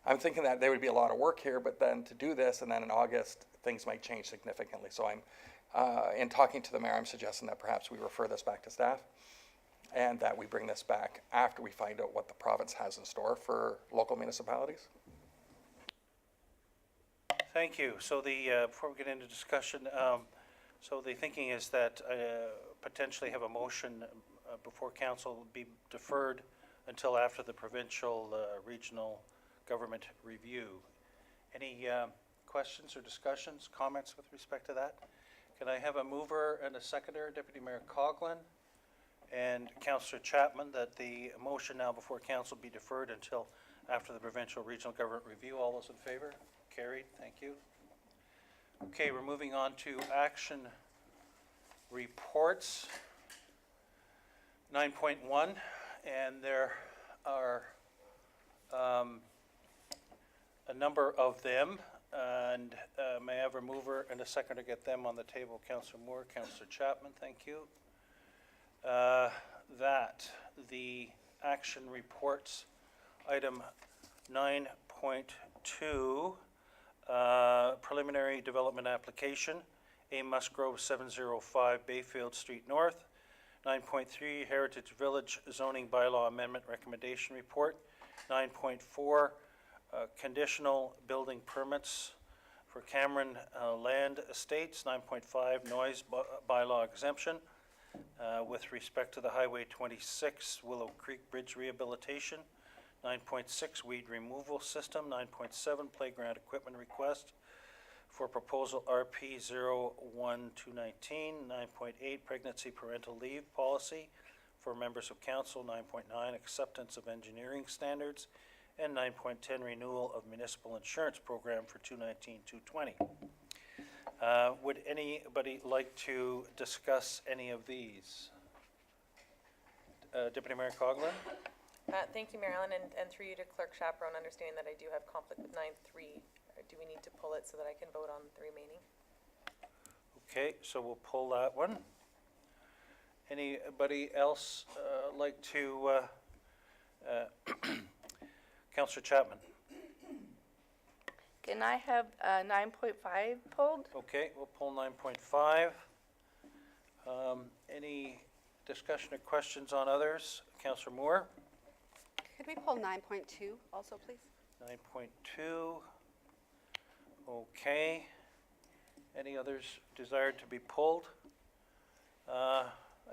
I'm thinking that there would be a lot of work here, but then to do this, and then in August, things might change significantly. So I'm, in talking to the mayor, I'm suggesting that perhaps we refer this back to staff and that we bring this back after we find out what the province has in store for local municipalities. Thank you. So the, before we get into discussion, so the thinking is that potentially have a motion before council be deferred until after the provincial regional government review. Any questions or discussions, comments with respect to that? Can I have a mover and a seconder, Deputy Mayor Coughlin and Councillor Chapman, that the motion now before council be deferred until after the provincial regional government review? All those in favor? Carried. Thank you. Okay, we're moving on to action reports. 9.1, and there are a number of them, and may I have a mover and a second to get them on the table? Councillor Moore, Councillor Chapman, thank you. That the action reports, item 9.2, preliminary development application, A. Musgrove 705 Bayfield Street North. 9.3, Heritage Village Zoning Bylaw Amendment Recommendation Report. 9.4, conditional building permits for Cameron Land Estates. 9.5, noise bylaw exemption with respect to the Highway 26 Willow Creek Bridge rehabilitation. 9.6, weed removal system. 9.7, playground equipment request for proposal RP 01219. 9.8, pregnancy parental leave policy for members of council. 9.9, acceptance of engineering standards. And 9.10, renewal of municipal insurance program for 2019-2020. Would anybody like to discuss any of these? Deputy Mayor Coughlin? Thank you, Marilyn, and through you to Clerk Chaperone, understanding that I do have conflict with 9.3. Do we need to pull it so that I can vote on the remaining? Okay, so we'll pull that one. Anybody else like to, Councillor Chapman? Can I have 9.5 pulled? Okay, we'll pull 9.5. Any discussion or questions on others? Councillor Moore? Could we pull 9.2 also, please? 9.2. Okay. Any others desired to be pulled? I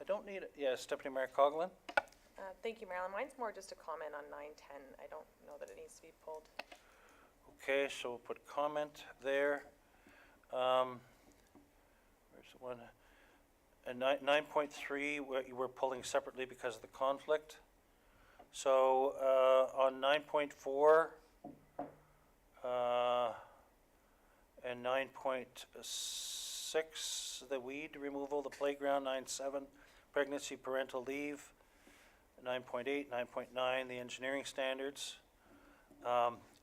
don't need it. Yes, Deputy Mayor Coughlin? Thank you, Marilyn. Mine's more just a comment on 9.10. I don't know that it needs to be pulled. Okay, so we'll put comment there. Where's the one? And 9.3, we're pulling separately because of the conflict. So on 9.4 and 9.7, 9.6, the weed removal, the playground. 9.7, pregnancy parental leave. 9.8, 9.9, the engineering standards.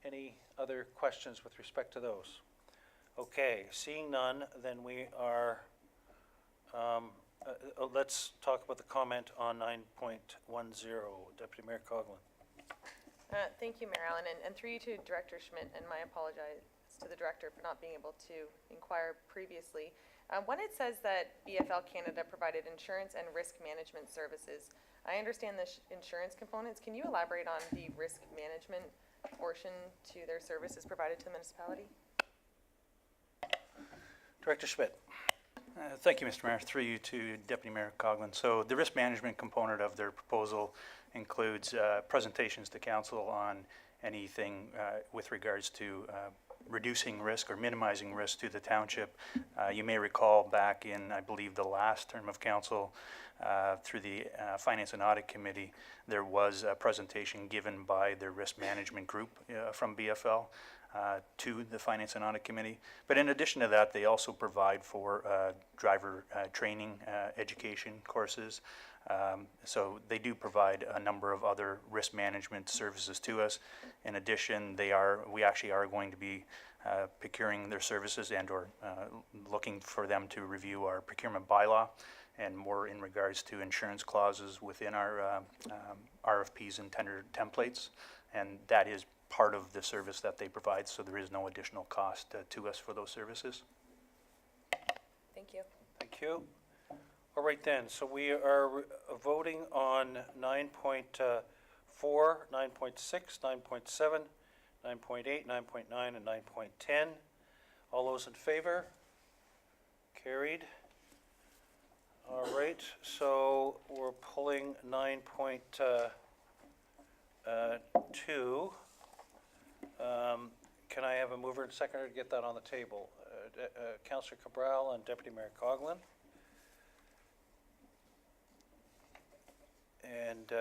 Any other questions with respect to those? Okay, seeing none, then we are, let's talk about the comment on 9.10, Deputy Mayor Coughlin. Thank you, Mayor Allen, and through you to Director Schmidt, and my apologies to the Director for not being able to inquire previously. When it says that BFL Canada provided insurance and risk management services, I understand the insurance components. Can you elaborate on the risk management portion to their services provided to the municipality? Director Schmidt. Thank you, Mr. Mayor. Through you to Deputy Mayor Coughlin. So the risk management component of their proposal includes presentations to council on anything with regards to reducing risk or minimizing risk to the township. You may recall back in, I believe, the last term of council, through the Finance and Audit Committee, there was a presentation given by the risk management group from BFL to the Finance and Audit Committee. But in addition to that, they also provide for driver training education courses. So they do provide a number of other risk management services to us. In addition, we actually are going to be procuring their services and or looking for them to review our procurement bylaw and more in regards to insurance clauses within our RFPs and tender templates. And that is part of the service that they provide, so there is no additional cost to us for those services. Thank you. Thank you. All right then, so we are voting on 9.4, 9.6, 9.7, 9.8, 9.9, and 9.10. All those in favor? Carried. All right, so we're pulling 9.2. Can I have a mover and seconder to get that on the table? Councillor Cabral and Deputy Mayor Coughlin. And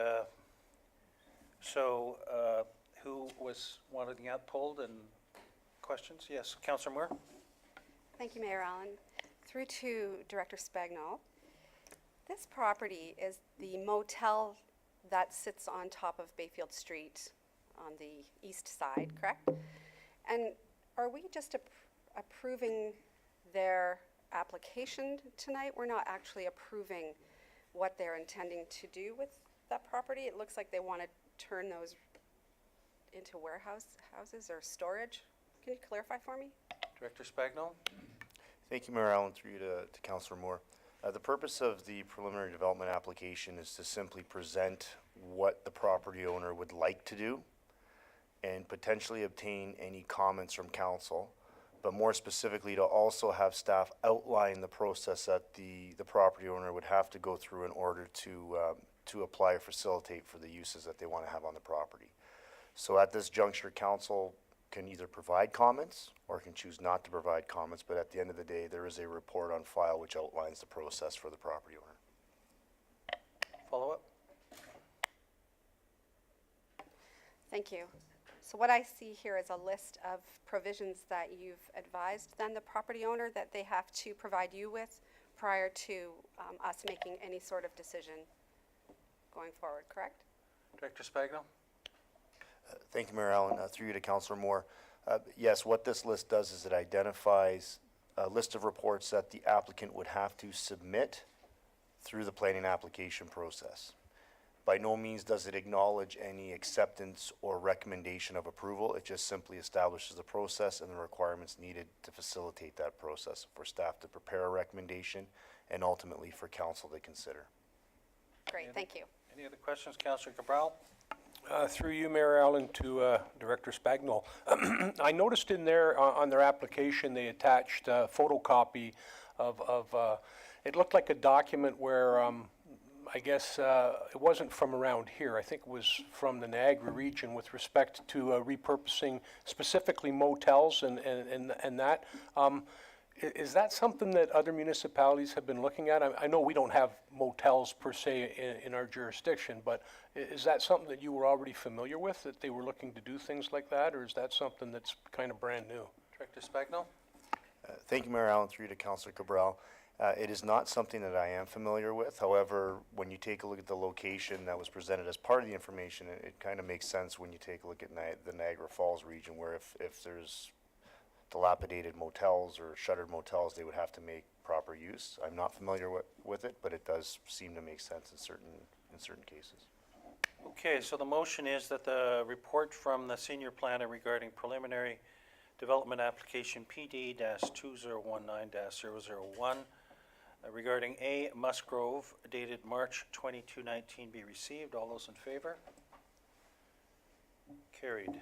who was wanting that pulled and questions? Yes, Councillor Moore. Thank you, Mayor Allen. Through to Director Spagnol. This property is the motel that sits on top of Bayfield Street on the east side, correct? And are we just approving their application tonight? We're not actually approving what they're intending to do with that property. It looks like they want to turn those into houses or storage. Can you clarify for me? Director Spagnol. Thank you, Mayor Allen, through you to Councillor Moore. The purpose of the preliminary development application is to simply present what the property owner would like to do and potentially obtain any comments from council, but more specifically to also have staff outline the process that the property owner would have to go through in order to apply or facilitate for the uses that they want to have on the property. So at this juncture, council can either provide comments or can choose not to provide comments, but at the end of the day, there is a report on file which outlines the process for the property owner. Follow up. Thank you. So what I see here is a list of provisions that you've advised then the property owner that they have to provide you with prior to us making any sort of decision going forward, correct? Director Spagnol. Thank you, Mayor Allen. Through you to Councillor Moore. Yes, what this list does is it identifies a list of reports that the applicant would have to submit through the planning application process. By no means does it acknowledge any acceptance or recommendation of approval. It just simply establishes the process and the requirements needed to facilitate that process for staff to prepare a recommendation and ultimately for council to consider. Great, thank you. Any other questions, Councillor Cabral? Through you, Mayor Allen, to Director Spagnol. I noticed in there, on their application, they attached a photocopy of it looked like a document where I guess it wasn't from around here. I think it was from the Niagara region with respect to repurposing specifically motels and that. Is that something that other municipalities have been looking at? I know we don't have motels per se in our jurisdiction, but is that something that you were already familiar with, that they were looking to do things like that, or is that something that's kind of brand new? Director Spagnol. Thank you, Mayor Allen, through you to Councillor Cabral. It is not something that I am familiar with. However, when you take a look at the location that was presented as part of the information, it kind of makes sense when you take a look at the Niagara Falls region, where if there's dilapidated motels or shuttered motels, they would have to make proper use. I'm not familiar with it, but it does seem to make sense in certain cases. Okay, so the motion is that the report from the senior planner regarding preliminary development application PD-2019-001 regarding A. Musgrove dated March 2219 be received. All those in favor? Carried.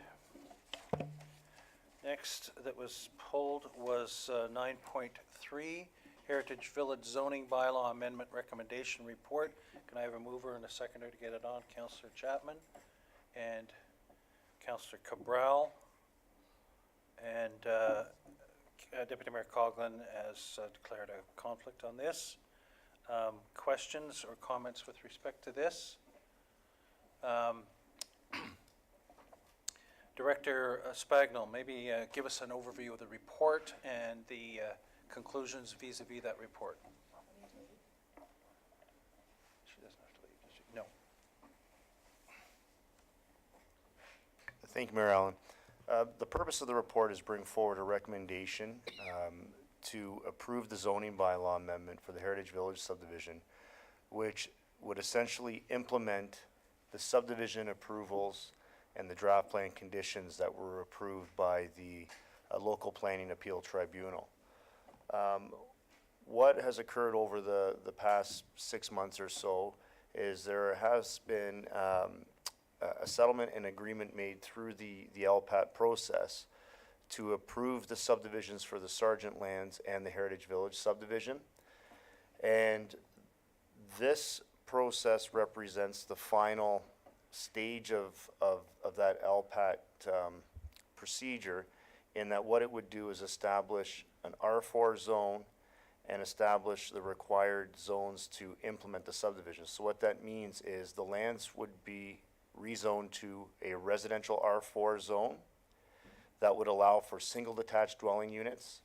Next that was pulled was 9.3, Heritage Village Zoning Bylaw Amendment Recommendation Report. Can I have a mover and a seconder to get it on? Councillor Chapman and Councillor Cabral. And Deputy Mayor Coughlin has declared a conflict on this. Questions or comments with respect to this? Director Spagnell, maybe give us an overview of the report and the conclusions vis-a-vis that report. She doesn't have to leave, does she? No. Thank you, Mayor Allen. The purpose of the report is bring forward a recommendation to approve the zoning bylaw amendment for the Heritage Village subdivision, which would essentially implement the subdivision approvals and the draft plan conditions that were approved by the local planning appeal tribunal. What has occurred over the past 6 months or so is there has been a settlement and agreement made through the LPAT process to approve the subdivisions for the Sargent Lands and the Heritage Village subdivision. And this process represents the final stage of that LPAT procedure, in that what it would do is establish an R4 zone and establish the required zones to implement the subdivision. So what that means is the lands would be rezoned to a residential R4 zone that would allow for single detached dwelling units.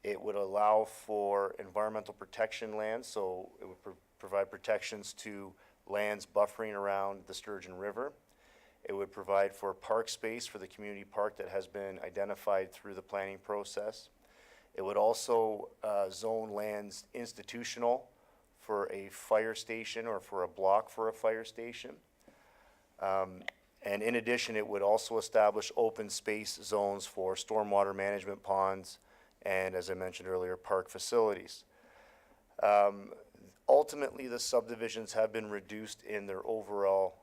It would allow for environmental protection lands, so it would provide protections to lands buffering around the Sturgeon River. It would provide for park space for the community park that has been identified through the planning process. It would also zone lands institutional for a fire station or for a block for a fire station. And in addition, it would also establish open space zones for stormwater management ponds and, as I mentioned earlier, park facilities. Ultimately, the subdivisions have been reduced in their overall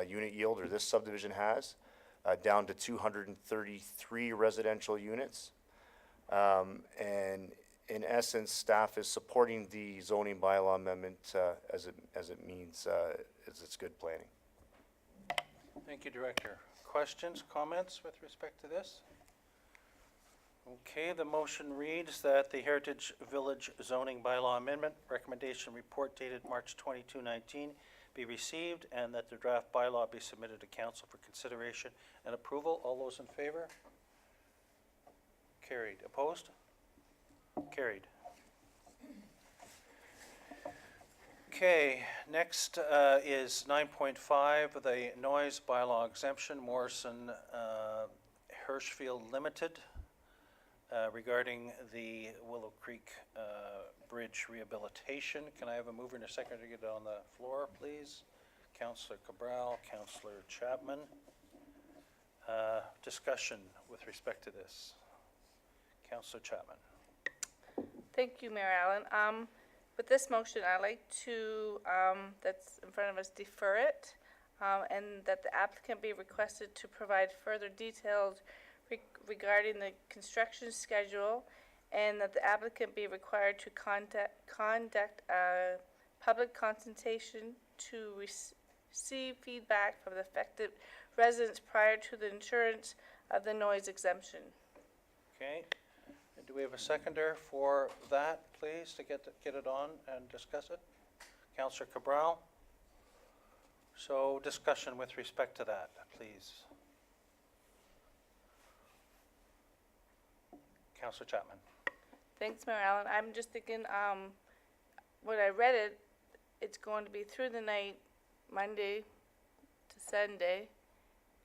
unit yield, or this subdivision has, down to 233 residential units. And in essence, staff is supporting the zoning bylaw amendment as it means it's good planning. Thank you, Director. Questions, comments with respect to this? Okay, the motion reads that the Heritage Village Zoning Bylaw Amendment Recommendation Report dated March 2219 be received, and that the draft bylaw be submitted to council for consideration and approval. All those in favor? Carried. Opposed? Carried. Okay, next is 9.5, the noise bylaw exemption, Morrison Hirschfield Limited, regarding the Willow Creek Bridge rehabilitation. Can I have a mover and a seconder to get it on the floor, please? Councillor Cabral, Councillor Chapman. Discussion with respect to this. Councillor Chapman. Thank you, Mayor Allen. With this motion, I'd like to, that's in front of us, defer it, and that the applicant be requested to provide further details regarding the construction schedule, and that the applicant be required to conduct a public consultation to receive feedback from the affected residents prior to the insurance of the noise exemption. Okay. And do we have a seconder for that, please, to get it on and discuss it? Councillor Cabral. So discussion with respect to that, please. Councillor Chapman. Thanks, Mayor Allen. I'm just thinking, when I read it, it's going to be through the night, Monday to Sunday.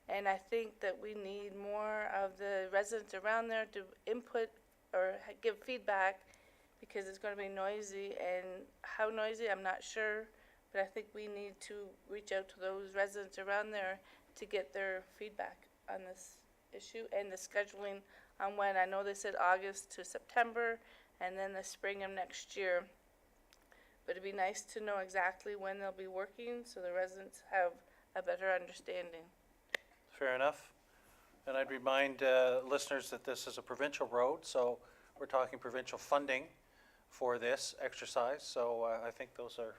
And I think that we need more of the residents around there to input or give feedback, because it's gonna be noisy, and how noisy, I'm not sure. But I think we need to reach out to those residents around there to get their feedback on this issue and the scheduling on when. I know they said August to September and then the spring of next year. But it'd be nice to know exactly when they'll be working so the residents have a better understanding. Fair enough. And I'd remind listeners that this is a provincial road, so we're talking provincial funding for this exercise. So I think those are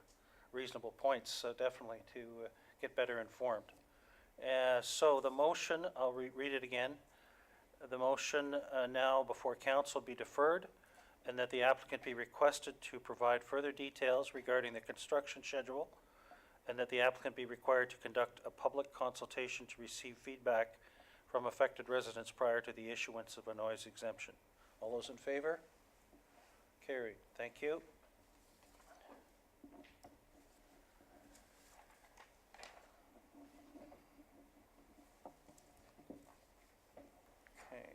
reasonable points, definitely, to get better informed. So the motion, I'll read it again. The motion now before council be deferred, and that the applicant be requested to provide further details regarding the construction schedule, and that the applicant be required to conduct a public consultation to receive feedback from affected residents prior to the issuance of a noise exemption. All those in favor? Carried. Thank you. Okay.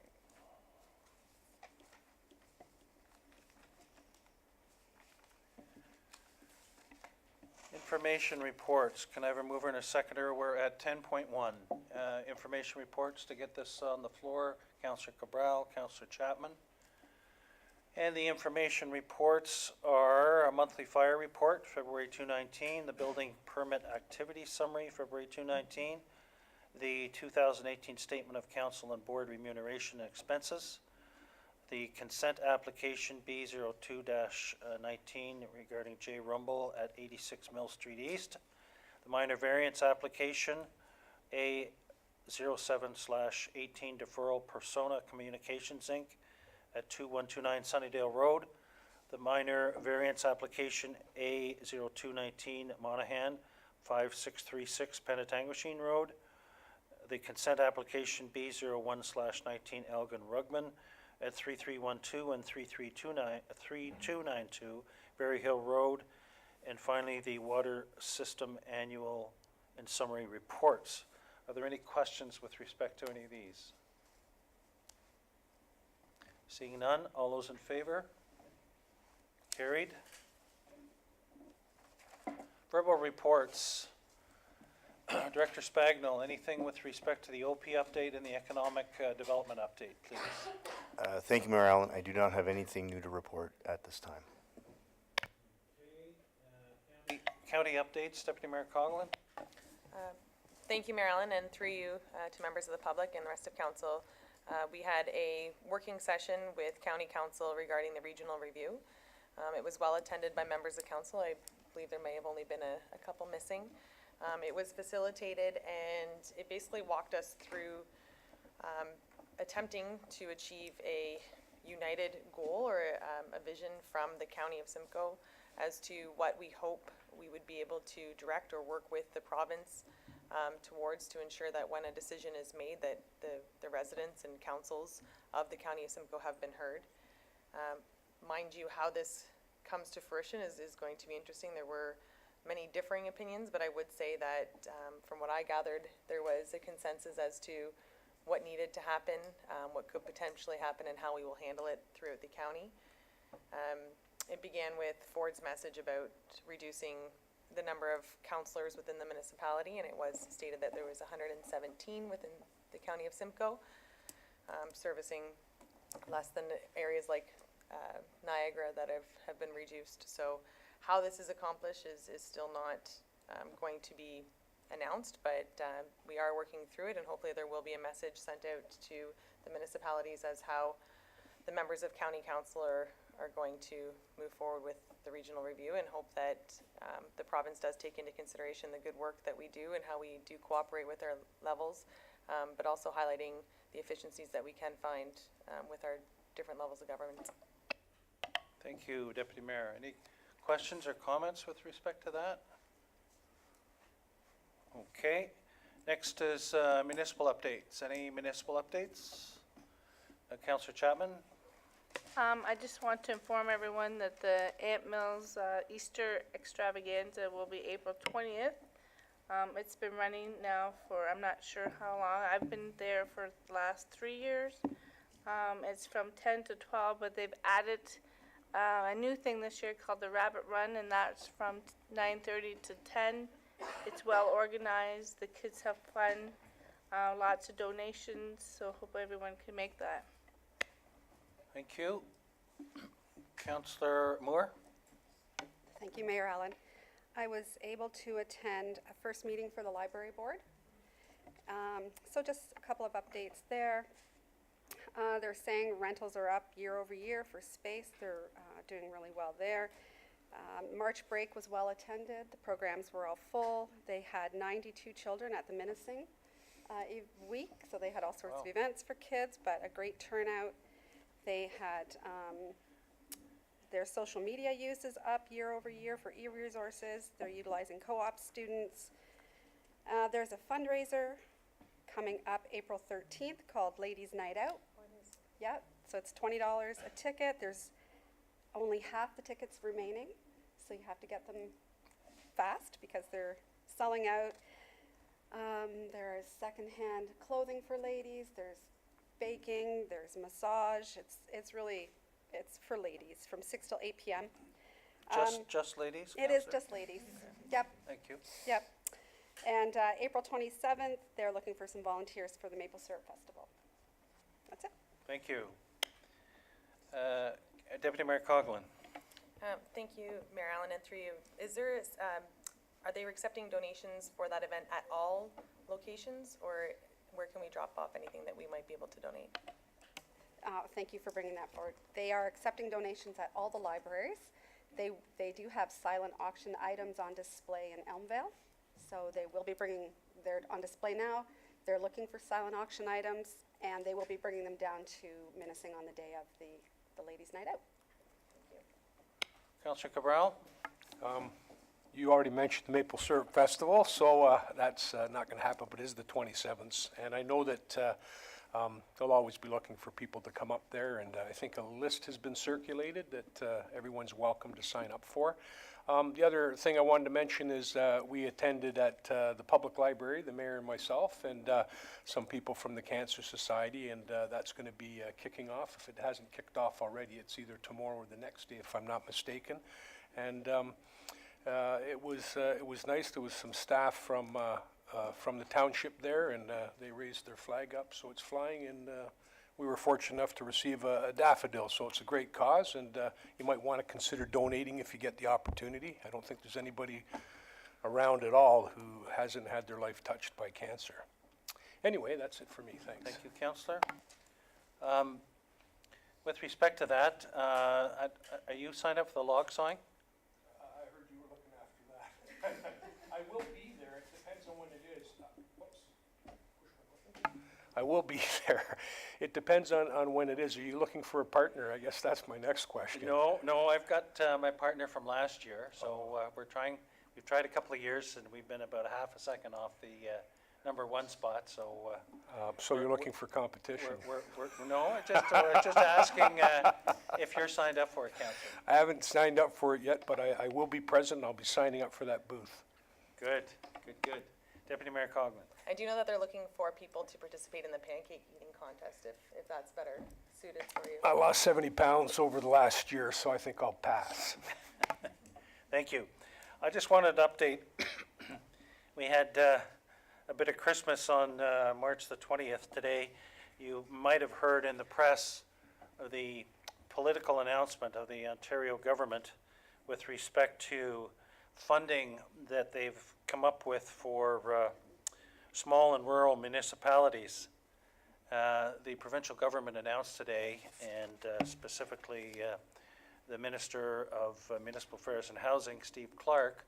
Information reports. Can I have a mover and a seconder? We're at 10.1. Information reports to get this on the floor. Councillor Cabral, Councillor Chapman. And the information reports are a monthly fire report, February 2019, the building permit activity summary, February 2019, the 2018 statement of council and board remuneration and expenses, the consent application B02-19 regarding J. Rumble at 86 Mill Street East, the minor variance application A07/18 deferral Persona Communications Inc. at 2129 Sunnydale Road, the minor variance application A0219 Monahan 5636 Penetanguishene Road, the consent application B01/19 Elgin Rugman at 3312 and 3292 Berry Hill Road, and finally the water system annual and summary reports. Are there any questions with respect to any of these? Seeing none, all those in favor? Carried. Verbal reports. Director Spagnell, anything with respect to the OP update and the economic development update, please? Thank you, Mayor Allen. I do not have anything new to report at this time. County updates, Deputy Mayor Coughlin. Thank you, Mayor Allen, and through you to members of the public and the rest of council. We had a working session with County Council regarding the regional review. It was well attended by members of council. I believe there may have only been a couple missing. It was facilitated, and it basically walked us through attempting to achieve a united goal or a vision from the County of Simcoe as to what we hope we would be able to direct or work with the province towards, to ensure that when a decision is made, that the residents and councils of the County of Simcoe have been heard. Mind you, how this comes to fruition is going to be interesting. There were many differing opinions, but I would say that from what I gathered, there was a consensus as to what needed to happen, what could potentially happen, and how we will handle it throughout the county. It began with Ford's message about reducing the number of councillors within the municipality, and it was stated that there was 117 within the County of Simcoe, servicing less than areas like Niagara that have been reduced. So how this is accomplished is still not going to be announced, but we are working through it, and hopefully there will be a message sent out to the municipalities as how the members of County Council are going to move forward with the regional review, and hope that the province does take into consideration the good work that we do and how we do cooperate with our levels, but also highlighting the efficiencies that we can find with our different levels of government. Thank you, Deputy Mayor. Any questions or comments with respect to that? Okay. Next is municipal updates. Any municipal updates? Councillor Chapman? I just want to inform everyone that the Ant Mills Easter extravaganza will be April 20th. It's been running now for, I'm not sure how long. I've been there for the last 3 years. It's from 10 to 12, but they've added a new thing this year called the Rabbit Run, and that's from 9:30 to 10. It's well organized. The kids have fun. Lots of donations, so hope everyone can make that. Thank you. Councillor Moore? Thank you, Mayor Allen. I was able to attend a first meeting for the library board. So just a couple of updates there. They're saying rentals are up year over year for space. They're doing really well there. March break was well attended. The programs were all full. They had 92 children at the Minising week, so they had all sorts of events for kids, but a great turnout. They had their social media use is up year over year for e-resources. They're utilizing co-op students. There's a fundraiser coming up April 13th called Ladies Night Out. Yep, so it's $20 a ticket. There's only half the tickets remaining, so you have to get them fast because they're selling out. There is secondhand clothing for ladies. There's baking. There's massage. It's for ladies from 6 till 8 p.m. Just ladies? It is Councillor? just ladies. Yep, Thank you. yep. And April 27th, they're looking for some volunteers for the Maple Syrup Festival. That's it. Thank you. Deputy Mayor Coughlin? Thank you, Mayor Allen, and through you. Are they accepting donations for that event at all locations, or where can we drop off anything that we might be able to donate? Thank you for bringing that forward. They are accepting donations at all the libraries. They do have silent auction items on display in Elmvale, so they will be bringing, they're on display now. They're looking for silent auction items, and they will be bringing them down to Minising on the day of the Ladies' Night Out. Councillor Cabral? You already mentioned the Maple Syrup Festival, so that's not going to happen, but it is the 27th. And I know that they'll always be looking for people to come up there, and I think a list has been circulated that everyone's welcome to sign up for. The other thing I wanted to mention is we attended at the public library, the mayor and myself, and some people from the Cancer Society, and that's going to be kicking off. If it hasn't kicked off already, it's either tomorrow or the next day, if I'm not mistaken. And it was nice. There was some staff from the township there, and they raised their flag up, so it's flying, and we were fortunate enough to receive a daffodil, so it's a great cause, and you might want to consider donating if you get the opportunity. I don't think there's anybody around at all who hasn't had their life touched by cancer. Anyway, that's it for me. Thanks. Thank you, Councillor. With respect to that, are you signed up for the log sawing? I heard you were looking after that. I will be there. It depends on when it is. I will be there. It depends on when it is. Are you looking for a partner? I guess that's my next question. No, I've got my partner from last year, so we've tried a couple of years, and we've been about a half a second off the #1 spot, so. So you're looking for competition? No, just asking if you're signed up for it, Councillor. I haven't signed up for it yet, but I will be present. I'll be signing up for that booth. Good. Deputy Mayor Coughlin. I do know that they're looking for people to participate in the pancake eating contest, if that's better suited for you. I lost 70 pounds over the last year, so I think I'll pass. Thank you. I just wanted to update. We had a bit of Christmas on March the 20th today. You might have heard in the press of the political announcement of the Ontario government with respect to funding that they've come up with for small and rural municipalities. The provincial government announced today, and specifically the Minister of Municipal Affairs and Housing, Steve Clark,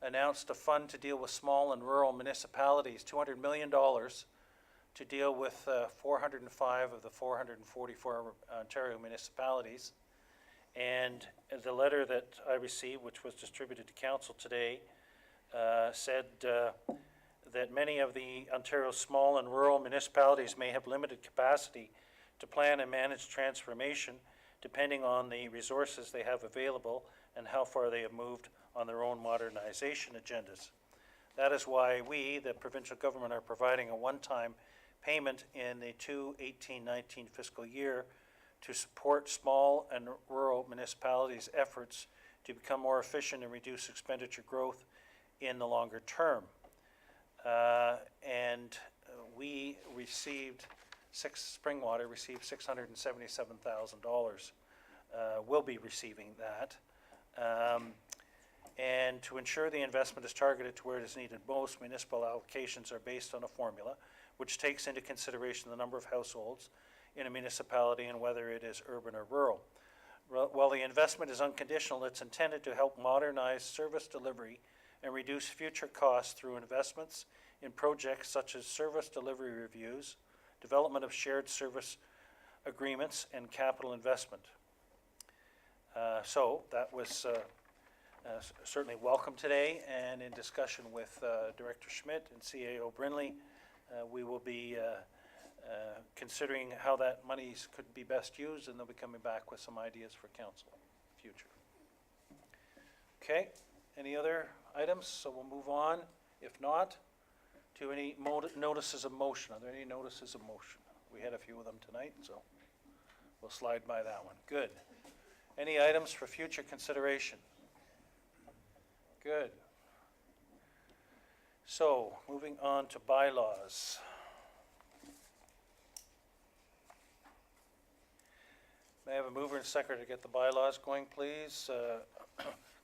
announced a fund to deal with small and rural municipalities, $200 million to deal with 405 of the 444 Ontario municipalities. And the letter that I received, which was distributed to council today, said that many of the Ontario small and rural municipalities may have limited capacity to plan and manage transformation depending on the resources they have available and how far they have moved on their own modernization agendas. That is why we, the provincial government, are providing a one-time payment in the 2018-19 fiscal year to support small and rural municipalities' efforts to become more efficient and reduce expenditure growth in the longer term. We received, Springwater received $677,000. Will be receiving that. And to ensure the investment is targeted to where it is needed most, municipal allocations are based on a formula which takes into consideration the number of households in a municipality and whether it is urban or rural. While the investment is unconditional, it's intended to help modernize service delivery and reduce future costs through investments in projects such as service delivery reviews, development of shared service agreements, and capital investment. So that was certainly welcome today, and in discussion with Director Schmidt and CAO Brinley, we will be considering how that money could be best used, and they'll be coming back with some ideas for council future. Okay, any other items? So we'll move on. If not, to any notices of motion. Are there any notices of motion? We had a few of them tonight, so we'll slide by that one. Good. Any items for future consideration? Good. So, moving on to bylaws. May I have a mover and seconder to get the bylaws going, please?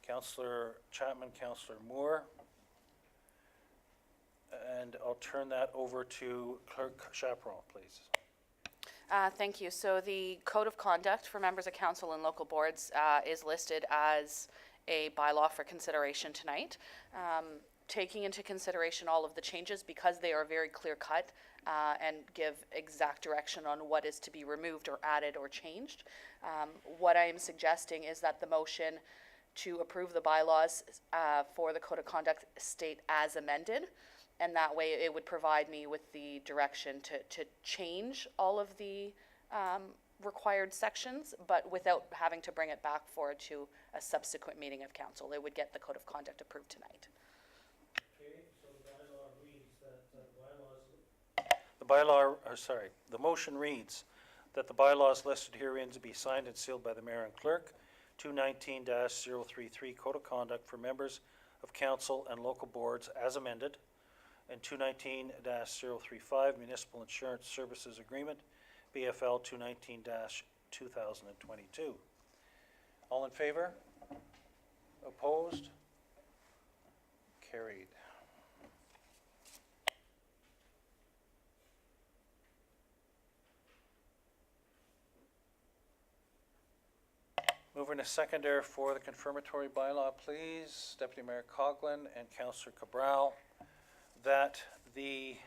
Councillor Chapman, Councillor Moore. And I'll turn that over to Clerk Chaperon, please. Thank you. So the Code of Conduct for members of council and local boards is listed as a bylaw for consideration tonight. Taking into consideration all of the changes, because they are very clear-cut and give exact direction on what is to be removed or added or changed. What I am suggesting is that the motion to approve the bylaws for the Code of Conduct state as amended, and that way it would provide me with the direction to change all of the required sections, but without having to bring it back forward to a subsequent meeting of council. It would get the Code of Conduct approved tonight. Okay, so the motion reads that the bylaws listed herein to be signed and sealed by the mayor and clerk, 219-033 Code of Conduct for members of council and local boards as amended, and 219-035 Municipal Insurance Services Agreement, BFL 219-2022. All in favor? Opposed? Carried. Moving to seconder for the confirmatory bylaw, please. Deputy Mayor Coughlin and Councillor Cabral. That the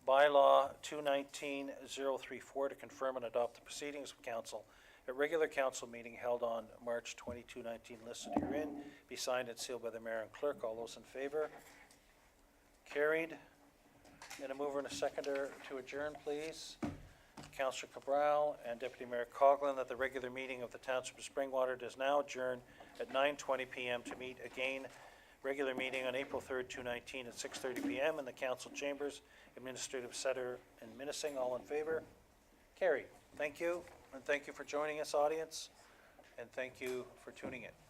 bylaw 219-034 to confirm and adopt the proceedings of council at regular council meeting held on March 22, 19 listed herein be signed and sealed by the mayor and clerk. All those in favor? Carried. And a mover and a seconder to adjourn, please. Councillor Cabral and Deputy Mayor Coughlin, that the regular meeting of the Township of Springwater does now adjourn at 9:20 p.m. to meet again regular meeting on April 3rd, 2019 at 6:30 p.m. in the council chambers, Administrative Center in Minising. All in favor? Carried. Thank you, and thank you for joining us, audience, and thank you for tuning in.